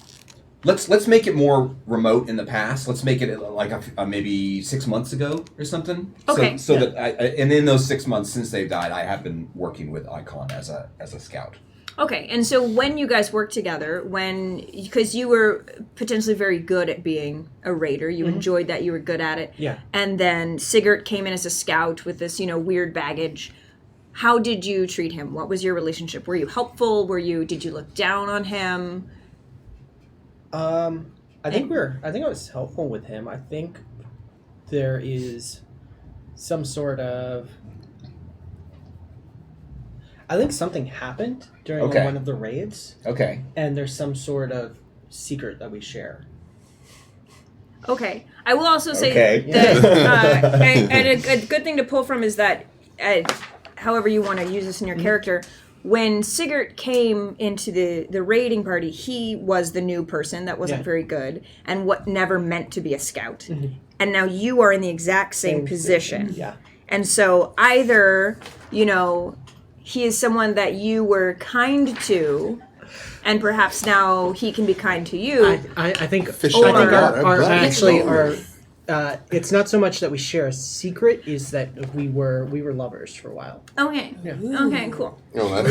let's make it more remote in the past. Let's make it like maybe 6 months ago or something. Okay. So that and in those 6 months since they've died, I have been working with Icon as a scout. Okay, and so when you guys worked together, because you were potentially very good at being a raider, you enjoyed that, you were good at it. Yeah. And then Sigurd came in as a scout with this, weird baggage. How did you treat him? What was your relationship? Were you helpful? Did you look down on him? I think I was helpful with him. I think there is some sort of. I think something happened during one of the raids. Okay. And there's some sort of secret that we share. Okay. I will also say Okay. that, and a good thing to pull from is that, however you want to use this in your character, when Sigurd came into the raiding party, he was the new person that wasn't very good and what never meant to be a scout. Mm-hmm. And now you are in the exact same position. Yeah. And so either, he is someone that you were kind to, and perhaps now he can be kind to you. I think Fish I think out of our water, actually blood. our it's not so much that we share a secret, is that we were lovers for a while. Okay. Yeah. Okay, cool. Oh, that's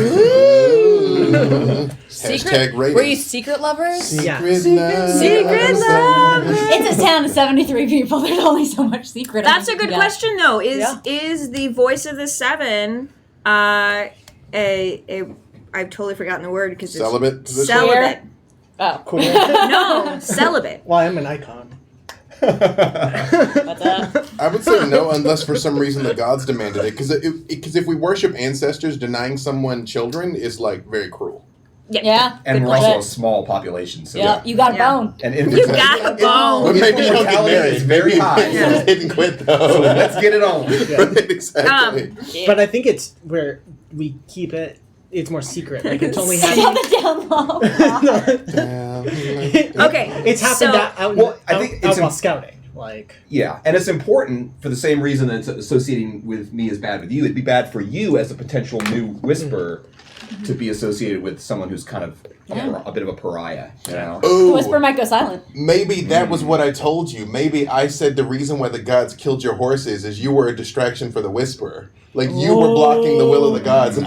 Secret? Hashtag rating. Were you secret lovers? Secret Yeah. love. Secret love. It's a town of 73 people. There's only so much secret. That's a good question, though. Yeah. Is the voice of the seven I've totally forgotten the word because it's Celibate position? celibate. Oh, Cool. No, celibate. Well, I'm an icon. what's up? I would say no, unless for some reason the gods demanded it. Because if we worship ancestors, denying someone children is very cruel. Yeah. And good we're also a question. small population, so Yeah, you got a Yeah. bone. and You got the bone. But maybe you don't get Mortality married. is very high. You didn't quit So though. let's get it on. Right, exactly. But I think it's where we keep it. It's more secret. Like it's only Shove happened. it down low. Okay, It's happened so- out Well, I think it's while scouting. Like Yeah, and it's important for the same reason that it's associating with me is bad with you. It'd be bad for you as a potential new whisperer to be associated with someone who's kind of a bit of a pariah, you know? The Ooh, whisper might go silent. maybe that was what I told you. Maybe I said the reason why the gods killed your horses is you were a distraction for the whisperer. Like you were blocking the will of the gods, and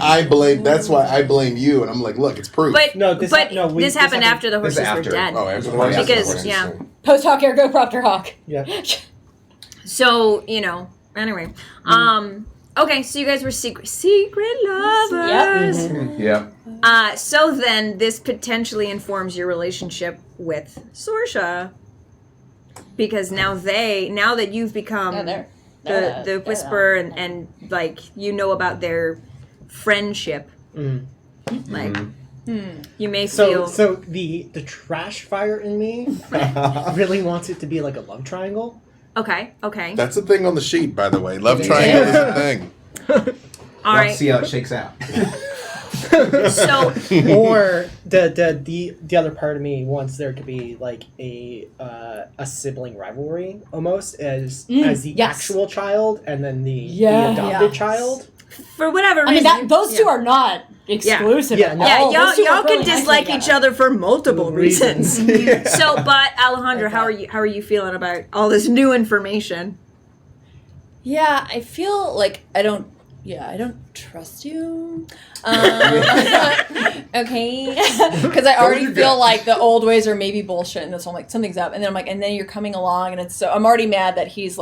that's why I blame you. And I'm like, look, it's proof. But No, this but ha- no, we- this this happened happened- after the This horses after. were dead. oh, after the Because, horses. yeah. Post hawk, ergo propter hawk. yeah. So anyway, okay, so you guys were secret lovers. Yeah. So then this potentially informs your relationship with Sorsha, because now that you've become the whisperer and about their friendship, you may feel. So the trash fire in me really wants it to be like a love triangle. Okay. That's a thing on the sheet, by the way. Love triangle is a thing. All Let's right. see how it shakes out. So Or the other part of me wants there to be like a sibling rivalry almost as the yes. actual child and then the adopted Yeah. child. for whatever I reason, mean, those two are not exclusive. Yeah, at no. Yeah, all. Those two y'all work can really nicely dislike together. each other for multiple reasons. Yeah. So, but Alejandra, how are you feeling about all this new information? Yeah, I feel like I don't trust you. Okay. Because I already your feel gut. like the old ways are maybe bullshit, and so I'm like, something's up. And then I'm like, and then you're coming along, and I'm already mad that he's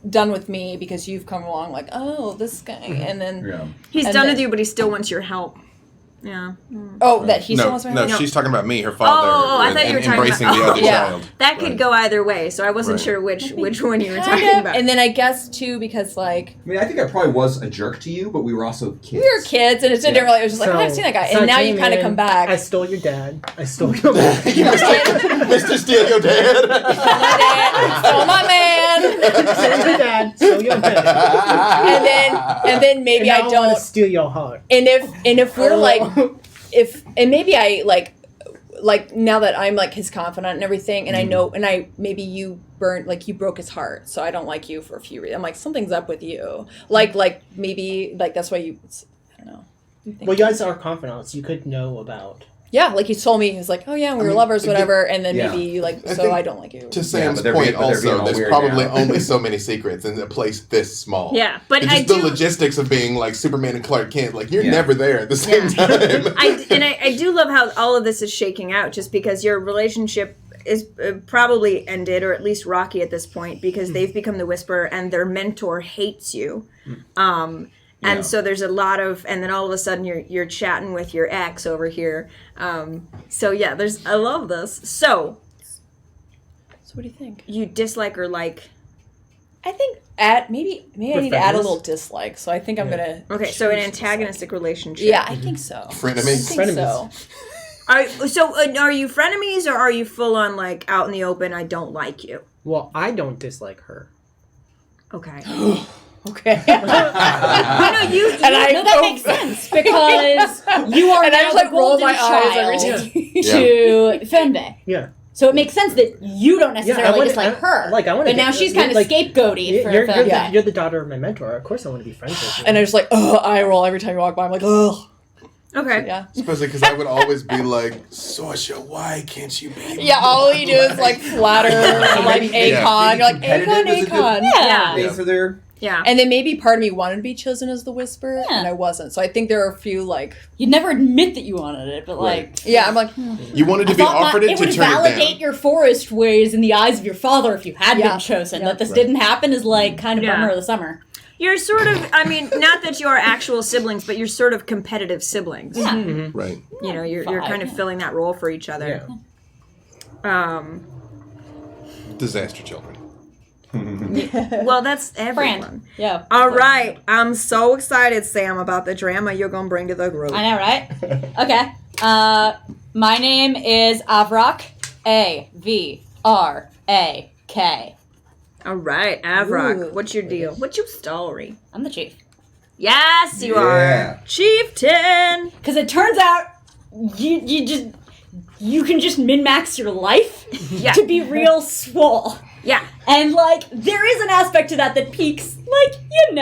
done with me because you've come along like, oh, this guy. And then, Yeah. He's And done then- with you, but he still wants your help. Yeah. that he still wants my help? She's talking about me, her father, I thought you were talking embracing about- the other Yeah. child. That could go either way, so I wasn't Right. sure which one you were Kind talking of. about. And then I guess, too, because, I mean, I think I probably was a jerk to you, but we were also kids. we were kids, and it didn't really, it was just like, I've seen that guy. And now you kind of come back. I stole your dad. I stole your Mr. Steal Your Dad. My dad stole my man. Stole your dad. Stole your dad. And then maybe And now I I want don't. to steal your heart. And if we're like, and maybe I like now that I'm like his confidant and everything, and I know, and maybe you broke his heart, so I don't like you for a few reasons. I'm like, something's up with you. Like maybe like that's why you. I don't know. Well, you guys are confidants. You could know about. Yeah, like he told me, he's like, oh yeah, we were lovers, whatever, and then maybe you like, so I don't like you. To Sam's point, also, there's probably only so many secrets in a place this small. Yeah, but it's just the logistics of being like Superman and Clark Kent, like you're never there at the same time. I do love how all of this is shaking out, just because your relationship is probably ended, or at least rocky at this point, because they've become the Whisperer and their mentor hates you. And so there's a lot of, and then all of a sudden you're chatting with your ex over here. So yeah, I love this. So what do you think? You dislike or like? I think maybe I need to add a little dislike. So I think I'm gonna. Okay, so an antagonistic relationship. Yeah, I think so. Frenemies. I think so. Are you frenemies, or are you full on like out in the open? I don't like you. Well, I don't dislike her. Okay. Okay. That makes sense because you are and now I just like the roll golden my eyes every child time. to Fenbei. Yeah. So it makes sense that you don't necessarily dislike her. I want to. But now she's kind of scapegoaty for Fenbei. You're the daughter of my mentor. Of course, I want to be friends with you. And I just like, eye roll every time you walk by. I'm like, ugh. Okay. Yeah. Especially because I would always be like, Sasha, why can't you be? Yeah, all you do is like flatter, like Akon. You're like, Akon. Yeah. For their. Yeah. And then maybe part of me wanted to be chosen as the Whisperer, and I wasn't. So I think there are a few, like... You'd never admit that you wanted it, but like... Yeah, I'm like... You wanted to be offered it to turn it down. It would validate your forest ways in the eyes of your father if you had been chosen. That this didn't happen is like kind of bummer of the summer. You're sort of, I mean, not that you are actual siblings, but you're sort of competitive siblings. Yeah. Mm-hmm. Right. You know, you're kind of filling that role for each other. Yeah. Disaster children. Well, that's everyone. Yeah. All right. I'm so excited, Sam, about the drama you're going to bring to the group. I know, right? Okay. My name is Avrak. Avrak. All right, Avrak. Ooh. What's your deal? What's your story? I'm the chief. Yes, you are. Chieftain. Because it turns out you can just min-max your life to be real swole. Yeah. And, like, there is an aspect to that peaks, like, at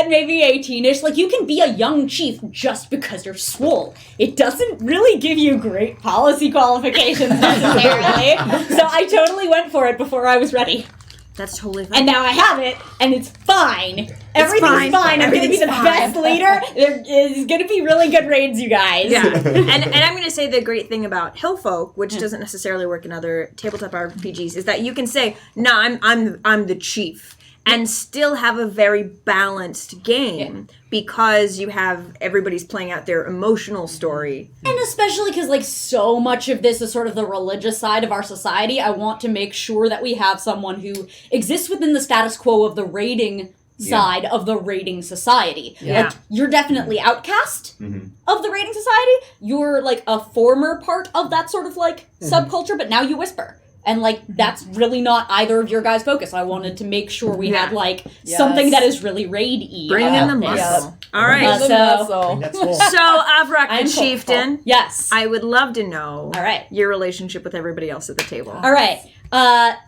maybe 18-ish. Like, you can be a young chief just because you're swole. It doesn't really give you great policy qualifications necessarily. So I totally went for it before I was ready. That's totally fine. And now I have it, and it's fine. Everything's fine. I'm going to be the best leader. There is going to be really good raids, you guys. Yeah. and I'm going to say the great thing about Hillfolk, which doesn't necessarily work in other tabletop RPGs, is that you can say, "No, I'm the chief," and still have a very balanced game because you have everybody's playing out their emotional story. And especially because, like, so much of this is sort of the religious side of our society, I want to make sure that we have someone who exists within the status quo of the raiding side of the raiding society. Yeah. Like, you're definitely outcast of the raiding society. You're, like, a former part of that sort of, like, subculture, but now you whisper. And, like, that's really not either of your guys' focus. I wanted to make sure we had, like, something that is really raid-y. Bring in the muscle. All right. So Avrak the Chieftain. Yes. I would love to know All right. your relationship with everybody else at the table. All right.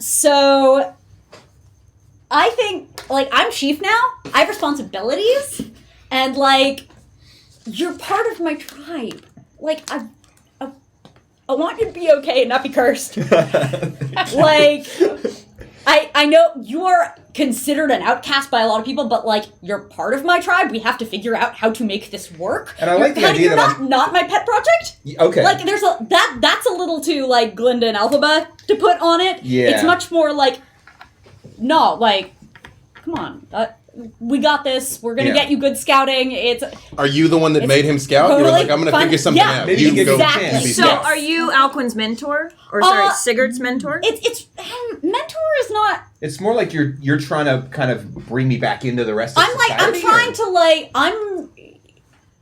So I think, like, I'm chief now. I have responsibilities. And, like, you're part of my tribe. Like, I want you to be okay and not be cursed. Like, I know you are considered an outcast by a lot of people, but, like, you're part of my tribe. We have to figure out how to make this work. And I like the idea you're that not my pet project. Okay. Like, there's that's a little too, like, Glinda and Alphaba to put on it. Yeah. It's much more like, no, like, come on. We got this. We're going to get you good scouting. Are you the one that made him scout? You were like, I'm going to figure something out. Maybe you give him a exactly. chance. be So, scout. are you Alquin's mentor? Or, sorry, Sigurd's mentor? It's mentor is not... It's more like you're trying to kind of bring me back into the rest of society. I'm trying to, like,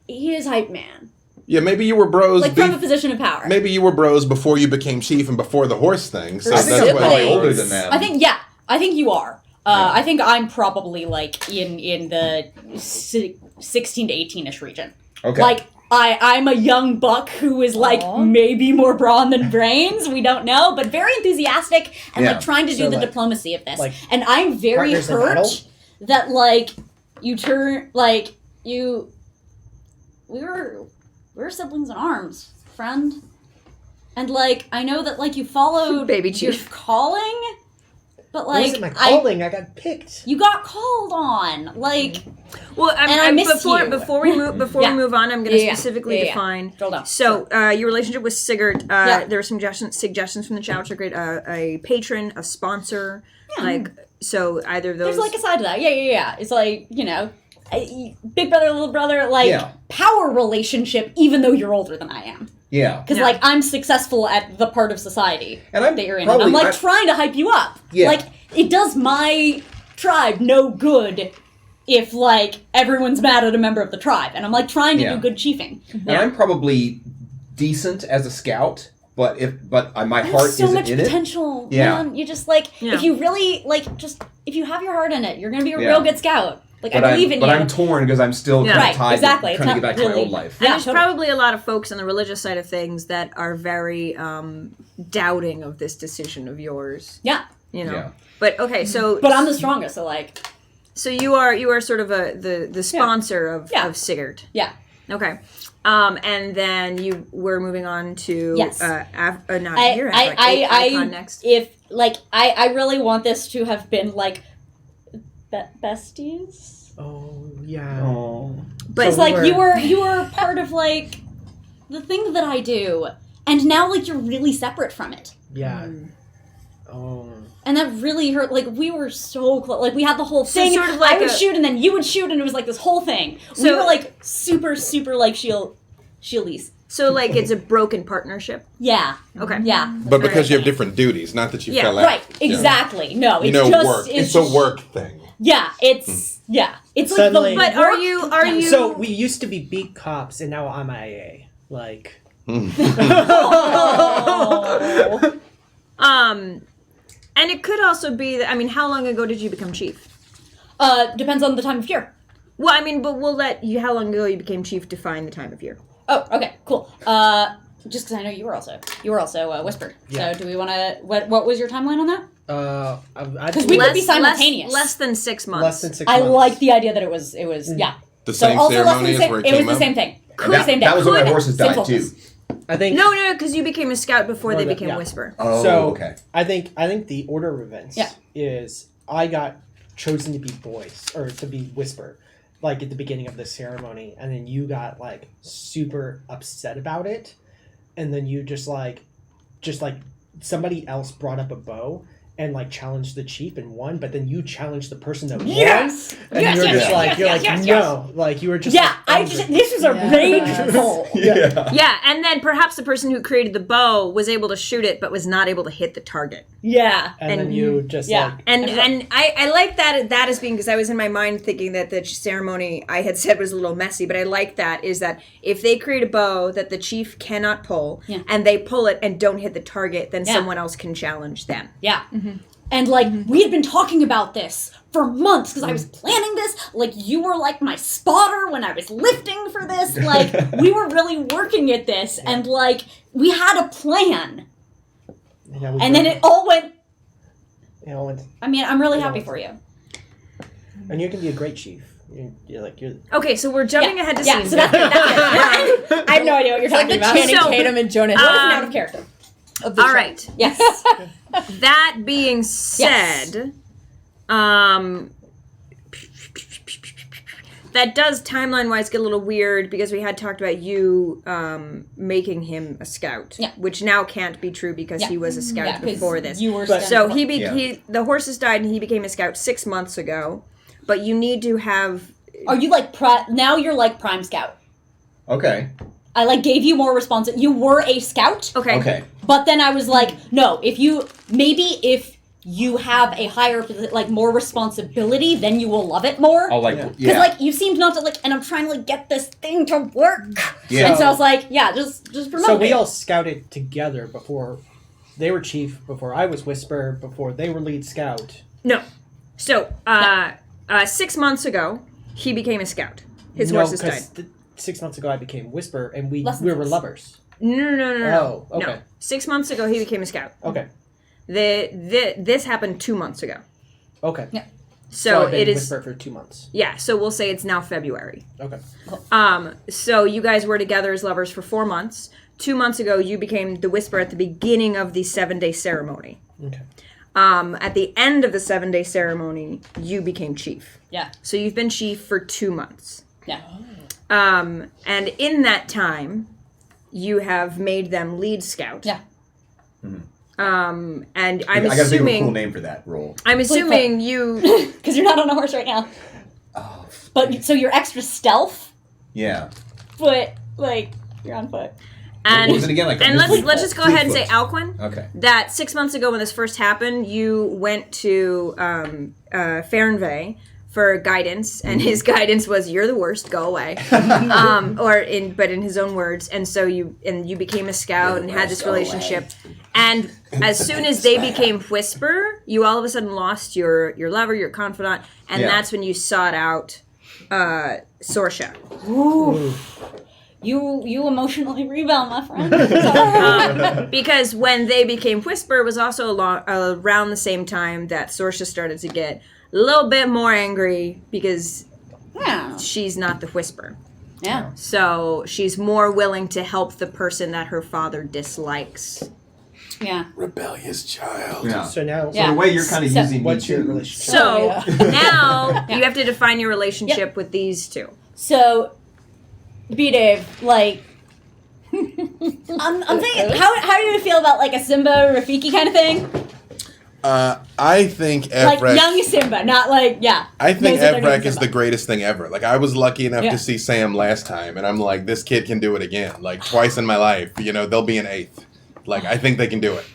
he is hype man. Yeah, maybe you were bros. Like, from a position of power. Maybe you were bros before you became chief and before the horse thing. So I think I'm that's probably why older than them. I think you are. I think I'm probably, like, in the 16 to 18-ish region. Okay. Like, I'm a young buck who is like maybe more brawn than brains. We don't know, but very enthusiastic and like trying to do the diplomacy of this. Like, and I'm very hurt that like you turn like you. We were siblings in arms, friend. And like I know that like you followed Baby your chief calling, but like it wasn't my calling. I got picked. You got called on, like. Well, I miss you. before we move on, I'm going to specifically define. So, your relationship with Sigurd. There were some suggestions from the chat, which are great. A patron, a sponsor, like so. Either of those. There's like a side to that. Yeah. It's like big brother, little brother, like power relationship. Even though you're older than I am. Yeah. Because like I'm successful at the part of society that you're in. I'm like trying to hype you up. Yeah. Like it does my tribe no good if like everyone's mad at a member of the tribe, and I'm like trying to do good chiefing. And I'm probably decent as a scout, but my heart so isn't much in potential, it. Yeah. man. You just like if you really like if you have your heart in it, you're gonna be a real good scout. Like I believe in you. But I'm torn because I'm still kind of tied to trying to get back to my old life. And there's probably a lot of folks on the religious side of things that are very doubting of this decision of yours. Yeah. But okay, so but I'm the strongest, so like. So you are sort of the sponsor of Sigurd. Yeah. Okay. And then you were moving on to Icon next. If like I really want this to have been like besties. Oh yeah. Oh. But it's like you were part of like the thing that I do, and now like you're really separate from it. Yeah. Oh. And that really hurt. Like we were so close. Like we had the whole thing. Sort of like I would shoot, and then you would shoot, and it was like this whole thing. So we were like super like shieldies. So like it's a broken partnership. Yeah. Okay. Yeah. But because you have different duties, not that you fell out. Right. Exactly. No. It's just work. It's a work thing. Yeah. It's It's Suddenly, like the. But are you? So we used to be beat cops, and now I'm IA. Like. And it could also be that, I mean, how long ago did you become chief? Depends on the time of year. Well, I mean, but we'll let you, how long ago you became chief define the time of year. Oh, okay, cool. Just because I know you were also Whisper. Yeah. So do we want to, what was your timeline on that? Because we could be simultaneous. Less than 6 months. Less than 6 months. I like the idea that it was yeah. The same ceremony as where it came was the same thing. That, same day. that was when my horses died too. I think No, because you became a scout before they became yeah. Whisper. Oh, so. Okay. I think the order of events is I got chosen to be voice or to be Whisper, like at the beginning of the ceremony, and then you got like super upset about it, and then you just like somebody else brought up a bow and like challenged the chief and won, but then you challenged the person that won, and you're just this is a rageful. Yeah, and then perhaps the person who created the bow was able to shoot it, but was not able to hit the target. Yeah, and then you just and I like that as being, because I was in my mind thinking that the ceremony I had said was a little messy, but I like that is that if they create a bow that the chief cannot pull and they pull it and don't hit the target, then someone else can challenge them. Yeah. And like we had been talking about this for months because I was planning this. Like you were like my spotter when I was lifting for this. Like we were really working at this, and like we had a plan. And then it all went. I mean, I'm really happy for you. And you can be a great chief. You're Okay, so we're jumping ahead to scenes. So that's it. I have no idea what you're talking about. Channing Tatum and Jonas. What is an out of character? All right. Yes. That being said, that does timeline-wise get a little weird because we had talked about you making him a scout, which now can't be true because he was a scout before this. You were so the horses died and he became a scout 6 months ago, but you need to have. Are you like now? You're like prime scout. Okay. I like gave you more responsibility. You were a scout. Okay. But then I was like, no, if you have a higher, like more responsibility, then you will love it more. I'll like, because like you seemed not to like, and I'm trying to like get this thing to work. Yeah. And so I was like, just promote So we it. all scouted together before they were chief, before I was Whisper, before they were lead scout. No. So 6 months ago, he became a scout. His horses died. 6 months ago I became Whisper, and we Less than were six. lovers. No. Oh, okay. No. 6 months ago, he became a scout. Okay. This happened 2 months ago. Okay. Yeah. So I've been it is. Whisper for 2 months. Yeah. So we'll say it's now February. Okay. So you guys were together as lovers for 4 months. 2 months ago, you became the Whisper at the beginning of the 7-day ceremony. Okay. At the end of the 7-day ceremony, you became chief. Yeah. So you've been chief for 2 months. Yeah. And in that time, you have made them lead scout. Yeah. And I'm I gotta think of a assuming cool name for that role. I'm assuming you. Because you're not on a horse right now. Oh, But so you're extra stealth, yeah. but like you're on foot. And, What was it again? Like a and Fleetfoot. let's just go ahead and say Fleetfoot. Alcuin. Okay. That 6 months ago when this first happened, you went to Fahrenvey for guidance, and his guidance was "You're the worst, go away," but in his own words. And so you became a scout and had this relationship. And as soon as they became Whisper, you all of a sudden lost your lover, your confidant, and Yeah. that's when you sought out Sorsha. Ooh. You emotionally rebel, my friend. Because when they became Whisper, it was also around the same time that Sorsha started to get a little bit more angry because Yeah. she's not the Whisper. Yeah. So she's more willing to help the person that her father dislikes. Yeah. Rebellious child. Yeah. So now, Yeah. So the way you're kind of So- using me what's your too. relationship? So yeah. now you have to define your relationship with these two. So, B-Dave, like, I'm thinking, how do you feel about like a Simba Rafiki kind of thing? I think Like Evrak. young Simba, not like I think knows what they're doing Evrak is Simba. the greatest thing ever. Like I was lucky enough Yeah. to see Sam last time, and I'm like, this kid can do it again. Like twice in my life. They'll be an 8th. Like I think they can do it.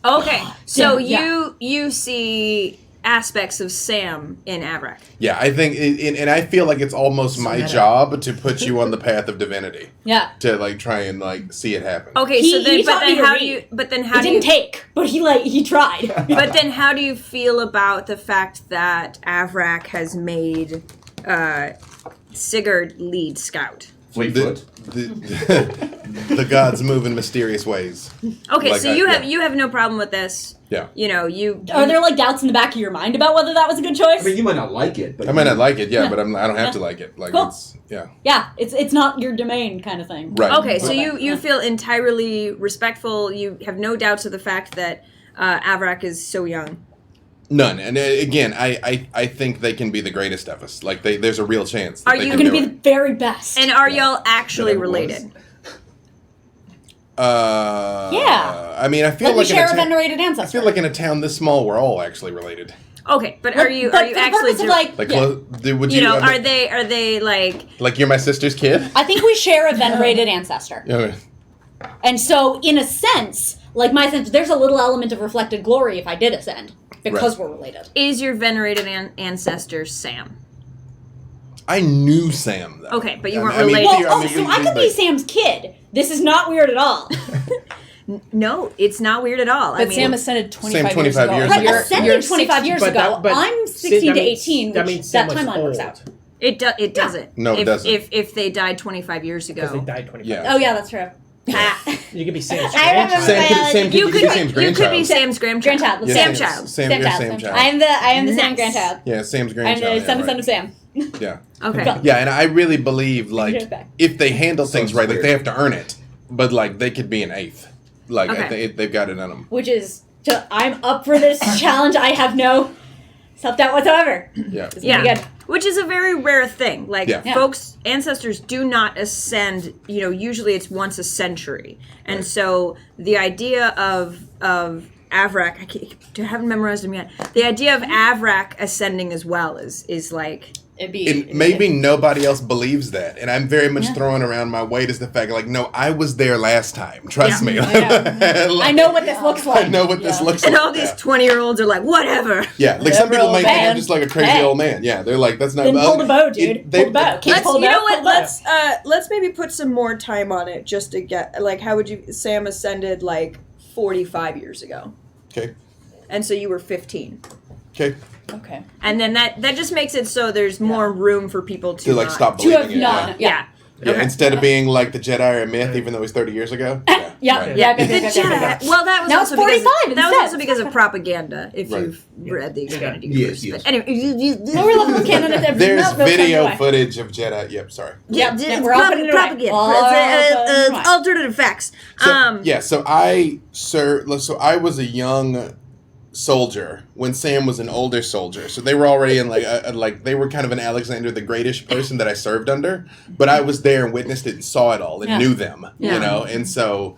Okay, so Yeah. you see aspects of Sam in Avrak. Yeah, I think, and I feel like it's almost my meta. job to put you on the path of divinity. Yeah. To like try and like see it happen. Okay, He- so then he taught me to how read. do you? But then It how do didn't you? take, but he tried. But then how do you feel about the fact that Avrak has made Sigurd lead scout? Fleetfoot. The gods move in mysterious ways. Okay, Like so you yeah. have no problem with this. Yeah. You Are there like doubts in the back of your mind about whether that was a good choice? I mean, you might not like it, but I might not like it, Yeah. but I don't have to like it. Like Cool. it's yeah. Yeah, it's not your domain kind of thing. Right. Okay, so Right. you Yeah. feel entirely respectful. You have no doubts of the fact that Avrak is so young. None. And again, I think they can be the greatest of us. Like there's a real chance. That Are they you can You're do gonna be it. the very best. And are y'all actually That it was. related? Yeah. I mean, I feel Like we like share a in a town, venerated I ancestor. feel like in a town this small, we're all actually related. Okay, but are you But are you for the actually purpose of, like, Like, yeah. would you you? know, I mean, are they like like you're my sister's kid? I think we share a venerated ancestor. Yeah. And so, in a sense, like my sense, there's a little element of reflected glory if I did ascend because we're related. is your venerated ancestor Sam? I knew Sam though. Okay, but you I weren't mean, related. Well, here, oh, mean, so we- I could be like- Sam's kid. This is not weird at all. No, it's not weird at all. But I mean, Sam ascended 25 25 years ago. years Right, ago. ascended 25 years but ago. that- but I'm Sam- 16 to that means- 18, that which means Sam that was timeline works old. out. it doesn't. No, it doesn't. If they died 25 years Because they ago, died 25. Yeah. Oh, yeah, that's true. You could be Sam's I remember grandchild. Sam you could could be Sam's you could be grandchild. Sam's grandchild. Grandchild. Yeah, Sam Sam's- child. Sam, Sam you're child. Sam child. I am the Sam Nice. grandchild. Yeah, Sam's I'm grandchild. the son right. of Sam. Yeah. Okay. Yeah, and I really believe like it back. if they handle things Sounds right, like weird. they have to earn it. But like they could be an 8th. Like Okay. I think they've got it on them. Which is, I'm up for this challenge. I have no self-doubt whatsoever. Yeah. It's Yeah. gonna be good. Which is a very rare thing. Like Yeah. Yeah. folks, ancestors do not ascend. Usually it's once a century, and so the idea of Avrak, I haven't memorized him yet. The idea of Avrak ascending as well is like It'd be. And maybe nobody else believes that, and I'm very much throwing around my weight as the fact, like, no, I was there last time. Trust me. I know what this looks like. I know what this looks and like. all these 20-year-olds are like whatever. Yeah, like some Whatever, people might old think I'm man. just like a crazy Hey. old man. Yeah, they're like, that's not. Then pull the bow, dude. Pull the bow. Can't Let's pull the you know bow, what? pull the bow. Let's maybe put some more time on it just to get like how would you Sam ascended like 45 years ago, Okay. and so you were 15. Okay. Okay. And then that just makes it so there's more room for people to To like not- stop To have believing it. not. Yeah. Yeah, instead of being like the Jedi are a myth, even though it was 30 years ago. Yeah. right. The Jedi. Well, that was Now it's also because 45 that was instead. also because of propaganda. If Right. you've read the expanded Yes, universe. yes. But anyway, Lower level of canon. There's no, video anyway. footage of Jedi. Yep, sorry. Yeah, it's we're all putting it away. propaganda. All It's, putting it away. alternative facts. So I was a young soldier when Sam was an older soldier. So they were already in they were kind of an Alexander the Greatish person that I served under, but I was there and witnessed it and saw it all and knew them, you know. And so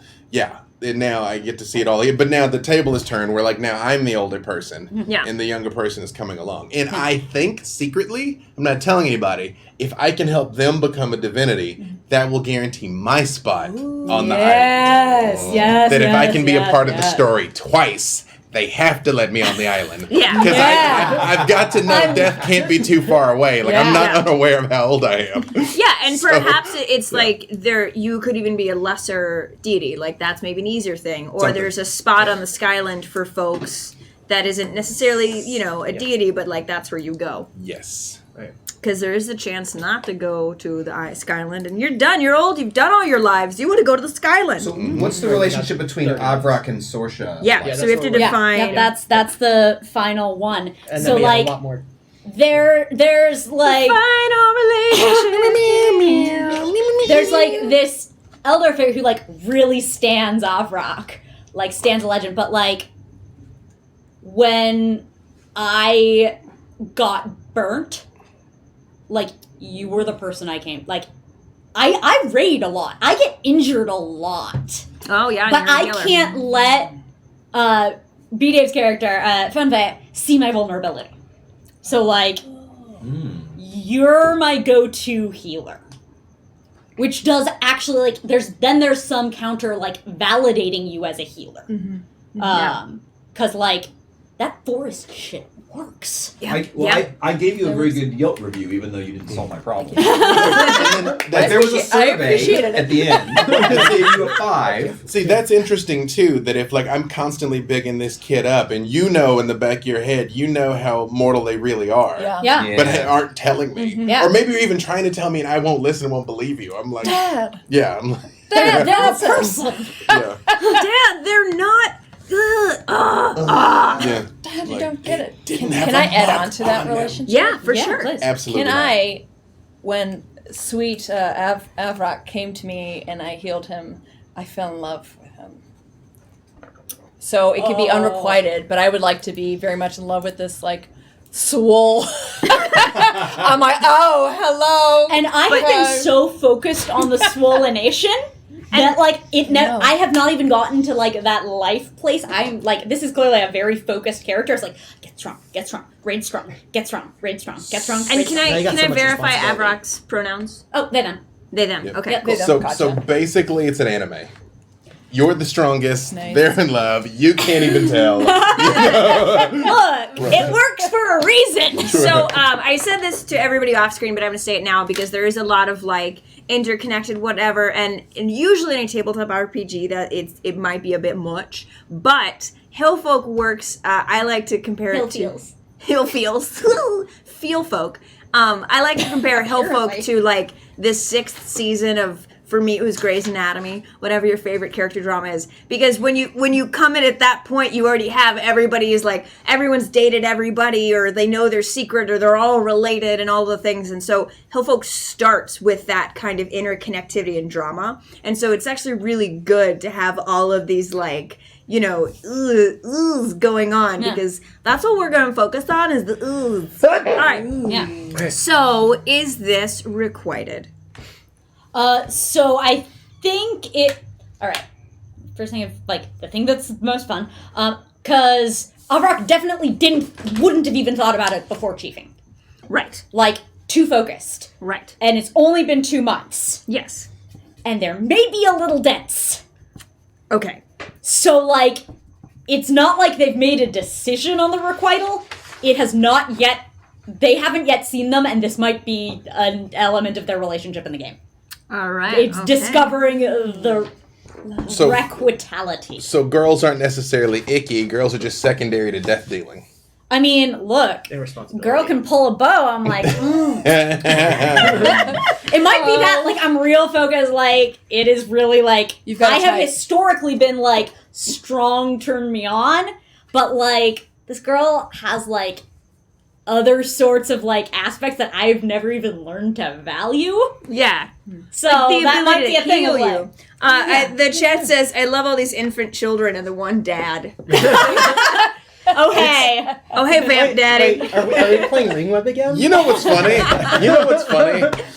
and now I get to see it all. But now the table is turned where now I'm the older person and the younger person is coming along. And I think secretly, I'm not telling anybody, if I can help them become a divinity, that will guarantee my spot on the island. Yes. That if I can be a part of the story twice, they have to let me on the island. Yeah. Because I've got to know death can't be too far away. I'm not unaware of how old I am. Yeah, and perhaps it's you could even be a lesser deity. That's maybe an easier thing. Or there's a spot on the Skyland for folks that isn't necessarily, a deity, but that's where you go. Yes. Right. Because there is a chance not to go to the Skyland, and you're done. You're old. You've done all your lives. You want to go to the Skyland. So what's the relationship between Avrak and Sorsha? So we have to define. That's the final one. And so then we have a lot more. there's Final relationship. there's this elder figure who really stands Avrak, stands a legend. But when I got burnt, you were the person I came. I raid a lot. I get injured a lot. Oh yeah, But you're a I healer. can't let B Dave's character, Funfei, see my vulnerability. So you're my go-to healer. Which does actually there's some counter validating you as a healer. Cause that forest shit works. I gave you a very good Yelp review, even though you didn't solve my problem. There was a survey appreciated it. at the end that gave you a 5. See, that's interesting too, that if I'm constantly bigging this kid up and in the back of your head, how mortal they really are. Yeah. But aren't telling me. Yeah. Or maybe you're even trying to tell me and I won't listen, won't believe you. I'm like, Dad. yeah, I'm like, Dad, they're a person. yeah. Dad, they're not. Yeah. Dad, you don't get it. Didn't have Can a I add mark on to that on him. relationship? Yeah, for sure. Please. Absolutely. Can not. I, when sweet Avrak came to me and I healed him, I fell in love with him. So it could be unrequited, but I would like to be very much in love with this swole. I'm like, hello. And I have been so focused on the swollenation that I have not even gotten to that life place. I'm this is clearly a very focused character. It's get strong, raid strong, get strong, raid strong, get strong. And raid can strong. I got so much verify responsibility. Avrak's pronouns? Oh, they done. They them. Yep. Okay. Yep, they Cool. them. So Gotcha. basically it's an anime. You're the strongest. Nice. They're in love. You can't even tell. Look, it works for a reason. So I said this to everybody off screen, but I'm going to say it now because there is a lot of interconnected whatever, and usually in a tabletop RPG that it might be a bit much, but Hillfolk works. I like to compare it to Hillfolk. I like to compare Hillfolk to the 6th season of. For me, it was Grey's Anatomy, whatever your favorite character drama is. Because when you come in at that point, you already have everybody is everyone's dated everybody, or they know their secret, or they're all related, and all the things. And so Hillfolk starts with that kind of interconnectivity and drama. And so it's actually really good to have all of these going on, because that's what we're going to focus on is the oohs. All right. Yeah. So is this requited? So I think it. All right. First thing, the thing that's most fun, because Avrak definitely wouldn't have even thought about it before chiefing. Right. Too focused, Right. and it's only been 2 months, Yes. and there may be a little dense. Okay. So it's not like they've made a decision on the requital. It has not yet. They haven't yet seen them, and this might be an element of their relationship in the game. All right. It's discovering the requitality. So girls aren't necessarily icky. Girls are just secondary to death dealing. I mean, look, Irresponsibility. girl can pull a bow. I'm like, It might be that, like, I'm real focused, like, it is really, like, You've got I a have type. historically been, like, strong turn me on, but, like, this girl has, like, other sorts of, like, aspects that I've never even learned to value. Yeah. So Like the that might ability be a to thing heal of, you. like, The chat says, I love all these infant children and the one dad. oh, hey. Oh, hey, Vamp Daddy. Wait, are we playing Ring Web again? You know what's funny?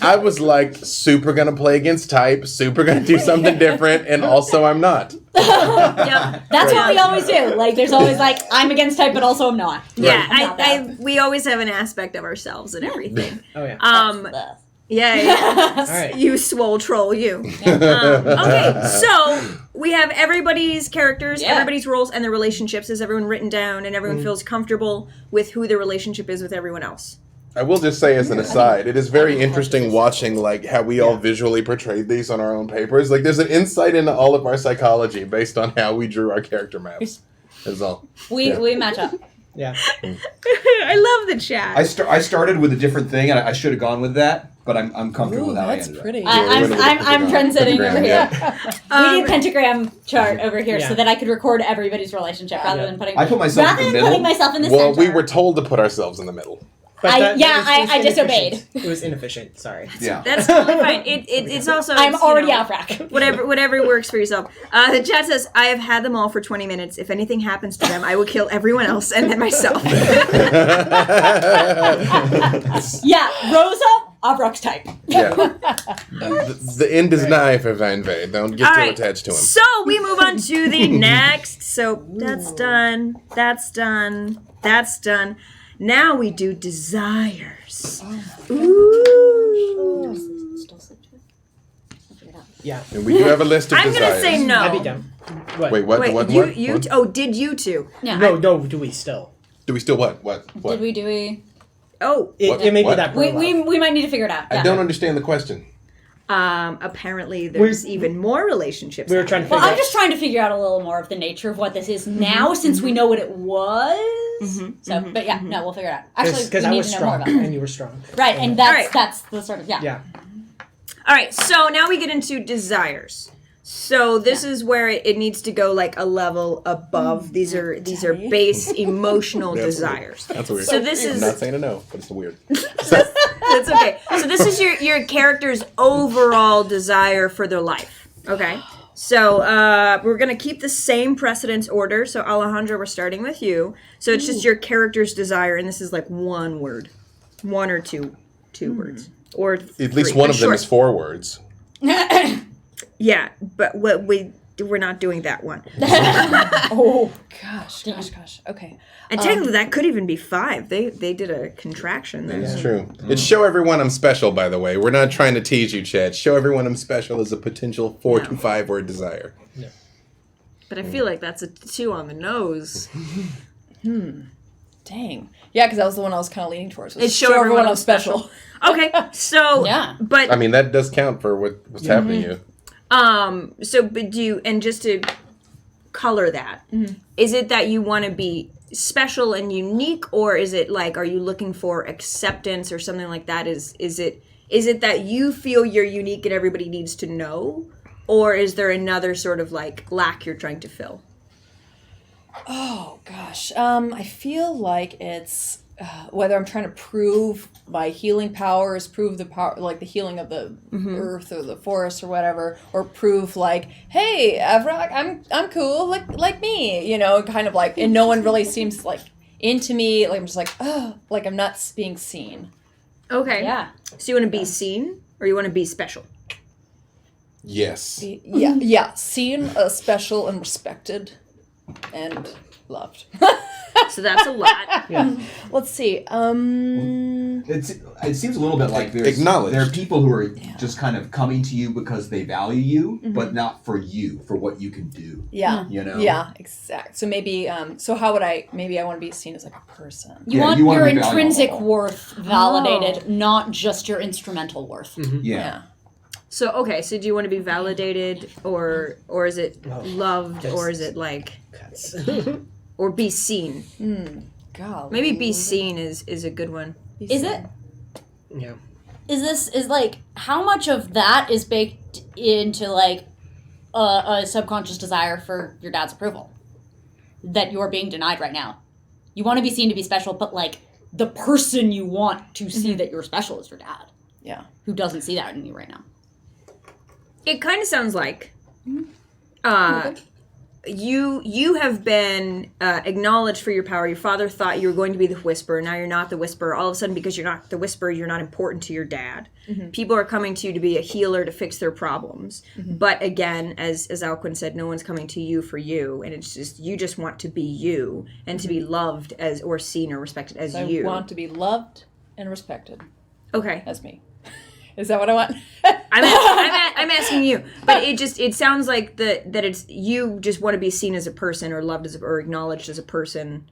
I was like super gonna play against type, super gonna do something different, and also I'm not. Yep. That's what we always do. Like, there's always, like, I'm against type, but also I'm not. Yeah, I'm not that. we always have an aspect of ourselves and everything. Oh, yeah. Yeah. All right. You swole troll, you. Okay, so we have everybody's characters, Yeah. everybody's roles, and their relationships. Is everyone written down, and everyone feels comfortable with who their relationship is with everyone else? I will just say as an aside, it is very interesting watching like how we all visually portrayed these on our own papers. Like there's an insight into all of our psychology based on how we drew our character maps. That's all. We match up. Yeah. I love the chat. I started with a different thing, and I should have gone with that, but I'm comfortable with how I That's ended pretty. I'm trendsetting over here. We need a pentagram chart over here Yeah. so that I could record everybody's relationship rather than putting I put myself in the middle. putting myself in the Well, center. we were told to put ourselves in the middle. But I was disobeyed. inefficient. It was inefficient. Sorry. Yeah. That's totally fine. It's also I'm it's, already you know, off rack. Whatever works for yourself. The chat says, I have had them all for 20 minutes. If anything happens to them, I will kill everyone else and then myself. Yeah, Rosa, off rack's type. Yeah. The end is nigh for Van Vey. Don't get All too right. attached to him. So we move on to the next. So that's done. That's done. That's done. Now we do desires. Ooh. Yeah. And we do have a list of I'm desires. gonna say no. I'd be down. What? Wait, what? Wait, what? you What? you What? oh did you two? Yeah. No, do we still? Do we still what? What? What? Do we? Oh, It, What? it may What? be that We, prologue. we might need to figure it out. I Yeah. don't understand the question. apparently there's even more relationships. We were trying to Well, figure I'm out. just trying to figure out a little more of the nature of what this is now, since we know what it was. But yeah, no, we'll figure it out. Actually, Because we I need was to know more strong about it. and you were strong. Right, and Alright. that's the sort of Yeah. All right, so now we get into desires. So this is where it needs to go like a level above. These are base emotional That's weird. desires. That's weird. So this I'm is not saying a no, but it's weird. that's okay. So this is your character's overall desire for their life. Okay. So we're gonna keep the same precedence order. So Alejandra, we're starting with you. So it's just your character's desire, and this is like one word, one or two words, or At least three, one but of them short. is 4 words. Yeah, but what we're not doing that one. Oh gosh. Okay. And technically, that could even be 5. They did a contraction there. It's true. It's show everyone I'm special, by the way. We're not trying to tease you, Chad. Show everyone I'm special is a potential 4 to 5 word desire. But I feel like that's a 2 on the nose. Dang. Yeah, because that was the one I was kind of leaning towards. It's show everyone I'm special. Okay, so Yeah. but I mean, that does count for what's happening to you. so but do you, and just to color that, is it that you want to be special and unique, or is it like, are you looking for acceptance or something like that? Is it that you feel you're unique and everybody needs to know, or is there another sort of like lack you're trying to fill? Oh gosh. I feel like it's whether I'm trying to prove my healing powers, prove the power, like the healing of the earth or the forest or whatever, or prove like, hey, Evrock, I'm cool, like me, you know, kind of like, and no one really seems like into me. Like I'm just like, oh, like I'm not being seen. Okay. Yeah. So you want to be seen, or you want to be special? Yes. Yeah, seen, special, and respected, and loved. So that's a lot. Yeah. Let's see. It seems a little bit like Acknowledged. there are people who are just kind of coming to you because they value you, but not for you, for what you can do. Yeah. You know? Yeah, exact. So maybe, so how would I want to be seen as like a person. You Yeah, want you wanna your be valuable. intrinsic worth validated, not just your instrumental worth. Yeah. So okay, so do you want to be validated, or is it loved, or is it like, Cuts. or be seen? golly. Maybe be seen is a good one. Is it? Yeah. Is like how much of that is baked into like a subconscious desire for your dad's approval that you're being denied right now? You want to be seen to be special, but like the person you want to see that you're special is your dad. Yeah. Who doesn't see that in you right now. It kind of sounds like you have been acknowledged for your power. Your father thought you were going to be the Whisperer. Now you're not the Whisperer. All of a sudden, because you're not the Whisperer, you're not important to your dad. People are coming to you to be a healer to fix their problems. But again, as Alquin said, no one's coming to you for you, and it's just you just want to be you and to be loved as or seen or respected as I you. want to be loved and respected. Okay, That's me. Is that what I want? I'm asking you, but it sounds like that it's you just want to be seen as a person or loved as or acknowledged as a person,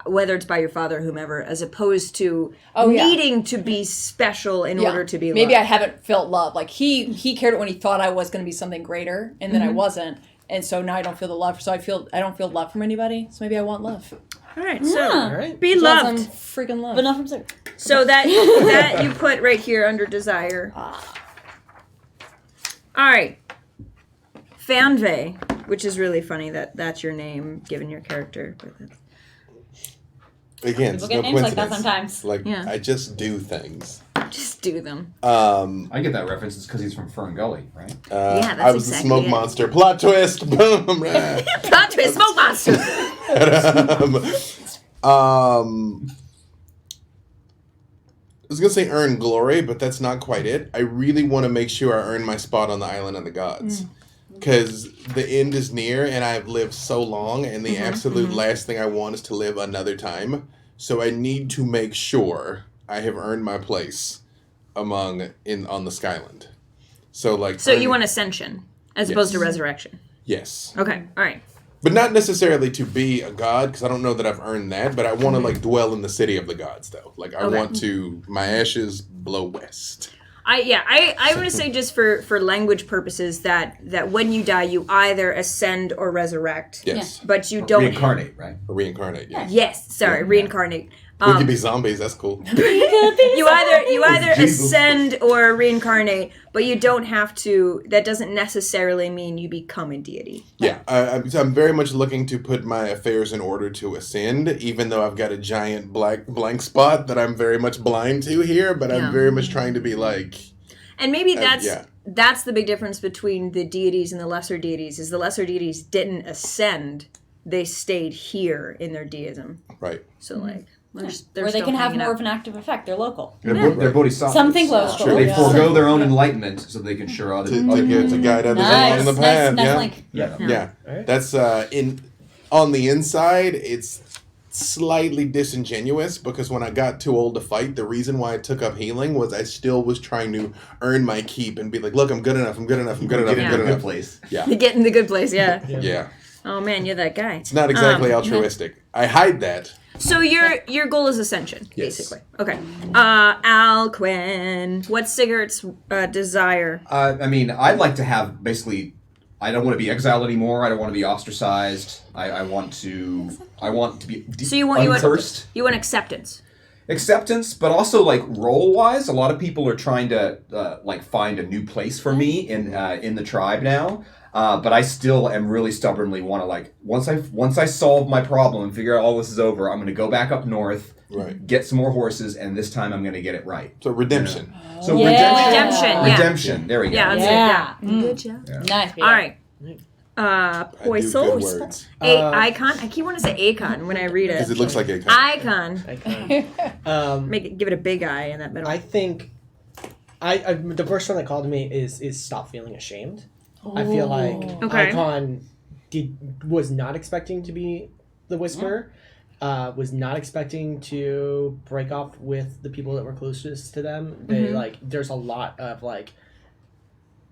whether it's by your father or whomever, as opposed to needing to be special in order to be loved. Maybe I haven't felt love. Like he cared when he thought I was going to be something greater, and then I wasn't, and so now I don't feel the love. So I don't feel love from anybody. So maybe I want love. All right, so All right. be Love some loved. freaking love. But not from Sarah. So that you put right here under desire. All right, Fanve, which is really funny that that's your name given your character. Again, People it's get no names like that coincidence. sometimes. Like, Yeah. I just do things. Just do them. I get that reference. It's because he's from Fern Gully, right? Yeah, that's I was exactly the smoke it. monster. Plot twist. Boom. Plot twist, smoke monster. I was gonna say earn glory, but that's not quite it. I really want to make sure I earn my spot on the island of the gods, because the end is near, and I've lived so long, and the absolute last thing I want is to live another time. So I need to make sure I have earned my place on the Skyland. So So you want ascension as opposed to Yes. resurrection. Yes. Okay, all right. But not necessarily to be a god, because I don't know that I've earned that. But I want to dwell in the city of the gods, though. Like I want to my ashes blow west. I want to say just for language purposes that when you die you either ascend or resurrect. Yes, But you don't Reincarnate, right? or reincarnate. Yes, Yes, sorry, reincarnate. we could be zombies. That's cool. You either Jesus. ascend or reincarnate, but you don't have to. That doesn't necessarily mean you become a deity. Yeah, I'm very much looking to put my affairs in order to ascend, even though I've got a giant blank spot that I'm very much blind to here. But I'm very much trying to be like. And maybe that's yeah. that's the big difference between the deities and the lesser deities. Is the lesser deities didn't ascend; they stayed here in their deism. Right. So like. They're Where they still can have hanging more out. of an active effect. They're local. They're bodhisattvas. Something local. They Yeah. forego their own enlightenment so they can share other To people. guide others Nice, along the path. nice yeah. link. Yeah. Yeah. Alright. That's on the inside. It's slightly disingenuous because when I got too old to fight, the reason why I took up healing was I still was trying to earn my keep and be like, look, I'm good enough. I'm good enough. I'm good enough. Get I'm in good a good enough. place. Yeah. You get in the good place, yeah. Yeah. Oh man, you're that guy. It's not exactly altruistic. I hide that. So your goal is ascension, Yes. basically. Okay. Alquin, what's Sigurd's desire? I mean, I'd like to have basically. I don't want to be exiled anymore. I don't want to be ostracized. I want to be So you want uncursed. you want acceptance. Acceptance, but also like role wise, a lot of people are trying to like find a new place for me in the tribe now. But I still am really stubbornly want to like once I solve my problem and figure out all this is over, I'm going to go back up north, Right. get some more horses, and this time I'm going to get it right. So redemption. So Yeah. Redemption, yeah. redemption. There we go. Yeah, that's Yeah. it. Yeah. Good job. Nice. All right. I do good Poisel. words Icon. I keep wanting to say Acon when I read because it. it looks like a Icon. I can. Give it a big eye in that middle. I think I the first one that called to me is stop feeling ashamed. I feel like Okay. Icon was not expecting to be the Whisperer. Was not expecting to break off with the people that were closest to them. They there's a lot of like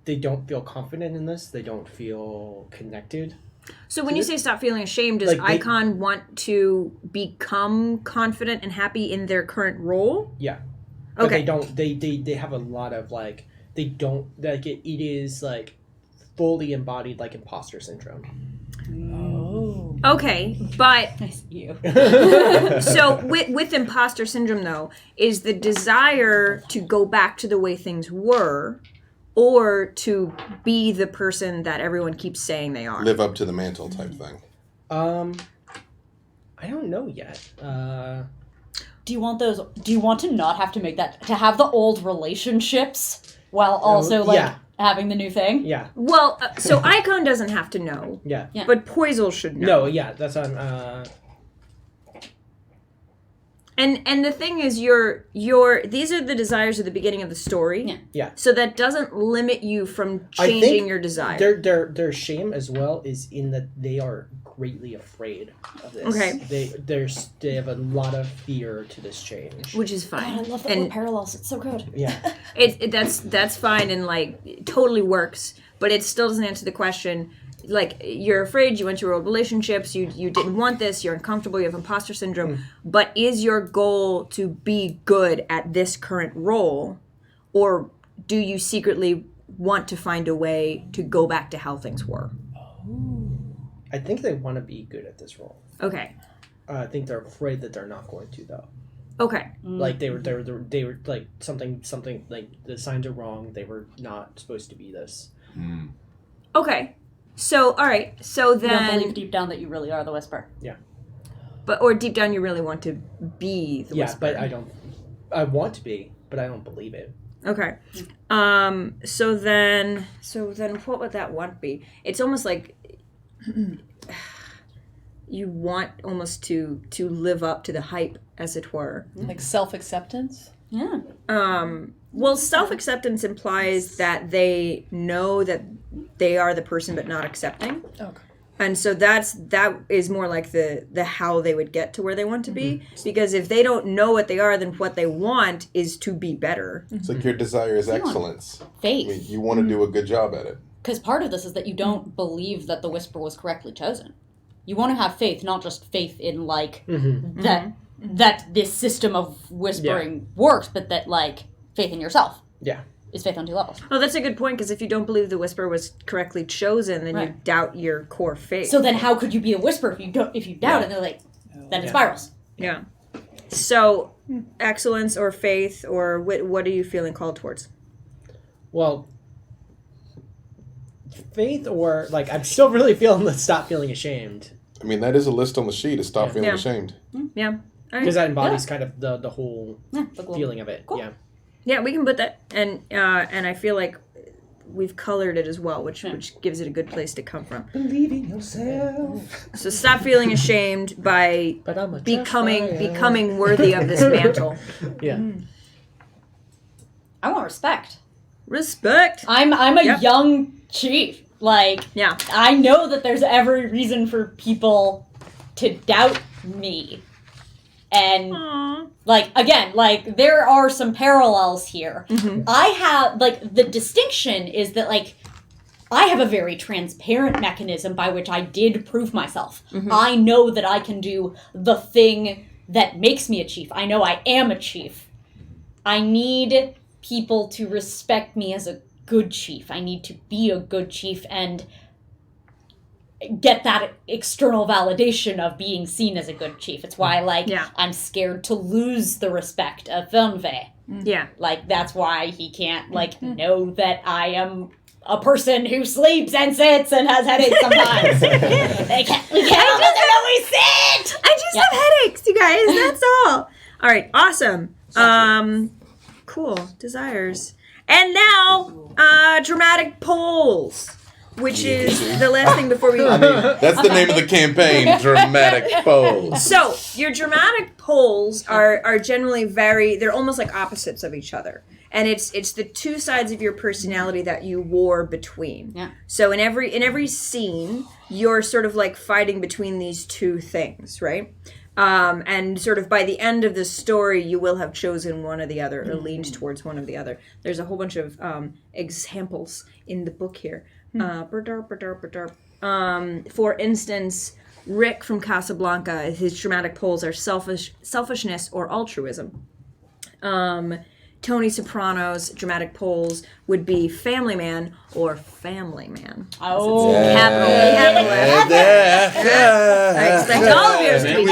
they don't feel confident in this. They don't feel connected. So when you say stop feeling ashamed, does Like, they- Icon want to become confident and happy in their current role? Yeah. But Okay. they don't they have a lot of like they don't like it is like fully embodied like imposter syndrome. Oh. Okay, but Nice you. so with imposter syndrome though, is the desire to go back to the way things were, or to be the person that everyone keeps saying they are? Live up to the mantle type thing. I don't know yet. Do you want those? Do you want to not have to make that to have the old relationships while also having the new thing? Yeah. Well, so Icon doesn't have to know, Yeah. but Poisel should know. No, yeah, that's on. And the thing is, these are the desires at the beginning of the story. Yeah. Yeah. So that doesn't limit you from I think changing your desire. Their shame as well is in that they are greatly afraid of this. Okay. They have a lot of fear to this change. Which is God, fine. I love the parallels. It's so good. Yeah. That's fine and like it totally works, but it still doesn't answer the question. Like, you're afraid, you went through old relationships, you didn't want this, you're uncomfortable, you have imposter syndrome, but is your goal to be good at this current role, or do you secretly want to find a way to go back to how things were? I think they want to be good at this role. Okay. I think they're afraid that they're not going to, though. Okay. Like they were like something like the signs are wrong. They were not supposed to be this. Okay. So, all right. So You don't then, believe deep down that you really are the Whisper. or deep down, you really want to be the Whisper. But I don't. I want to be, but I don't believe it. Okay. So then, what would that want be? It's almost like you want almost to live up to the hype, as it were. Like self-acceptance? Yeah. Well, self-acceptance implies that they know that they are the person, but not accepting. Okay. And so that is more like the how they would get to where they want to be. Because if they don't know what they are, then what they want is to be better. It's like your desire is excellence. Faith. I mean, you want to do a good job at it. Because part of this is that you don't believe that the Whisper was correctly chosen. You want to have faith, not just faith in, like, that this system of whispering works, but that, like, faith in yourself. Yeah. Is faith on two levels. Oh, that's a good point, because if you don't believe the Whisper was correctly chosen, then you doubt your core faith. So then how could you be a Whisper if you doubt it? They're like, then it spirals. Yeah. So, excellence or faith, or what are you feeling called towards? Well, faith or like I'm still really feeling the stop feeling ashamed. I mean, that is a list on the sheet. Is stop feeling ashamed. Yeah. All right. Because that embodies kind of the whole Cool. feeling of it. Cool. Yeah. Yeah, we can put that, and I feel like we've colored it as well, which gives it a good place to come from. Believe in yourself. So stop feeling ashamed by But I'm a becoming worthy of this mantle. Yeah. I want respect. Respect. I'm a young chief. Like, Yeah. I know that there's every reason for people to doubt me. And, like, again, like, there are some parallels here. I have, like, the distinction is that, like, I have a very transparent mechanism by which I did prove myself. I know that I can do the thing that makes me a chief. I know I am a chief. I need people to respect me as a good chief. I need to be a good chief and get that external validation of being seen as a good chief. It's why, like, I'm scared to lose the respect of Filmve. Yeah. Like, that's why he can't, like, know that I am a person who sleeps and sits and has headaches sometimes. we can't all let them know we sit! I just have headaches, you guys. That's all. All right. Awesome. Cool. Desires. And now, dramatic polls, which is the last thing before we. I mean, that's the name of the campaign, Dramatic Pose. So your dramatic poles are generally they're almost like opposites of each other. And it's the two sides of your personality that you war between. Yeah. So in every scene, you're sort of like fighting between these two things, right? And sort of by the end of the story, you will have chosen one or the other, or leaned towards one or the other. There's a whole bunch of examples in the book here. For instance, Rick from Casablanca, his dramatic poles are selfishness or altruism. Tony Soprano's dramatic poles would be family man or family man. Oh. Capital F. I expect all of yours to be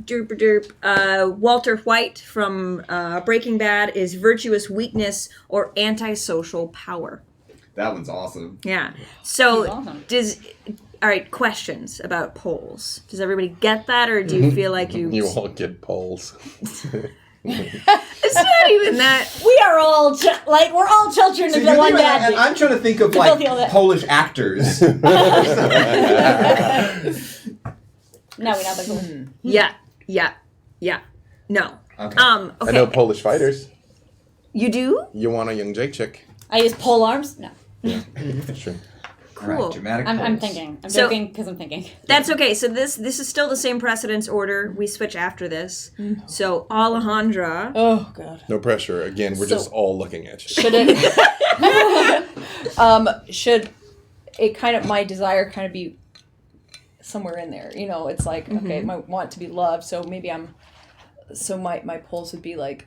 Derp derp. Walter White from Breaking Bad is virtuous weakness or antisocial power. That one's awesome. Yeah. So He's awesome. all right, questions about polls. Does everybody get that, or do you feel like you all get polls. It's not even that. We are all we're all children of the one dad. And I'm trying to think of Feel that. Polish actors. No, we know the Yeah. No. Okay. Okay. I know Polish fighters. You do? Joanna Jędrzejczyk. I use pole arms. No, Sure. Cool. All right, dramatic I'm poles. thinking. I'm So- joking because I'm thinking. That's okay. So this is still the same precedence order. We switch after this. So Alejandra. Oh god. No pressure. Again, we're So- just all looking at you. Should it? Should it kind of my desire kind of be somewhere in there? You know, it's like okay, I want to be loved, so maybe my polls would be like,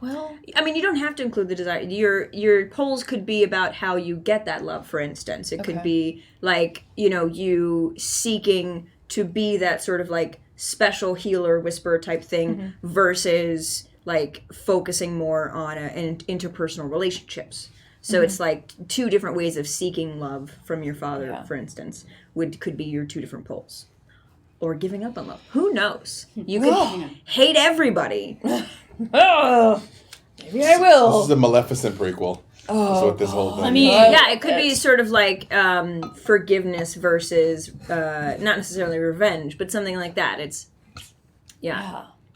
well, I mean, you don't have to include the desire. Your polls could be about how you get that love, for instance. It could Okay. be like, you seeking to be that sort of like special healer whisperer type thing versus like focusing more on interpersonal relationships. So it's like two different ways of seeking love from your father, for instance, could be your two different poles. Or giving up on love. Who knows? You could hate everybody. oh, maybe I This will. is a Maleficent prequel. That's what this whole thing I mean, is. Yeah, it could be sort of like forgiveness versus not necessarily revenge, but something like that. It's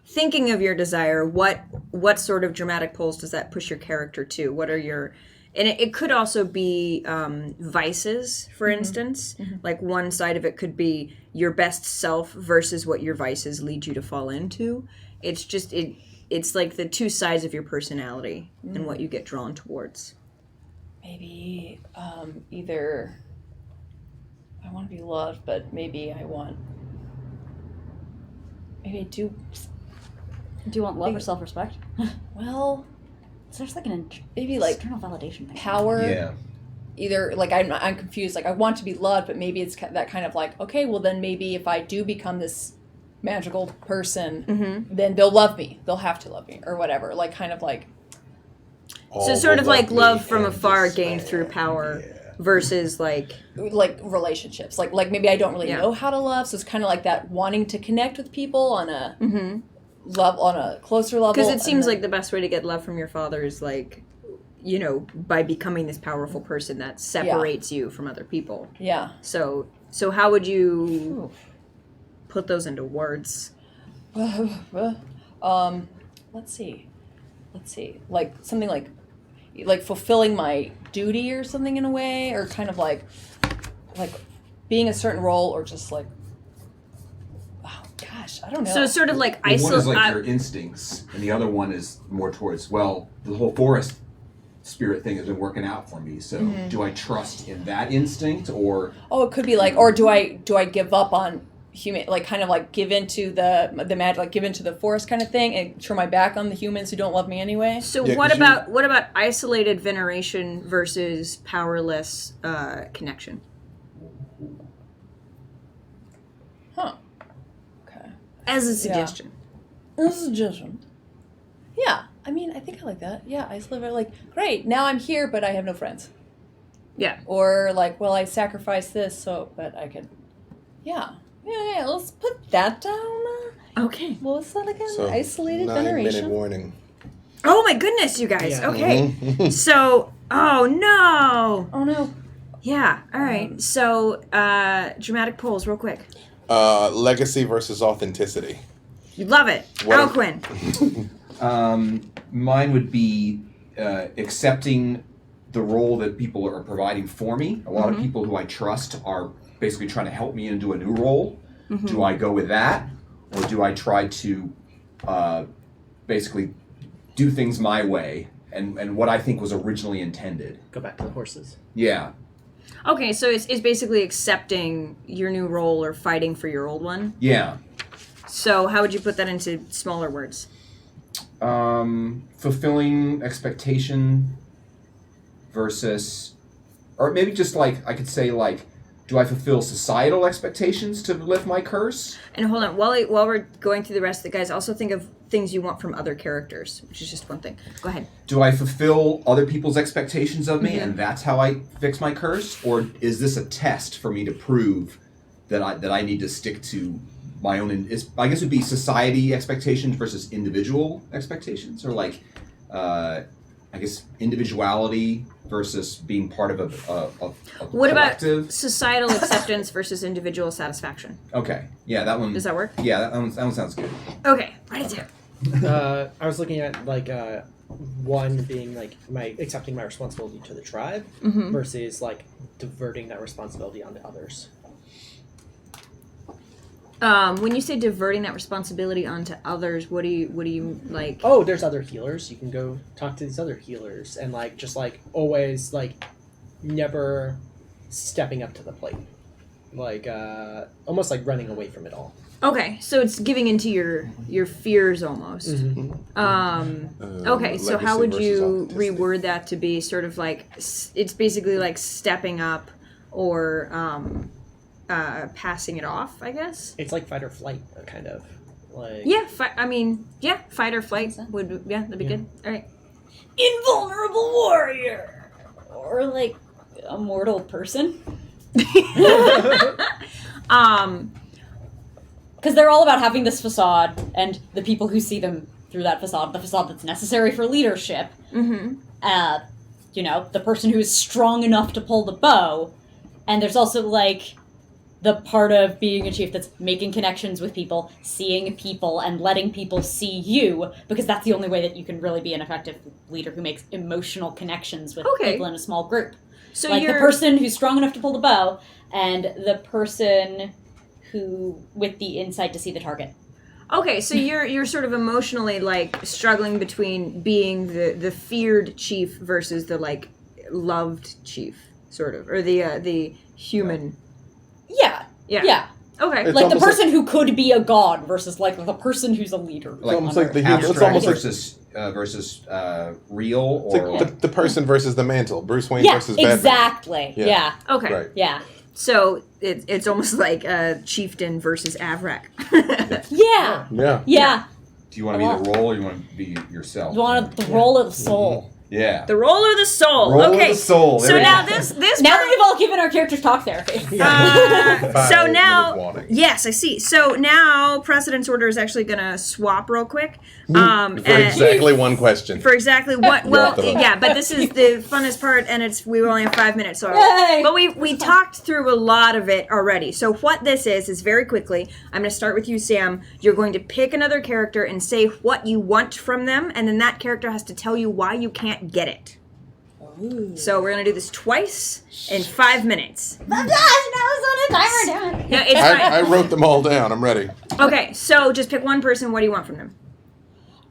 thinking of your desire. What sort of dramatic poles does that push your character to? What are your and it could also be vices, for instance. Like one side of it could be your best self versus what your vices lead you to fall into. It's just it's like the two sides of your personality and what you get drawn towards. Maybe either I want to be loved, but maybe I do. Do you want love or self-respect? Well, So there's like an maybe like external validation thing. power. Yeah. Either like I'm confused. Like I want to be loved, but maybe it's that kind of like okay, well then maybe if I do become this magical person, then they'll love me. They'll have to love me or whatever. Like kind of like So sort of like love from afar gained through power versus like relationships. Like maybe I don't really know how to love, so it's kind of like that wanting to connect with people on a level, on a closer level. because it seems like the best way to get love from your father is like by becoming this powerful person that separates you from other people. yeah. So how would you put those into words? Let's see. Like something like fulfilling my duty or something in a way, or kind of like being a certain role, or just like oh gosh, I don't know. So it's sort of like One is like isolate. your instincts, and the other one is more towards, well, the whole forest spirit thing has been working out for me. So do I trust in that instinct, or oh, it could be like, or do I give up on human, like kind of like give into the magic, like give into the forest kind of thing, and turn my back on the humans who don't love me anyway. So Yeah, what 'cause about isolated veneration versus powerless connection? Huh. Okay. As a suggestion. This is judgment. Yeah, I mean, I think I like that. Yeah, I just live it like, great, now I'm here, but I have no friends. Yeah. Or like, well, I sacrificed this, but I could. Yeah, let's put that down. Okay. What was that again? So, Isolated 9-minute veneration. warning. Oh my goodness, you guys. Yeah. Okay. So, oh no. Oh no. Yeah. All right. So, dramatic polls, real quick. Legacy versus authenticity. You love it. What Al if- Quinn. mine would be accepting the role that people are providing for me. A lot of people who I trust are basically trying to help me into a new role. Do I go with that, or do I try to basically do things my way and what I think was originally intended? Go back to the horses. Yeah. Okay, so it's basically accepting your new role or fighting for your old one. Yeah. So how would you put that into smaller words? fulfilling expectation versus, or maybe just like I could say like, do I fulfill societal expectations to lift my curse? And hold on, while we're going through the rest of the guys, also think of things you want from other characters, which is just one thing. Go ahead. Do I fulfill other people's expectations of me, and that's how I fix my curse, or is this a test for me to prove that I need to stick to my own? I guess it would be society expectations versus individual expectations, or like, I guess individuality versus being part of a what collective. About societal acceptance versus individual satisfaction? Okay, yeah, that one. Does that work? Yeah, that one sounds good. Okay, write it down. I was looking at like one being like accepting my responsibility to the tribe versus like diverting that responsibility onto others. When you say diverting that responsibility onto others, what do you like? Oh, there's other healers. You can go talk to these other healers and like just like always like never stepping up to the plate, like almost like running away from it all. Okay, so it's giving into your fears almost. Okay, so how would you reword that to be sort of like it's basically like stepping up or passing it off, I guess. It's like fight or flight, kind of like. Yeah, fight or flight would that'd be good. All right. Invulnerable warrior, or like a mortal person. Because they're all about having this facade, and the people who see them through that facade, the facade that's necessary for leadership. The person who is strong enough to pull the bow, and there's also like the part of being a chief that's making connections with people, seeing people, and letting people see you, because that's the only way that you can really be an effective leader who makes emotional connections with people in a small group. So like the person who's strong enough to pull the bow, and the person who with the insight to see the target. Okay, so you're sort of emotionally like struggling between being the feared chief versus the like loved chief, sort of, or the human. Yeah. Okay. It's like the almost person who could be a god versus like the person who's a leader. Like almost like the abstract it's almost versus real, it's or like the person versus the mantle. Bruce Wayne versus Batman. Exactly. Yeah. Okay. Right. Yeah. So it's almost like chieftain versus Avrak. Yeah. Yeah. Yeah. do you want to be the role, or you want to be yourself? You want the role of the soul. Yeah. The role or the soul. Role Okay. of the soul. There So we go. now this Now that we've all given our characters talk therapy. so 5 now, minute warning. yes, I see. So now precedence order is actually going to swap real quick. For exactly one question. For exactly what? Well, the- yeah, but this is the funnest part, and we only have 5 minutes. So, Yay! but we talked through a lot of it already. So what this is very quickly. I'm going to start with you, Sam. You're going to pick another character and say what you want from them, and then that character has to tell you why you can't get it. So we're gonna do this twice in 5 minutes. Now it's on a timer down. No, it's fine. I wrote them all down. I'm ready. Okay, so just pick one person. What do you want from them?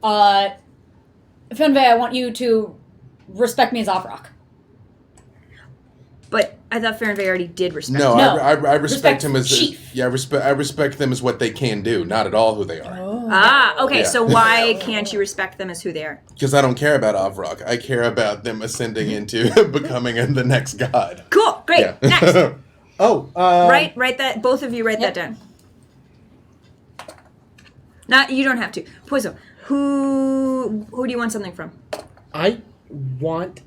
Fenvey, I want you to respect me as Avrock. But I thought Fahrenvey already did respect. No, No. I respect him as Chief. I respect them as what they can do, not at all who they are. Okay. Yeah. So why can't you respect them as who they are? Because I don't care about Avrock. I care about them ascending into becoming the next god. Cool, great. Yeah. Next, Oh, write that. Both of you write that down. Not you don't have to. Poiso, who do you want something from? I want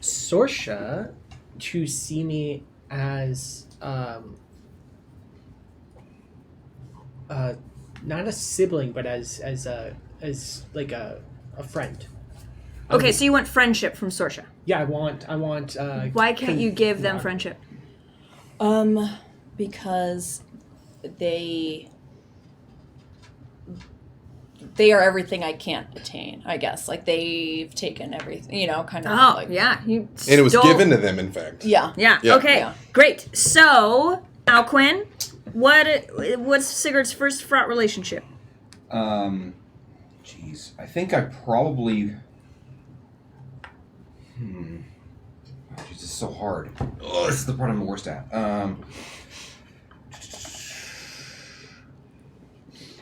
Sorsha to see me as not a sibling, but as like a friend. Okay, so you want friendship from Sorsha. Yeah, I want. Why can't you give them friendship? Because they are everything I can't attain, I guess. Like, they've taken everything, kind of. Oh, like, yeah. You And it was stole- given to them, in fact. Yeah. Yeah. Yeah. Okay. Yeah. Great. So now, Quinn, what's Sigurd's first fraught relationship? Jeez, I think I probably. Jeez, this is so hard. Oh, this is the part I'm the worst at.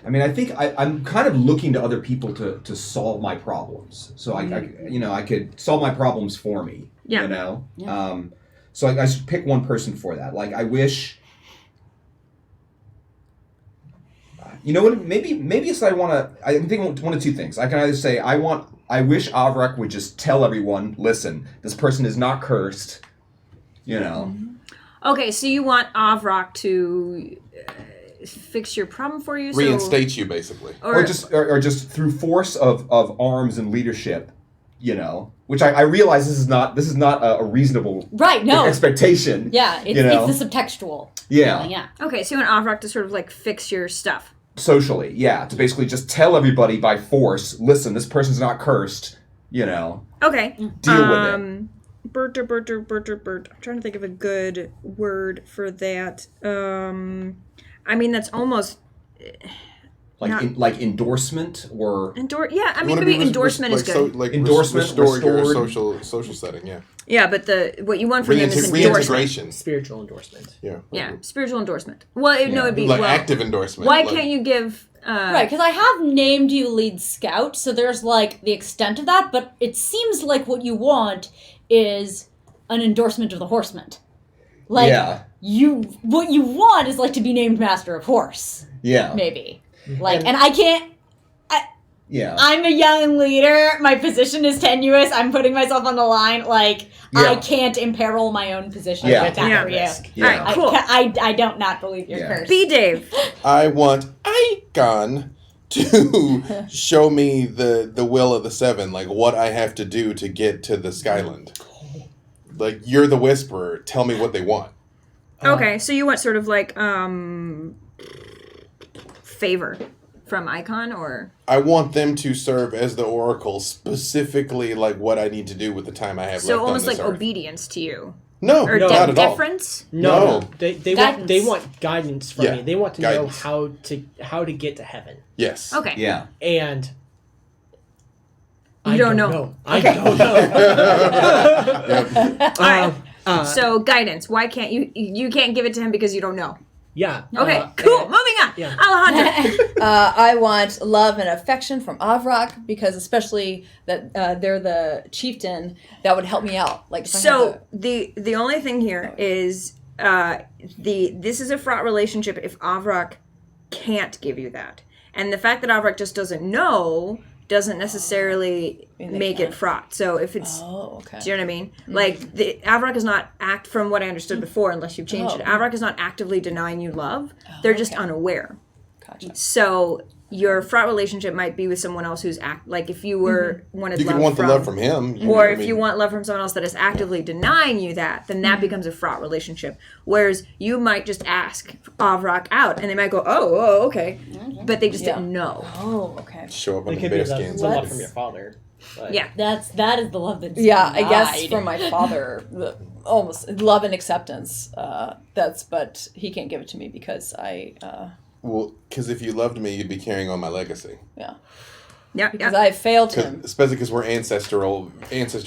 I mean, I think I'm kind of looking to other people to solve my problems. So I could solve my problems for me. Yeah. You know. Yeah. So I should pick one person for that. Like I wish. You know what? Maybe it's that I want to. I'm thinking one of two things. I can either say I wish Avrak would just tell everyone, listen, this person is not cursed. You know. Okay, so you want Avrak to fix your problem for you? Reinstate you, basically. Or just through force of arms and leadership, you know, which I realize this is not a reasonable expectation. Yeah, it's the subtextual. Yeah. Yeah. Okay, so you want Avrak to sort of like fix your stuff. Socially, yeah, to basically just tell everybody by force, listen, this person's not cursed, you know. Okay. Deal with it. Bert. I'm trying to think of a good word for that. I mean, that's almost like endorsement or yeah. I mean, maybe endorsement is good. Endorsement, restore your restored. social setting. Yeah. Yeah, but what you want from them is endorsement. Reintegration. Spiritual endorsement. Yeah. Yeah, spiritual endorsement. Well, no, it'd be like active endorsement. Why can't you give? Right, because I have named you lead scout, so there's like the extent of that, but it seems like what you want is an endorsement of the horseman. Like what you want is like to be named master of horse. Yeah. Maybe. Like, and I can't. Yeah. I'm a young leader. My position is tenuous. I'm putting myself on the line. Like, I can't imperil my own position with that for you. Yeah. All right, cool. I don't not believe you're cursed. B. Dave. I want Icon to show me the will of the seven, like what I have to do to get to the Skyland. Like, you're the whisperer. Tell me what they want. Okay, so you want sort of like favor from Icon, or I want them to serve as the oracle, specifically like what I need to do with the time I have left on almost this like earth. obedience to you, No, or not at all. deference. No. No. They want guidance from Yeah, me. They want to guidance. know how to get to heaven. Yes. Okay. Yeah. And You don't know. I don't know. All right. So guidance. Why can't you? You can't give it to him because you don't know. Yeah. Okay. Cool. Moving on. Yeah. Alejandro. I want love and affection from Avrak, because especially that they're the chieftain, that would help me out. Like, if I So had the only thing here is this is a fraught relationship if Avrak can't give you that, and the fact that Avrak just doesn't know doesn't necessarily make it fraught. So if it's, okay. do you know what I mean? Like, the Avrak is not from what I understood before, unless you've changed it. Avrak is not actively denying you love. They're just unaware. Gotcha. So your fraught relationship might be with someone else who's like if you were wanted You love could want from, the love from him. or if you want love from someone else that is actively denying you that, then that becomes a fraught relationship. Whereas you might just ask Avrak out, and they might go, oh, okay, but they just didn't know. Oh, okay. Show up on It the could be bear the skins. love from your father. But Yeah. That is the love that's Yeah, I guess denied. from my father, almost love and acceptance. But he can't give it to me because Well, because if you loved me, you'd be carrying on my legacy. because I failed him. Especially because we're ancestor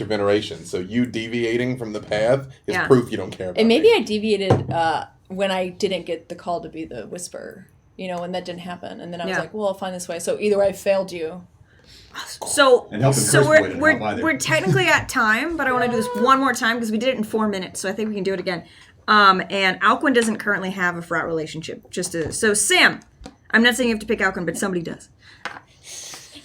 veneration. So you deviating from the path is proof you don't care about And maybe me. I deviated when I didn't get the call to be the whisperer, and that didn't happen. And then I was like, well, I'll find this way. So either I failed you. So And help him curse avoid it, help either. we're technically at time, but I want to do this one more time because we did it in 4 minutes, so I think we can do it again. And Alcuin doesn't currently have a fraught relationship. So Sam, I'm not saying you have to pick Alcuin, but somebody does.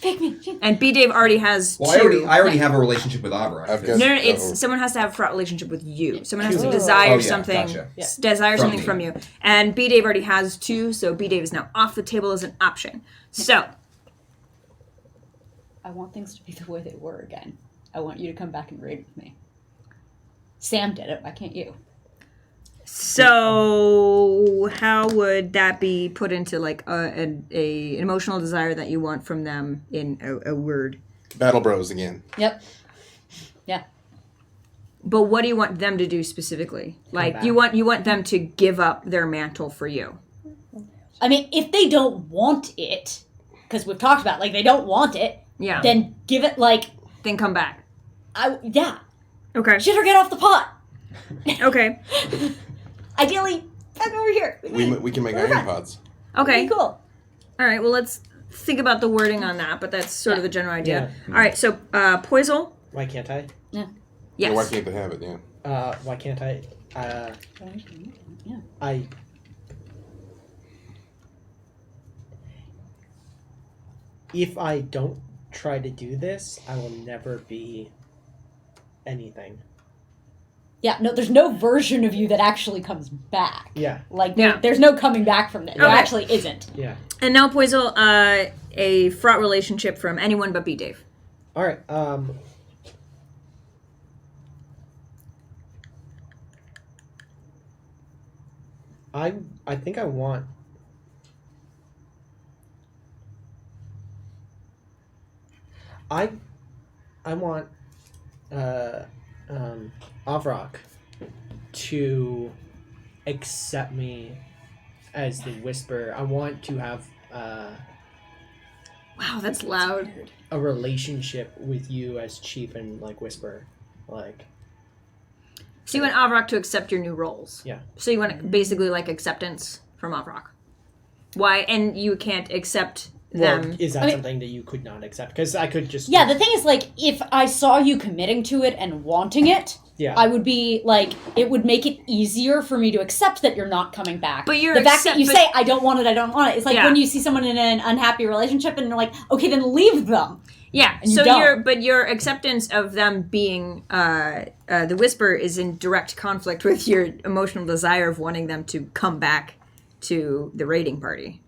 Pick me. And B Dave already has Well, two. I already have a relationship with Avra. I've got- No, it's someone has to have a fraught relationship with you. Someone has to desire Oh, yeah, something, gotcha. desire From something me. from you. And B Dave already has 2, so B Dave is now off the table as an option. So I want things to be the way they were again. I want you to come back and raid with me. Sam did it. Why can't you? So how would that be put into like an emotional desire that you want from them in a word? Battle Bros again. Yep. Yeah. But what do you want them to do specifically? Like you want them to give up their mantle for you. I mean, if they don't want it, because we've talked about, like, they don't want it, Yeah. then give it, like, Then come back. yeah. Okay. Shit or get off the pot. Okay. Ideally, back over here. We can make iron pods. Okay. Cool. All right. Well, let's think about the wording on that, but that's sort of the general idea. Yeah. All right. So, Poisel. Why can't I? Yes. Yeah, why can't they have it? Yeah. Why can't I? If I don't try to do this, I will never be anything. Yeah, no, there's no version of you that actually comes back. Yeah. Like, Yeah. there's no coming back from that. There Okay. actually isn't. Yeah. And now, Poisel, a fraught relationship from anyone but B. Dave. All right. I think I want. I want Avrok to accept me as the Whisperer. I want to have Wow, that's loud. a relationship with you as Chief and like Whisperer, like. So you want Avrok to accept your new roles. Yeah. So you want basically like acceptance from Avrok. Why? And you can't accept them. Well, is that something that you could not accept? Because I could just. Yeah, the thing is, like, if I saw you committing to it and wanting it, Yeah. I would be, like, it would make it easier for me to accept that you're not coming back. But you're the fact that you but- say, I don't want it, I don't want it. It's like Yeah. when you see someone in an unhappy relationship and you're like, okay, then leave them. Yeah. And you So don't. your acceptance of them being the Whisperer is in direct conflict with your emotional desire of wanting them to come back to the raiding party.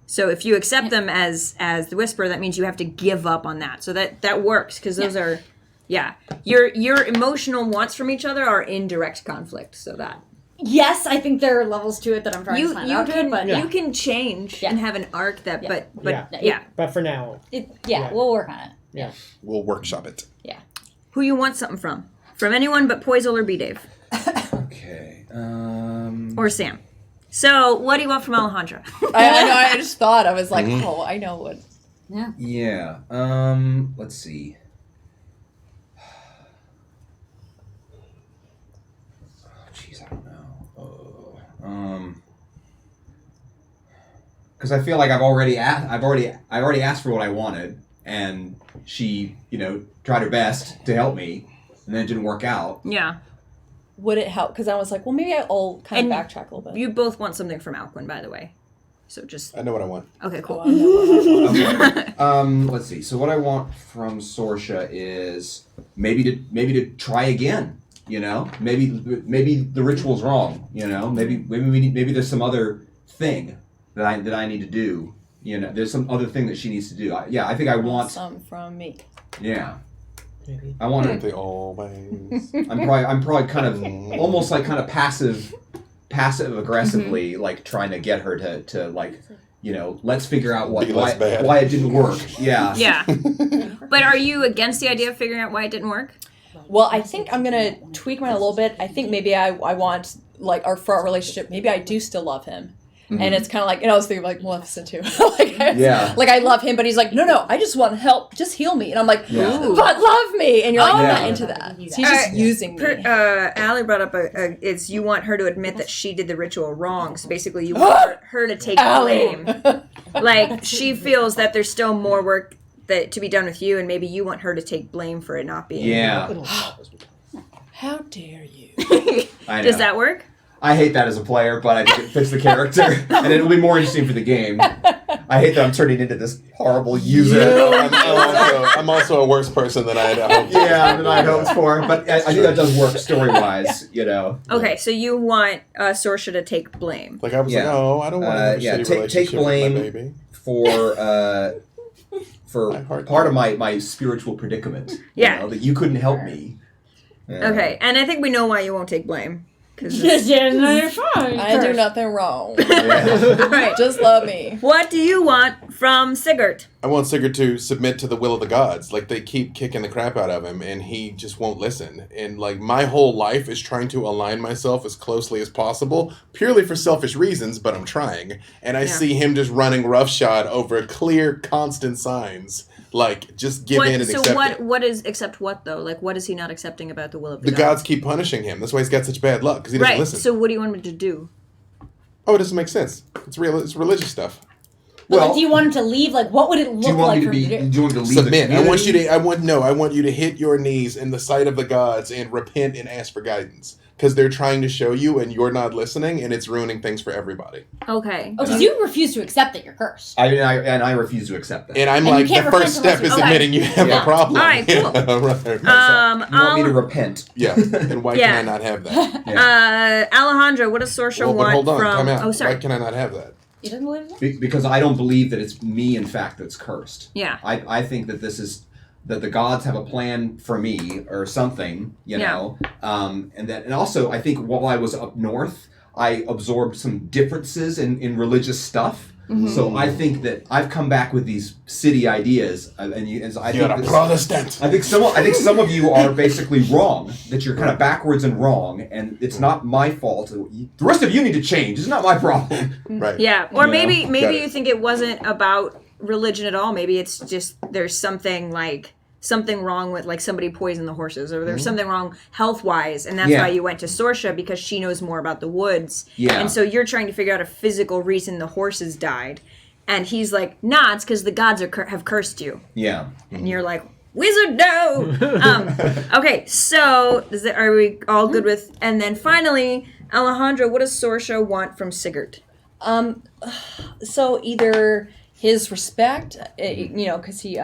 So if you accept them as the Whisperer, that means you have to give up on that. So that works because those are, your emotional wants from each other are in direct conflict. So that Yes, I think there are levels to it that I'm trying to find out to it, but you can change and have an arc that, but Yeah. But for now, yeah, we'll work on it. yeah. We'll workshop it. Yeah. who you want something from anyone but Poisel or B. Dave Okay. or Sam. So what do you want from Alejandra? I know. I just thought I was like, oh, I know what. Yeah. Let's see. Jeez, I don't know. Because I feel like I've already asked for what I wanted, and she, tried her best to help me, and then it didn't work out. Yeah. Would it help? Because I was like, well, maybe I'll kind of And backtrack a little bit. You both want something from Alcuin, by the way. So just I know what I want. okay, cool. Okay. Let's see. So what I want from Sorsha is maybe to try again. Maybe the ritual's wrong. Maybe there's some other thing that I need to do. There's some other thing that she needs to do. I think I want some from me. Yeah. Maybe. I want Don't to. they always? I'm probably kind of almost like kind of passive aggressively like trying to get her to like let's figure out Be less bad. why it didn't work. Yeah. Yeah. But are you against the idea of figuring out why it didn't work? Well, I think I'm gonna tweak mine a little bit. I think maybe I want like our fraught relationship. Maybe I do still love him. And it's kind of like, I was thinking like Maleficent too. Like I love him, but he's like, no, I just want help. Just heal me. And I'm like, but love me. And you're like, I'm not into that. So he's just using me. Allie brought up it's you want her to admit that she did the ritual wrong. So basically you want her to take blame. Like she feels that there's still more work to be done with you, and maybe you want her to take blame for it not being. Yeah. How dare you? I know. Does that work? I hate that as a player, but I think it fits the character, and it'll be more interesting for the game. I hate that I'm turning into this horrible user. I'm also a worse person than I had hoped. Yeah, than I had hoped for, but I think that does work story-wise, Okay, so you want Sorsha to take blame. Like I was like, oh, I don't want to have a shitty take relationship blame with my baby. for part of my spiritual predicament. Yeah. That you couldn't help me. Yeah. Okay, and I think we know why you won't take blame. I do nothing wrong. Yeah. All right. Just love me. What do you want from Sigurd? I want Sigurd to submit to the will of the gods. Like, they keep kicking the crap out of him, and he just won't listen. And, like, my whole life is trying to align myself as closely as possible, purely for selfish reasons, but I'm trying. And I see him just running roughshod over clear, constant signs. Like, just give in and accept it. What is, accept what, though? Like, what is he not accepting about the will of the The gods keep punishing him. That's why he's got such bad luck, because he doesn't listen. So what do you want him to do? Oh, it doesn't make sense. It's real. It's religious stuff. Well, do you want him to leave? Like, what would it do you look want like me to for be? him to do? Do you want me to leave Submit. the I want community? you to. I want you to hit your knees in the sight of the gods and repent and ask for guidance because they're trying to show you and you're not listening and it's ruining things for everybody. Okay. Oh, because you refuse to accept that you're cursed. I refuse to accept that. And I'm And like, you can't the repent first step unless is you- admitting you have Yeah. a problem. All right, cool. Right. You want me to repent? Yeah. And why Yeah. can I not have that? Alejandro, what does Sorsha Well, but want hold on. from? Time out. Oh, sorry. Why can I not have that? You didn't believe that? Because I don't believe that it's me, in fact, that's cursed. Yeah. I think that this is that the gods have a plan for me or something, you know, and also I think while I was up north, I absorbed some differences in religious stuff. Mm-hmm. So I think that I've come back with these city ideas, and I You're think a this- Protestant. I think some of you are basically wrong. That you're kind of backwards and wrong, and it's not my fault. The rest of you need to change. It's not my problem. Right. Yeah. Or You maybe know? Got it. you think it wasn't about religion at all. Maybe it's just there's something wrong with like somebody poisoned the horses, or there's something wrong health wise, and that's Yeah. why you went to Sorsha because she knows more about the woods. Yeah. And so you're trying to figure out a physical reason the horses died, and he's like, nah, it's because the gods have cursed you, Yeah. and you're like, wizard, no. Okay, so are we all good with? And then finally, Alejandro, what does Sorsha want from Sigurd? So either his respect, because he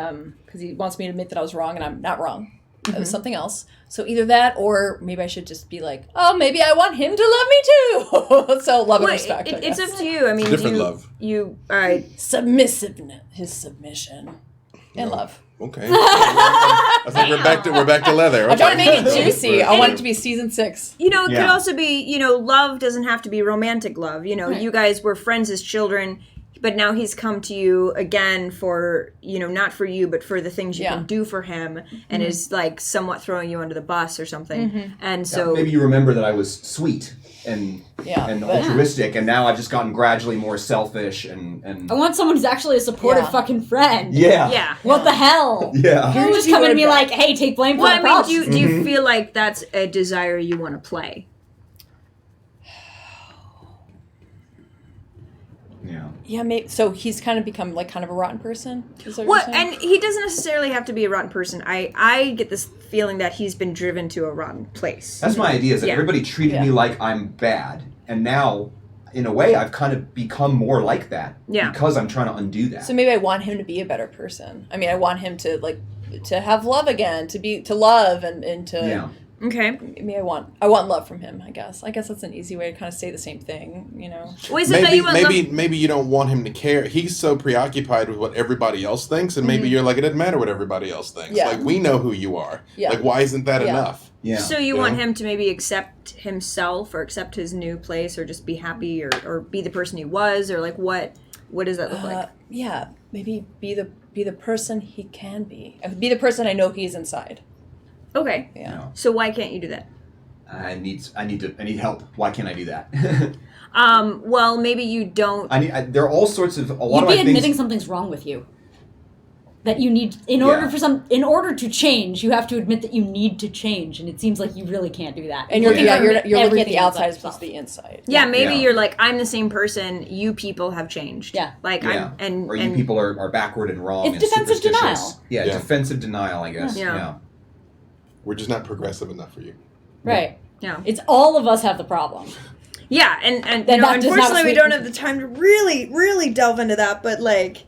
wants me to admit that I was wrong and I'm not wrong. It was something else. So either that, or maybe I should just be like, oh, maybe I want him to love me too. So love and Well, respect. I it's guess. up to you. I mean, Different love. You all right? Submissiveness, his submission, and love. Okay. I think we're back to leather. I'm trying to Okay. make it juicy. I want it to be season 6. You know, it could Yeah. also be, love doesn't have to be romantic love. You know, Right. you guys were friends as children, but now he's come to you again for, not for you, but for the things you Yeah. can do for him, and is like somewhat throwing you under the bus or something. And so Maybe you remember that I was sweet and Yeah, and but- altruistic, and now I've just gotten gradually more selfish and I want someone who's actually a supportive Yeah. fucking friend. yeah. What the hell? yeah. You just come in and be like, hey, take blame for Well, the I mean, problem. do you feel like that's a desire you want to play? Yeah. Yeah, maybe. So he's kind of become like kind of a rotten person. Is that What? you're saying? And he doesn't necessarily have to be a rotten person. I get this feeling that he's been driven to a rotten place. That's my idea. Is that Yeah. everybody treated me Yeah. like I'm bad, and now, in a way, I've kind of become more like that. Yeah. Because I'm trying to undo that. So maybe I want him to be a better person. I mean, I want him to to have love again, to love and to. Yeah. Okay. Maybe I want love from him. I guess that's an easy way to kind of say the same thing. Wait, so that you want love? Maybe you don't want him to care. He's so preoccupied with what everybody else thinks, and maybe you're like, it doesn't matter what everybody else thinks. Yeah. Like, we know who you are. Yeah. Like, why isn't that Yeah. enough? Yeah. So you Yeah. want him to maybe accept himself or accept his new place or just be happy or be the person he was, or like what does that look like? Yeah, maybe be the person he can be. Be the person I know he's inside. Okay. Yeah. So why can't you do that? I need help. Why can't I do that? Well, maybe you don't. There are all sorts of a lot You'd of be my admitting things. something's wrong with you. That you need in order to change, you have to admit that you need to change, and it seems like you really can't do that. And you're You can't you're admit looking at everything the outside as about opposed to the inside. Yeah, maybe Yeah. you're like, I'm the same person. You people have changed. Yeah. Like Yeah. I'm Or you and people are backward and wrong. It's and defensive superstitious. denial. Yeah, Yeah. defensive denial, I guess. Yeah. Yeah. We're just not progressive enough for you. Right. yeah. It's all of us have the problem. Yeah, and That does not unfortunately we speak- don't have the time to really delve into that, but like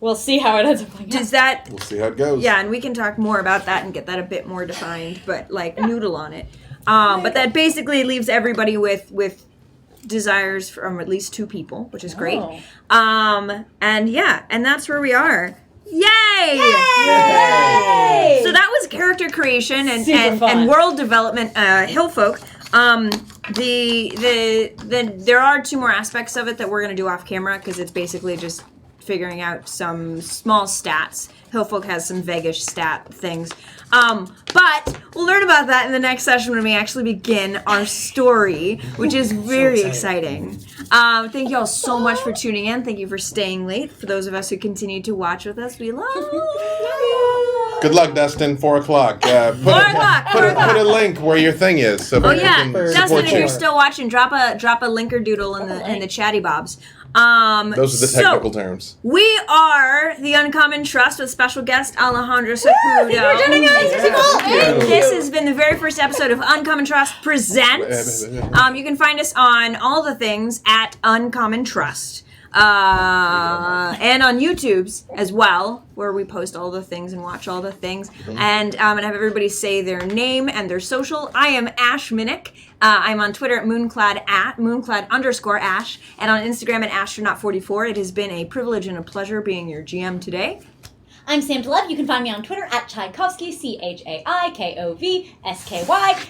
We'll see how it ends up playing out. does that We'll see how it goes. yeah, and we can talk more about that and get that a bit more defined, but like noodle on it. But that basically leaves everybody with desires from at least 2 people, which is great. Oh. And that's where we are. Yay! Yay! So that was character creation Super and fun. world development. Hillfolk. There are 2 more aspects of it that we're gonna do off camera because it's basically just figuring out some small stats. Hillfolk has some vaguish stat things. But we'll learn about that in the next session when we actually begin our story, which is very exciting. Thank you all so much for tuning in. Thank you for staying late. For those of us who continue to watch with us, we love you. Good luck, Dustin. 4 o'clock. Put 4 o'clock. a link where your thing is, so Oh people yeah, can Dustin, support if you. you're still watching, drop a linker doodle in the chatty bobs. Those are the technical terms. We are the Uncommon Trust with special guest Alejandra Cejudo. Thank you for joining us. And this has been the very first episode of Uncommon Trust Presents. You can find us on all the things at Uncommon Trust. And on YouTube's as well, where we post all the things and watch all the things. And I'm going to have everybody say their name and their social. I am Ash Minnick. I'm on Twitter at moonclad_Ash, and on Instagram at astronaut44. It has been a privilege and a pleasure being your GM today. I'm Sam Delev. You can find me on Twitter at Tchaikovsky, ChaiKovsky.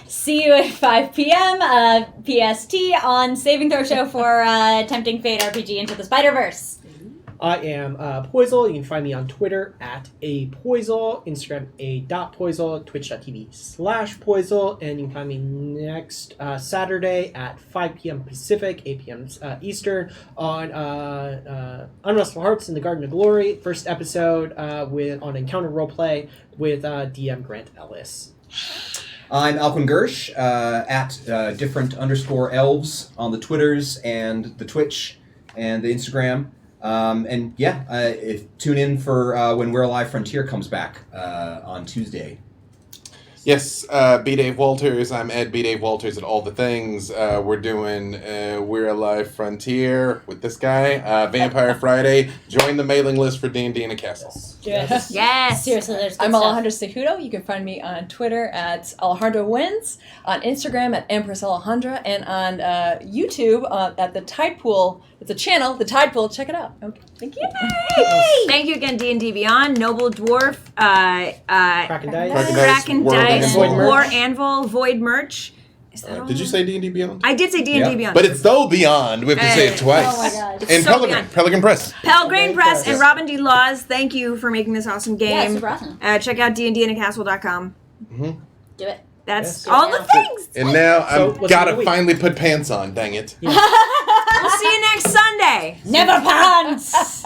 See you at 5 p.m. PST on Saving Throw Show for Tempting Fate RPG Into the Spider-Verse. I am Poisel. You can find me on Twitter at apoisel, Instagram a.poisel, twitch.tv/Poisel, and you can find me next Saturday at 5 p.m. Pacific, 8 p.m. Eastern on Unrestful Hearts in the Garden of Glory, first episode on Encounter Roleplay with DM Grant Ellis. I'm Alquin Gersh at different_elves on the Twitters and the Twitch and the Instagram. Tune in for when We're Alive Frontier comes back on Tuesday. Yes, B. Dave Walters. I'm Ed B. Dave Walters at all the things. We're doing We're Alive Frontier with this guy. Vampire Friday. Join the mailing list for D&D in a Castle. Yes. Yes. Seriously, there's good I'm stuff. Alejandra Cejudo. You can find me on Twitter at Alejandra Wins, on Instagram at Empress Alejandra, and on YouTube at the Tide Pool. It's a channel, the Tide Pool. Check it out. Okay. Thank you. Thank you again, D&D Beyond, Noble Dwarf, Kraken Dice. Kraken World Dice, Anvil. War Anvil, Void Merch. Is that all? Did you say D&D Beyond? I did say D&D Yeah. Beyond. But it's so beyond. We have to say it twice. Oh my God. And so Pelican, beyond. Pelican Press. Pelgrane Press and Robin D. Laws, thank you for making this awesome Yeah, game. super awesome. Check out dndinacastle.com. Do it. That's Yes. all the things. And now So, I've what's got the to week? finally put pants on. Dang it. We'll see you next Sunday. Never pants!